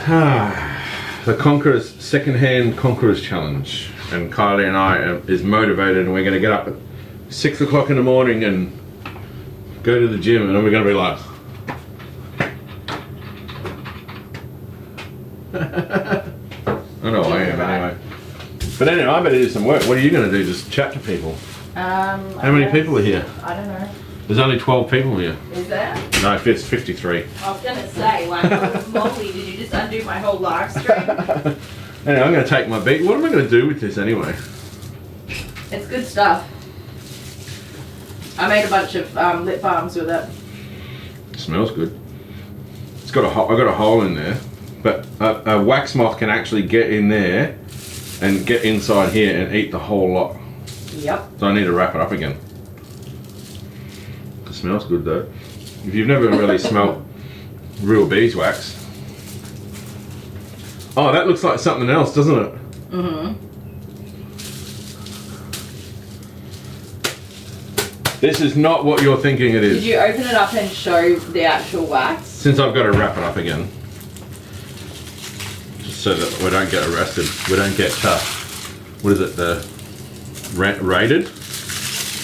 The Conquerors, second-hand Conquerors Challenge. And Kylie and I is motivated, and we're going to get up at 6 o'clock in the morning and go to the gym, and then we're going to be like... I know I am anyway. But anyway, I better do some work. What are you going to do? Just chat to people? How many people are here? I don't know. There's only 12 people here. Is there? No, it's 53. I was gonna say, like, holy moly, did you just undo my whole live stream? Anyway, I'm going to take my beat. What am I going to do with this anyway? It's good stuff. I made a bunch of lip balms with it. It smells good. It's got I got a hole in there, but a wax moth can actually get in there and get inside here and eat the whole lot. Yep. So I need to wrap it up again. It smells good though. If you've never really smelled real beeswax. Oh, that looks like something else, doesn't it? Mm-hmm. This is not what you're thinking it is. Did you open it up and show the actual wax? Since I've got to wrap it up again. Just so that we don't get arrested. We don't get, what is it, raided?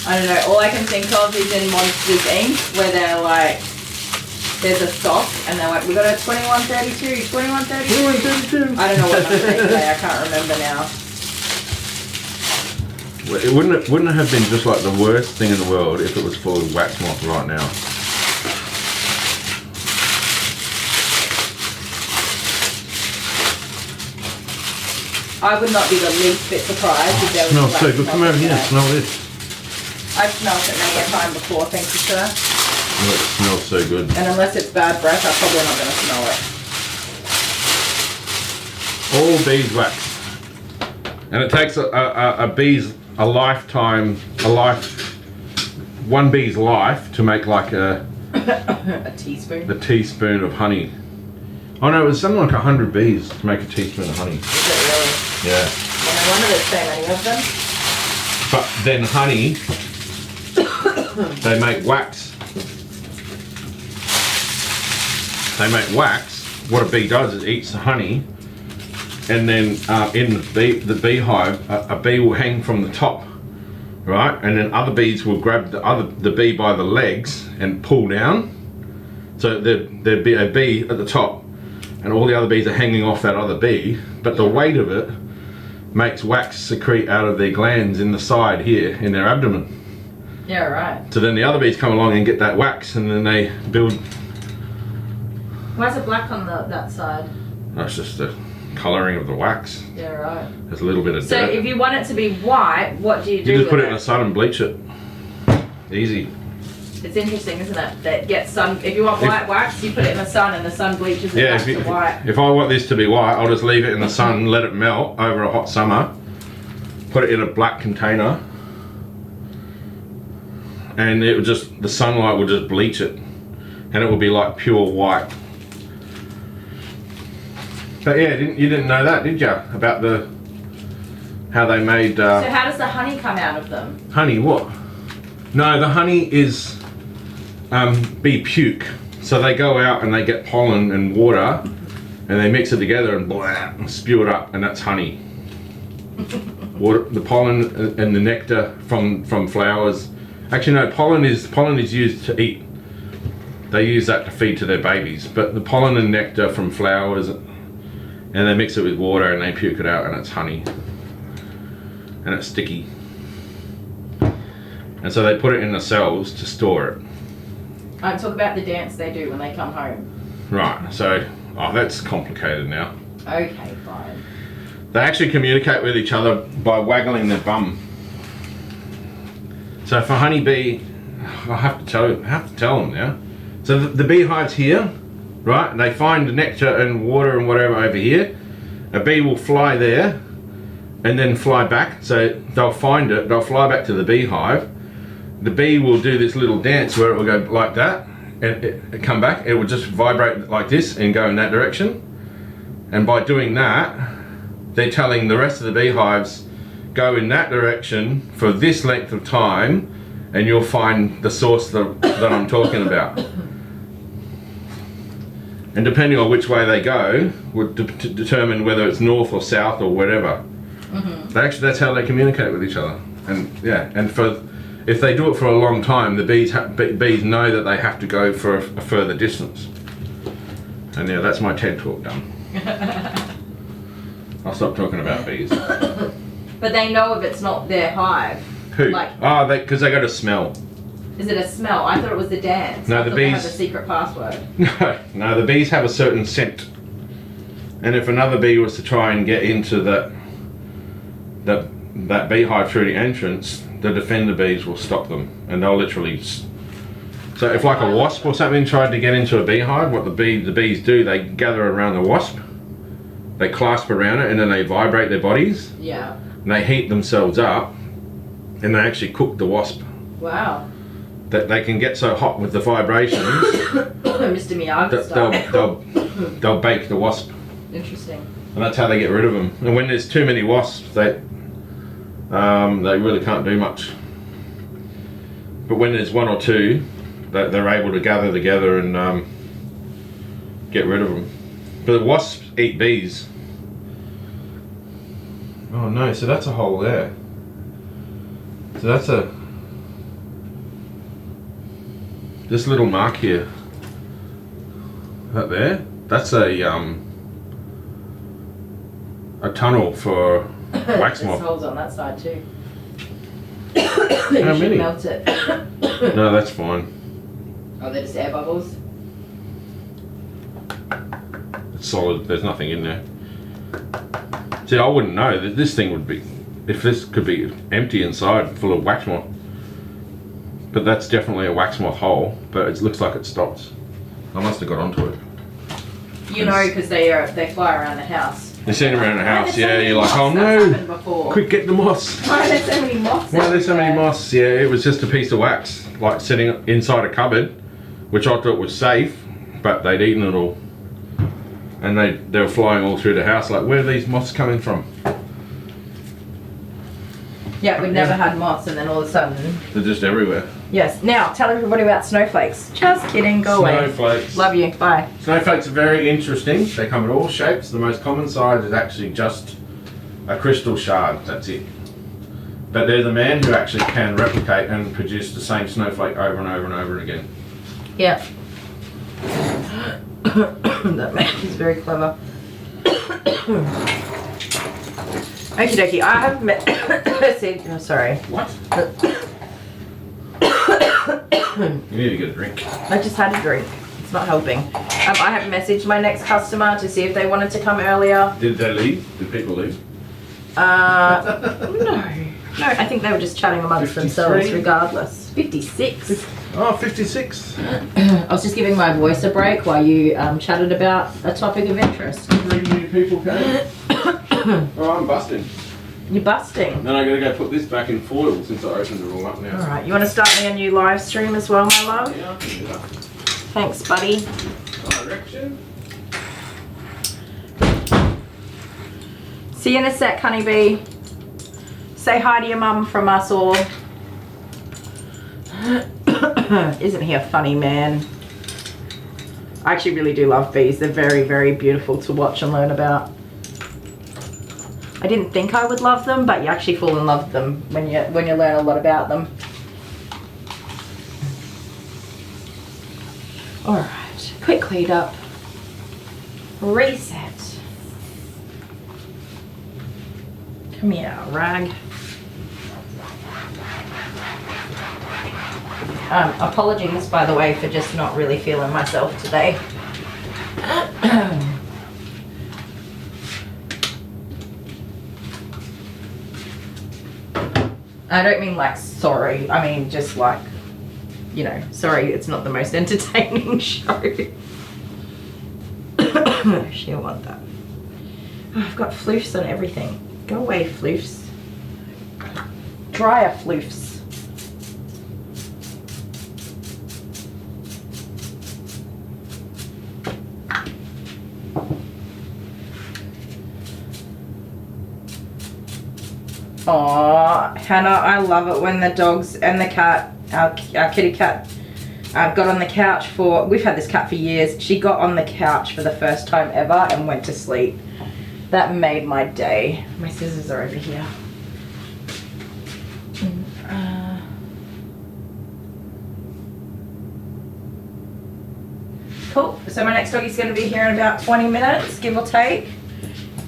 I don't know. All I can think of is in Monsters Inc. where they're like, there's a sock and they're like, we got a 2132, 2132. I don't know what number they say. I can't remember now. Well, it wouldn't have been just like the worst thing in the world if it was full of wax moth right now. I would not be the least bit surprised if there was Smells wax so good. moth Come over in here. there. Smell this. I've smelled it many a time before, thank you, sir. Oh, it smells so good. And unless it's bad breath, I'm probably not going to smell it. All beeswax. And it takes one bee's life to make like A teaspoon. a teaspoon of honey. Oh no, it was something like 100 bees to make a teaspoon of honey. Is it really? Yeah. Well, no wonder there's so many of them. But then honey, they make wax. They make wax. What a bee does is it eats the honey, and then in the beehive, a bee will hang from the top, right? And then other bees will grab the bee by the legs and pull down. So there'd be a bee at the top, and all the other bees are hanging off that other bee. But the weight of it makes wax secrete out of their glands in the side here in their abdomen. Yeah, right. So then the other bees come along and get that wax, and then they build. Why is it black on that side? That's just a colouring of the wax. Yeah, right. There's a little bit of So dirt. if you want it to be white, what do you do? You just with put it in the sun and bleach it. Easy. It's interesting, isn't it? That gets sun. If you want white wax, you put it in the sun, and the sun bleaches it Yeah, back to white. if I want this to be white, I'll just leave it in the sun, let it melt over a hot summer, put it in a black container, and it will just, the sunlight will just bleach it, and it will be like pure white. But yeah, you didn't know that, did you? About how they made So how does the honey come out of them? honey? What? No, the honey is bee puke. So they go out and they get pollen and water, and they mix it together and blah, and spew it up, and that's honey. Water, the pollen and the nectar from flowers. Actually, no, pollen is used to eat. They use that to feed to their babies. But the pollen and nectar from flowers, and they mix it with water and they puke it out, and it's honey. And it's sticky. And so they put it in the cells to store it. Talk about the dance they do when they come home. Right, so, oh, that's complicated now. Okay, fine. They actually communicate with each other by waggling their bum. So for honeybee, I have to tell them now. So the beehive's here, right? And they find nectar and water and whatever over here. A bee will fly there and then fly back. So they'll find it, they'll fly back to the beehive. The bee will do this little dance where it will go like that and it come back. It will just vibrate like this and go in that direction. And by doing that, they're telling the rest of the beehives, go in that direction for this length of time and you'll find the source that I'm talking about. And depending on which way they go would determine whether it's north or south or whatever. Actually, that's how they communicate with each other. And yeah, and if they do it for a long time, the bees know that they have to go for a further distance. And yeah, that's my TED talk done. I'll stop talking about bees. But they know if it's not their hive. Who? Like, because they got a smell. is it a smell? I thought it was the dance. No, I the thought they have bees- a secret password. No, the bees have a certain scent. And if another bee was to try and get into that beehive through the entrance, the defender bees will stop them, and they'll literally. So if like a wasp or something tried to get into a beehive, what the bees do, they gather around the wasp, they clasp around it, and then they vibrate their bodies, Yeah. and they heat themselves up, and they actually cook the wasp. Wow. That they can get so hot with the vibrations Mr. Miyagi that style. they'll bake the wasp. Interesting. And that's how they get rid of them. And when there's too many wasps, they really can't do much. But when there's one or two, they're able to gather together and get rid of them. But the wasps eat bees. Oh no, so that's a hole there. So that's this little mark here. That there, that's a tunnel for wax There's moth. holes on that side too. How You should many? melt it. No, that's fine. Oh, they're just air bubbles. It's solid. There's nothing in there. See, I wouldn't know that this thing would be, if this could be empty inside, full of wax moth. But that's definitely a wax moth hole. But it looks like it stops. I must have got onto it. You know, because they fly around the house. You've seen them around the house, Why are there so yeah. many You're like, moths? oh That's no! happened before. Quick, get the moths. Why are there so many moths? Why are there so many everywhere? moths? Yeah, it was just a piece of wax, like sitting inside a cupboard, which I thought was safe, but they'd eaten it all. And they were flying all through the house, like, where are these moths coming from? Yeah, we've never had moths, and then all of a sudden. They're just everywhere. Yes. Now, tell everybody about snowflakes. Just kidding. Go away. Snowflakes. Love you. Bye. Snowflakes are very interesting. They come in all shapes. The most common size is actually just a crystal shard. That's it. But there's a man who actually can replicate and produce the same snowflake over and over and over again. Yeah. That man is very clever. Okie dokie. I have met. Oh, sorry. What? You need to get a drink. I just had a drink. It's not helping. I have messaged my next customer to see if they wanted to come earlier. Did they leave? Did people leave? No, I think they were just chatting amongst 53? themselves regardless. 56. Oh, 56. I was just giving my voice a break while you chatted about a topic of interest. 3 new people came. Oh, I'm busting. You're busting. Then I gotta go put this back in foil since I opened it all up now. Alright, you want to start me a new live stream as well, my love? Yeah, I can do that. Thanks, buddy. Direction. See you in a sec, honeybee. Say hi to your mum from us all. Isn't he a funny man? I actually really do love bees. They're very, very beautiful to watch and learn about. I didn't think I would love them, but you actually fall in love with them when you learn a lot about them. Alright, quick clean up. Reset. Come here, rag. Apologies, by the way, for just not really feeling myself today. I don't mean like sorry, I mean just like, you know, sorry it's not the most entertaining show. She'll want that. Oh, I've got floofs on everything. Go away, floofs. Dryer floofs. Aww, Hannah, I love it when the dogs and the cat, our kitty cat, got on the couch for, we've had this cat for years, she got on the couch for the first time ever and went to sleep. That made my day. My scissors are over here. Cool, so my next doggy's going to be here in about 20 minutes, give or take.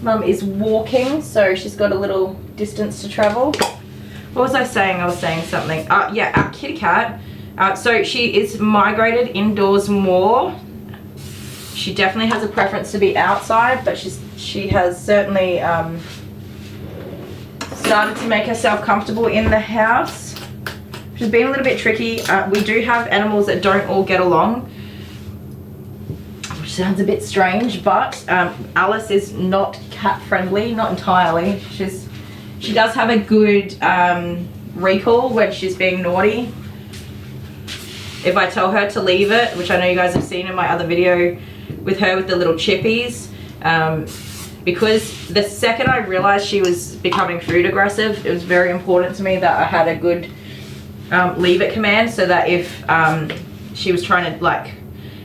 Mum is walking, so she's got a little distance to travel. What was I saying? I was saying something. Yeah, our kitty cat. So she is migrated indoors more. She definitely has a preference to be outside, but she has certainly started to make herself comfortable in the house, which has been a little bit tricky. We do have animals that don't all get along, which sounds a bit strange, but Alice is not cat friendly, not entirely. She does have a good recall when she's being naughty. If I tell her to leave it, which I know you guys have seen in my other video with her with the little chippies, because the second I realized she was becoming food aggressive, it was very important to me that I had a good leave it command, so that if she was trying to like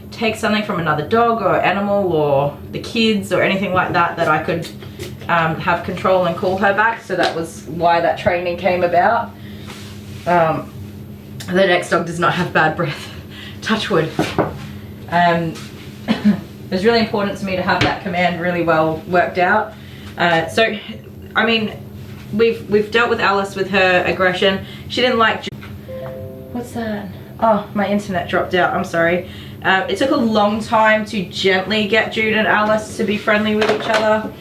take something from another dog or animal or the kids or anything like that, that I could have control and call her back. So that was why that training came about. The next dog does not have bad breath. Touch wood. It was really important to me to have that command really well worked out. So, I mean, we've dealt with Alice with her aggression. She didn't like... What's that? Oh, my internet dropped out. I'm sorry. It took a long time to gently get Jude and Alice to be friendly with each other.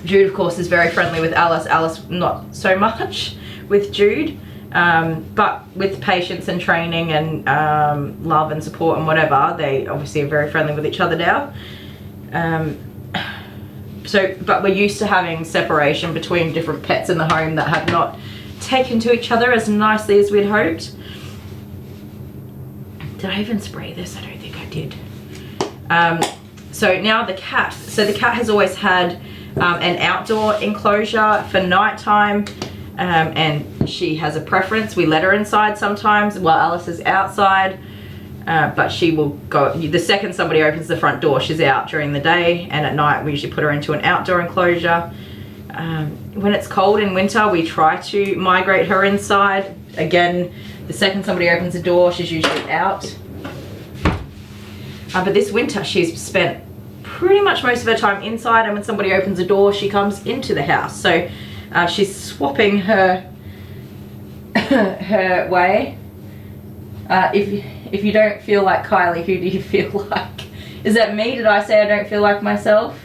Jude, of course, is very friendly with Alice. Alice, not so much with Jude. But with patience and training and love and support and whatever, they obviously are very friendly with each other now. But we're used to having separation between different pets in the home that have not taken to each other as nicely as we'd hoped. Did I even spray this? I don't think I did. So now the cat. So the cat has always had an outdoor enclosure for nighttime. And she has a preference. We let her inside sometimes while Alice is outside, but she will go, the second somebody opens the front door, she's out during the day, and at night we usually put her into an outdoor enclosure. When it's cold in winter, we try to migrate her inside. Again, the second somebody opens the door, she's usually out. But this winter she's spent pretty much most of her time inside, and when somebody opens the door, she comes into the house. So she's swapping her her way. If you don't feel like Kylie, who do you feel like? Is that me? Did I say I don't feel like myself?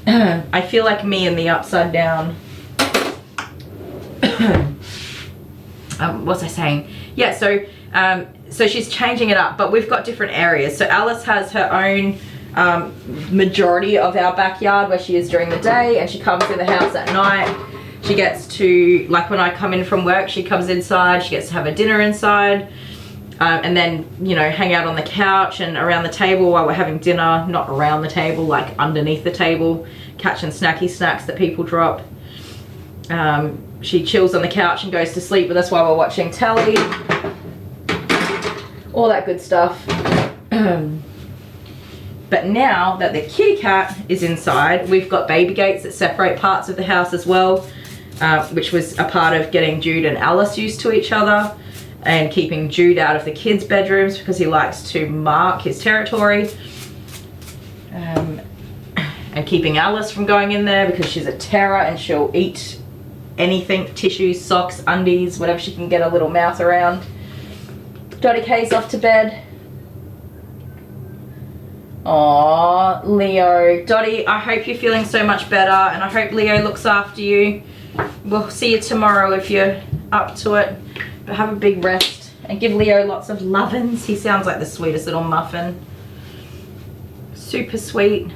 I feel like me in the upside down. What was I saying? Yeah, so she's changing it up, but we've got different areas. So Alice has her own majority of our backyard where she is during the day, and she comes in the house at night. She gets to, like when I come in from work, she comes inside, she gets to have her dinner inside, and then, you know, hang out on the couch and around the table while we're having dinner, not around the table, like underneath the table, catching snacky snacks that people drop. She chills on the couch and goes to sleep with us while we're watching telly. All that good stuff. But now that the kitty cat is inside, we've got baby gates that separate parts of the house as well, which was a part of getting Jude and Alice used to each other and keeping Jude out of the kids' bedrooms because he likes to mark his territory. And keeping Alice from going in there because she's a terror and she'll eat anything, tissues, socks, undies, whatever she can get a little mouth around. Dottie K's off to bed. Aww, Leo. Dottie, I hope you're feeling so much better, and I hope Leo looks after you. We'll see you tomorrow if you're up to it. But have a big rest and give Leo lots of lovin's. He sounds like the sweetest little muffin. Super sweet.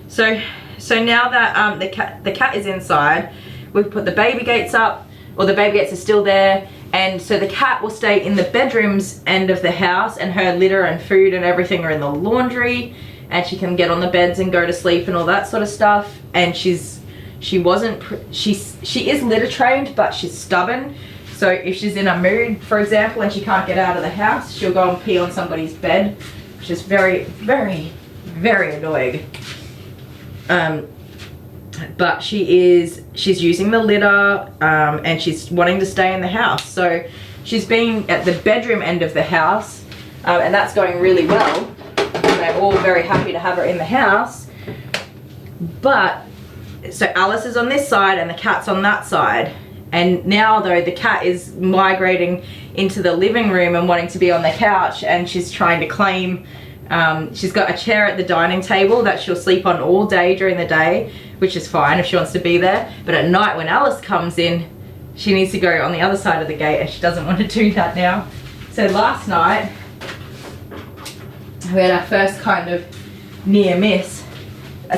So now that the cat is inside, we've put the baby gates up, or the baby gates are still there, and so the cat will stay in the bedrooms end of the house, and her litter and food and everything are in the laundry, and she can get on the beds and go to sleep and all that sort of stuff. And she is litter trained, but she's stubborn. So if she's in a mood, for example, and she can't get out of the house, she'll go and pee on somebody's bed, which is very, very, very annoying. But she's using the litter, and she's wanting to stay in the house. So she's been at the bedroom end of the house, and that's going really well. They're all very happy to have her in the house. But so Alice is on this side and the cat's on that side. And now though, the cat is migrating into the living room and wanting to be on the couch, and she's trying to claim, she's got a chair at the dining table that she'll sleep on all day during the day, which is fine if she wants to be there. But at night when Alice comes in, she needs to go on the other side of the gate, and she doesn't want to do that now. So last night, we had our first kind of near miss.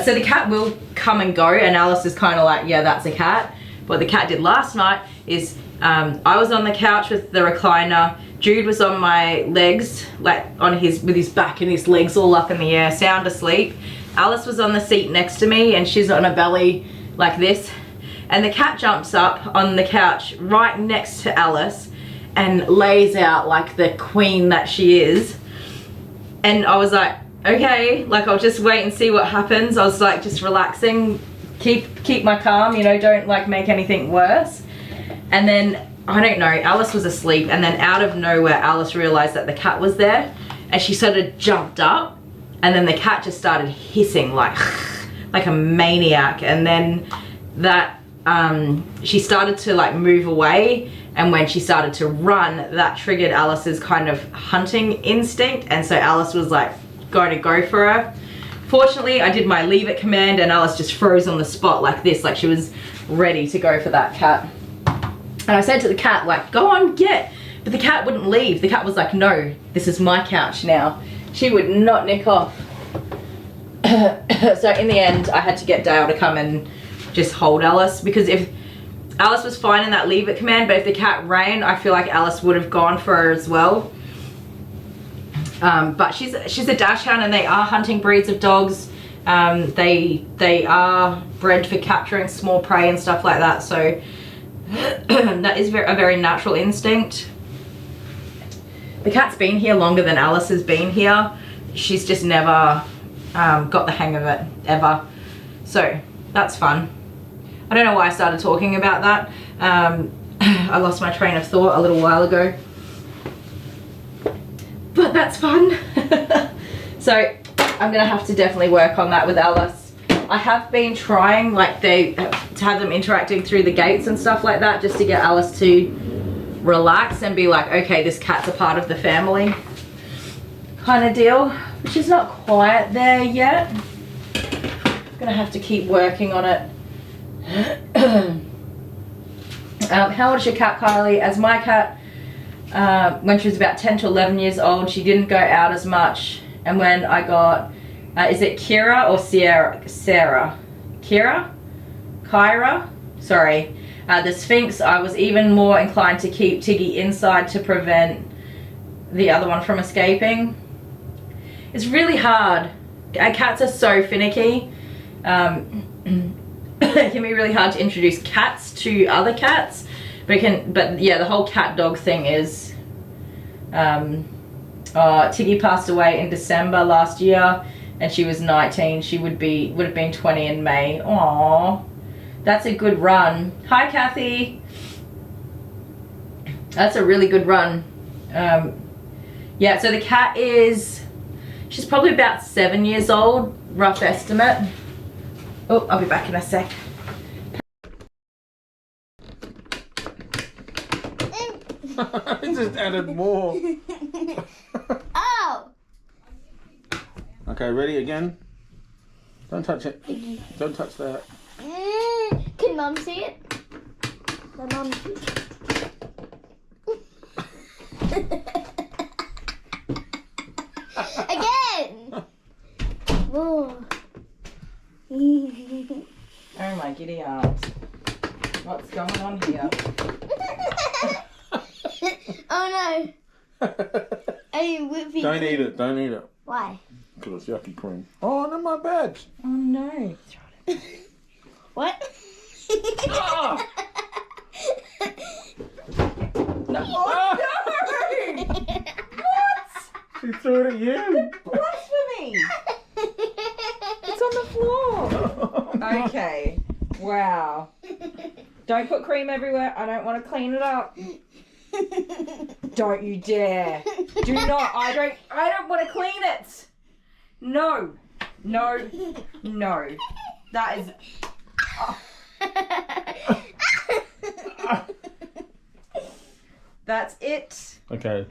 So the cat will come and go, and Alice is kind of like, yeah, that's a cat. What the cat did last night is, I was on the couch with the recliner, Jude was on my legs, like with his back and his legs all up in the air, sound asleep. Alice was on the seat next to me, and she's on her belly like this. And the cat jumps up on the couch right next to Alice and lays out like the queen that she is. And I was like, okay, like I'll just wait and see what happens. I was like just relaxing, keep my calm, you know, don't like make anything worse. And then, I don't know, Alice was asleep, and then out of nowhere Alice realized that the cat was there, and she sort of jumped up, and then the cat just started hissing like a maniac. And then that she started to like move away, and when she started to run, that triggered Alice's kind of hunting instinct, and so Alice was like going to go for her. Fortunately, I did my leave it command, and Alice just froze on the spot like this, like she was ready to go for that cat. And I said to the cat, like, go on, get. But the cat wouldn't leave. The cat was like, no, this is my couch now. She would not nick off. So in the end, I had to get Dale to come and just hold Alice, because if Alice was fine in that leave it command, but if the cat ran, I feel like Alice would have gone for her as well. But she's a dachshund, and they are hunting breeds of dogs. They are bred for capturing small prey and stuff like that. So that is a very natural instinct. The cat's been here longer than Alice has been here. She's just never got the hang of it, ever. So that's fun. I don't know why I started talking about that. I lost my train of thought a little while ago. But that's fun. So I'm gonna have to definitely work on that with Alice. I have been trying, like, to have them interacting through the gates and stuff like that, just to get Alice to relax and be like, okay, this cat's a part of the family kind of deal, which is not quite there yet. I'm gonna have to keep working on it. How old is your cat, Kylie? As my cat, when she was about 10 to 11 years old, she didn't go out as much. And when I got, is it Kira or Sarah? Kyra? Sorry. The Sphinx, I was even more inclined to keep Tiggy inside to prevent the other one from escaping. It's really hard. Cats are so finicky. It can be really hard to introduce cats to other cats. But yeah, the whole cat dog thing is, Tiggy passed away in December last year and she was 19. She would have been 20 in May. Aww. That's a good run. Hi, Kathy. That's a really good run. Yeah, so the cat she's probably about 7 years old, rough estimate. Oh, I'll be back in a sec. I just added more. Oh! Okay, ready again? Don't touch it. Don't touch that. Can Mum see it? My mum sees it. Again! Whoa. Oh my giddy aunt. What's going on here? Oh no. I'm whipping. Don't eat it. Don't eat it. Why? Because it's yucky cream. Oh, no, my badge. Oh no. What? Oh. No. Oh, no! What? She threw it at you. Blasphemy! It's on the floor. Okay. Wow. Don't put cream everywhere. I don't want to clean it up. Don't you dare. Do not. I don't want to clean it. No. No. No. That is... Oh. That's it. Okay.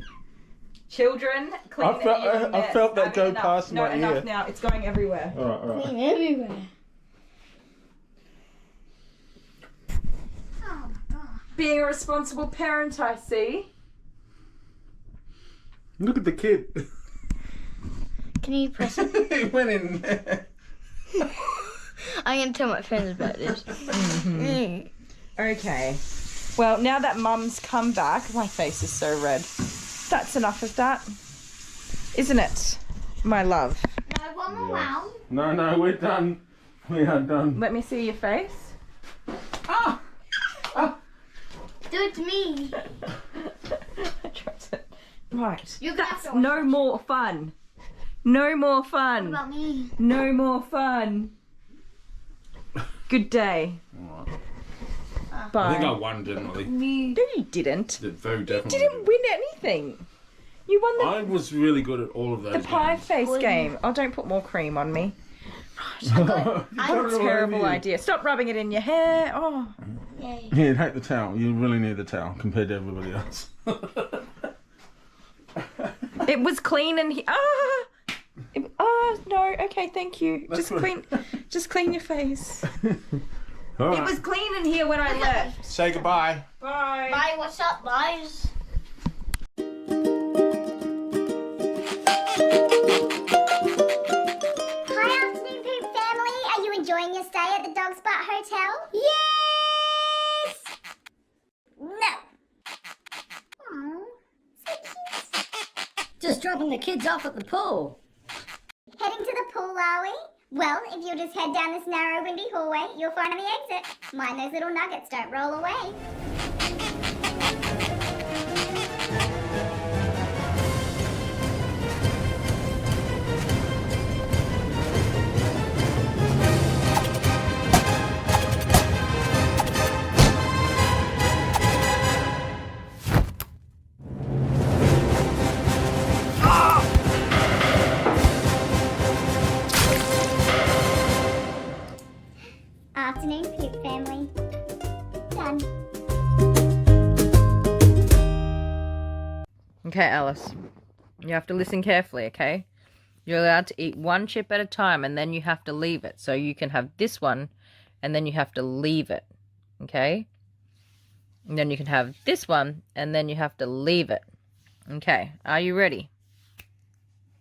Children, clean I felt that go past my ear. No, enough now. It's going everywhere. All right, all right. Clean everywhere. Oh my god. Being a responsible parent, I see. Look at the kid. Can you press it? He went in there. I'm gonna tell my friends about this. Mm-hmm. Okay. Well, now that Mum's come back, my face is so red. That's enough of that. Isn't it, my love? No, one more round. No, we're done. We are done. Let me see your face. Ah! Ah! Do it to me. I dropped it. Right. You That's got no more fun. No more What fun. about me? No more fun. Good day. Bye. I think I won, didn't I? No, you didn't. Very You definitely. didn't win anything. You won the I was really good at all of those. The pie games. face game. Oh, don't put more cream on me. You got it What all a over terrible you. idea. Stop rubbing it in your hair. Oh. Yay. Here, take the towel. You really need the towel compared to everybody else. It was clean and no. Okay, thank you. That's Just clean your face. All right. It was clean in here when I left. Say goodbye. Bye. Bye, what's up, guys? Hi, afternoon poop family. Are you enjoying your stay at the Dog Spot Hotel? Yes! No. Aww, so cute. Just dropping the kids off at the pool. Heading to the pool, are we? Well, if you'll just head down this narrow, windy hallway, you'll find the exit. Mind those little nuggets don't roll away. Afternoon, poop family. Done. Okay, Alice. You have to listen carefully, okay? You're allowed to eat one chip at a time, and then you have to leave it. So you can have this one, and then you have to leave it, okay? And then you can have this one, and then you have to leave it. Okay, are you ready?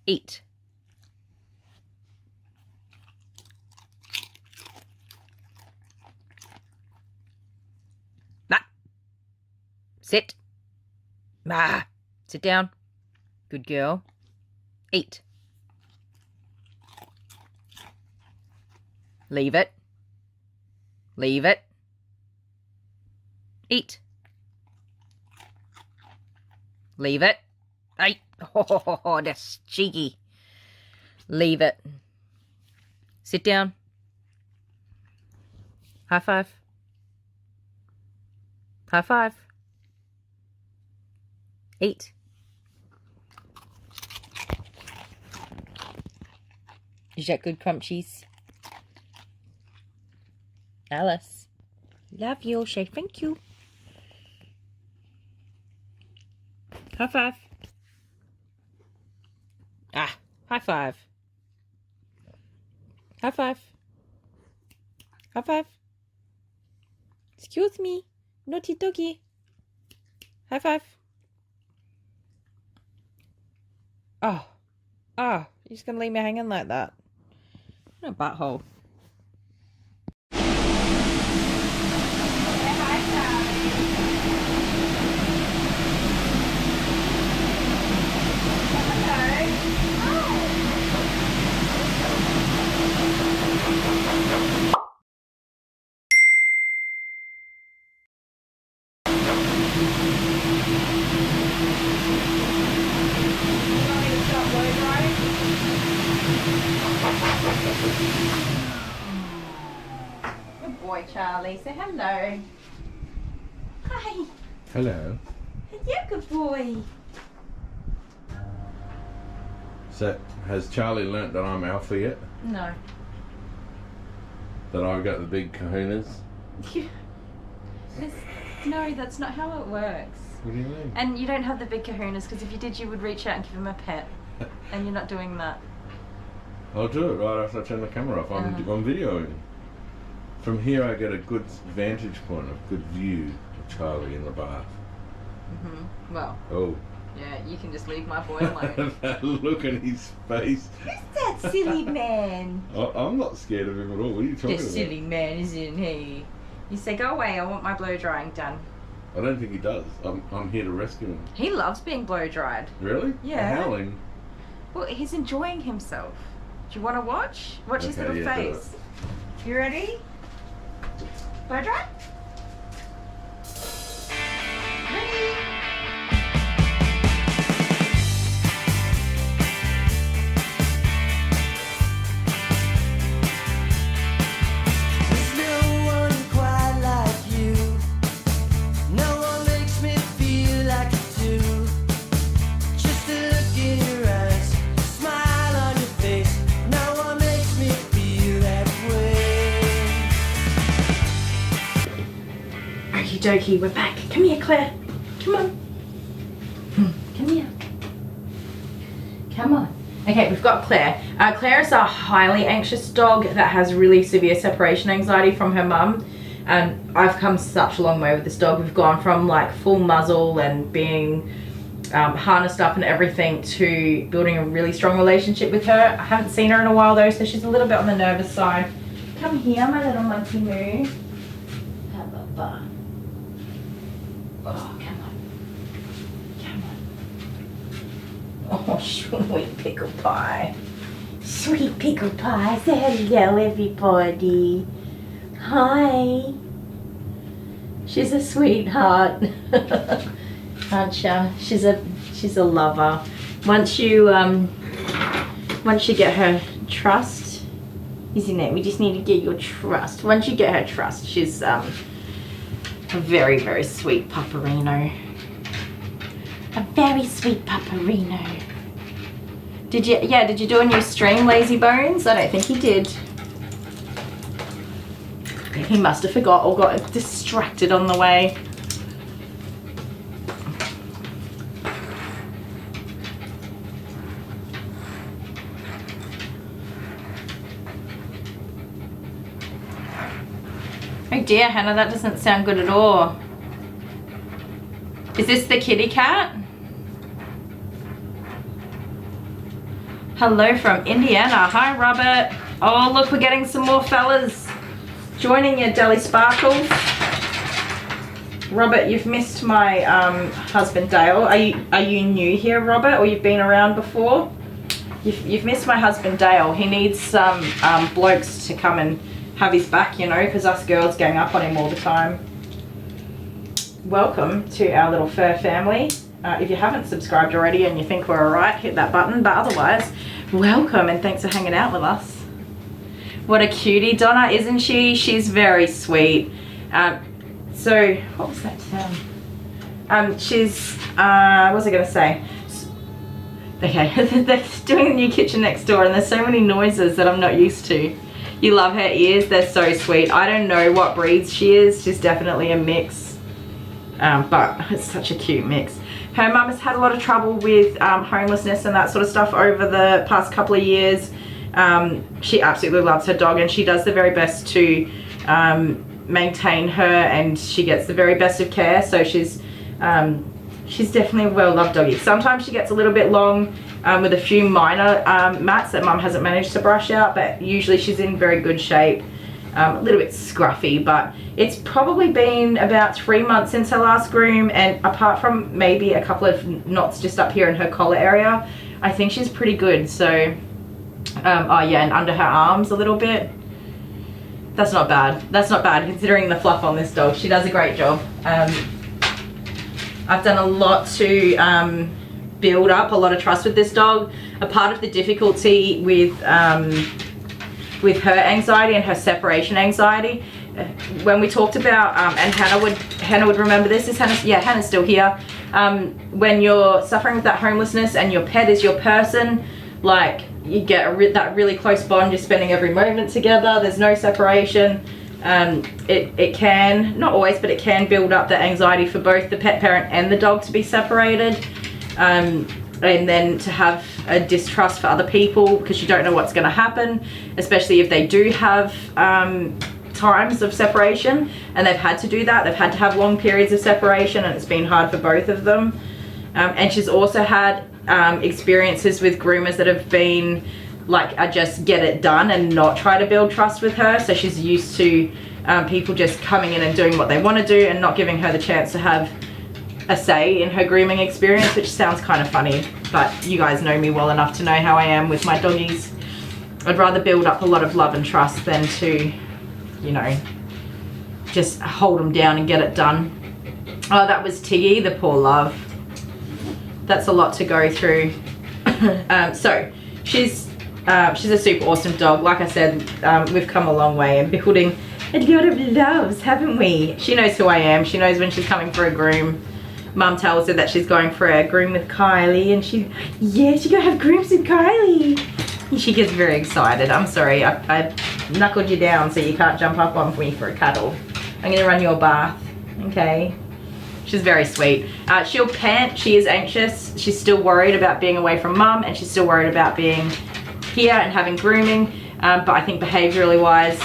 Eat. Ah. Sit. Ah. Sit down. Good girl. Eat. Leave it. Leave it. Eat. Leave it. Ay. Oh, that's cheeky. Leave it. Sit down. High five. High five. Eat. Is that good, Crunchies? Alice. Love you. Say thank you. High five. Ah, high five. High five. High five. Excuse me. Naughty doggy. High five. Oh. Oh, you're just gonna leave me hanging like that. What a butthole. Good boy, Charlie. Say hello. Hi. Hello. Yeah, good boy. So, has Charlie learnt that I'm alpha yet? No. That I've got the big kahunas? No, that's not how it works. What do you mean? And you don't have the big kahunas, because if you did, you would reach out and give him a pet. And you're not doing that. I'll do it right after I turn the camera off. I'm videoing. From here I get a good vantage point, a good view of Charlie in the bath. Well, Oh. yeah, you can just leave my boy alone. That look in his face. Who's that silly man? I'm not scared of him at all. What are you talking This about? silly man, isn't he? You say, go away, I want my blow drying done. I don't think he does. I'm here to rescue him. He loves being blow dried. Really? Yeah. Howling. Well, he's enjoying himself. Do you want to watch? Watch his Okay, little yeah, do face. You ready? Blow dry? Ready? Okie dokie, we're back. Come here, Claire. Come on. Come here. Come on. Okay, we've got Claire. Claire is a highly anxious dog that has really severe separation anxiety from her mum. And I've come such a long way with this dog. We've gone from like full muzzle and being harnessed up and everything to building a really strong relationship with her. I haven't seen her in a while though, so she's a little bit on the nervous side. Come here, my little monkey moo. Have a bun. Oh, come on. Come on. Oh, sweet pickle pie. Sweet pickle pie. Say hello, everybody. Hi. She's a sweetheart. Aren't ya? She's a lover. Once you get her trust, isn't it? We just need to get your trust. Once you get her trust, she's a very, very sweet pupperino. A very sweet pupperino. Did you do a new stream, Lazy Bones? I don't think he did. He must have forgot or got distracted on the way. dear, Hannah, that doesn't sound good at all. Is this the kitty cat? Hello from Indiana. Hi, Robert. Oh, look, we're getting some more fellas joining you, Deli Sparkles. Robert, you've missed my husband Dale. Are you new here, Robert, or you've been around before? You've missed my husband Dale. He needs some blokes to come and have his back, you know, because us girls gang up on him all the time. Welcome to our little fur family. If you haven't subscribed already and you think we're alright, hit that button, but otherwise, welcome and thanks for hanging out with us. What a cutie, Donna, isn't she? She's very sweet. So, what was that sound? She's, what was I going to say? Okay, they're doing a new kitchen next door and there's so many noises that I'm not used to. You love her ears, they're so sweet. I don't know what breeds she is, she's definitely a mix. But it's such a cute mix. Her mum has had a lot of trouble with homelessness and that sort of stuff over the past couple of years. She absolutely loves her dog and she does the very best to maintain her, and she gets the very best of care, so she's definitely a well-loved doggy. Sometimes she gets a little bit long with a few minor mats that mum hasn't managed to brush out, but usually she's in very good shape. A little bit scruffy, but it's probably been about 3 months since her last groom, and apart from maybe a couple of knots just up here in her collar area, I think she's pretty good. So oh yeah, and under her arms a little bit. That's not bad. That's not bad considering the fluff on this dog. She does a great job. I've done a lot to build up a lot of trust with this dog. A part of the difficulty with her anxiety and her separation anxiety, when we talked about, and Hannah would remember this. Is Hannah? Yeah, Hannah's still here. When you're suffering with that homelessness and your pet is your person, like, you get that really close bond. You're spending every moment together. There's no separation. It can, not always, but it can build up the anxiety for both the pet parent and the dog to be separated. And then to have a distrust for other people because you don't know what's going to happen, especially if they do have times of separation and they've had to do that. They've had to have long periods of separation and it's been hard for both of them. And she's also had experiences with groomers that have been like, I just get it done and not try to build trust with her. So she's used to people just coming in and doing what they want to do and not giving her the chance to have a say in her grooming experience, which sounds kind of funny, but you guys know me well enough to know how I am with my doggies. I'd rather build up a lot of love and trust than to, you know, just hold them down and get it done. Oh, that was Tiggy, the poor love. That's a lot to go through. So she's a super awesome dog. Like I said, we've come a long way in building a lot of loves, haven't we? She knows who I am. She knows when she's coming for a groom. Mum tells her that she's going for a groom with Kylie, and she's gonna have grooms with Kylie. And she gets very excited. I'm sorry, I knuckled you down so you can't jump up on me for a cuddle. I'm gonna run your bath, okay? She's very sweet. She'll pant, she is anxious. She's still worried about being away from mum, and she's still worried about being here and having grooming. But I think behaviorally wise,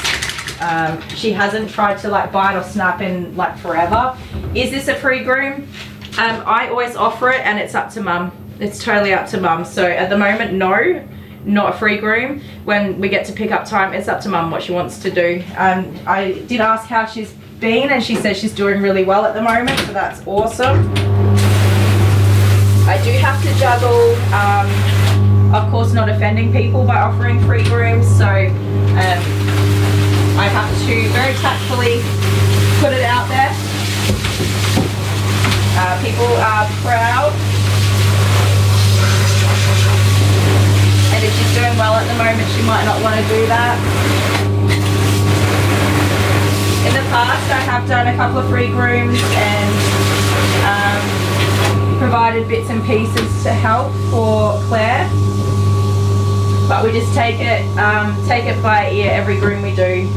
she hasn't tried to like bite or snap in like forever. Is this a free groom? I always offer it and it's up to mum. It's totally up to mum. So at the moment, no, not a free groom. When we get to pick up time, it's up to mum what she wants to do. I did ask how she's been and she says she's doing really well at the moment, so that's awesome. I do have to juggle, of course, not offending people by offering free grooms, so I have to very tactfully put it out there. People are proud, and if she's doing well at the moment, she might not want to do that. In the past, I have done a couple of free grooms and provided bits and pieces to help for Claire, but we just take it by ear every groom we do.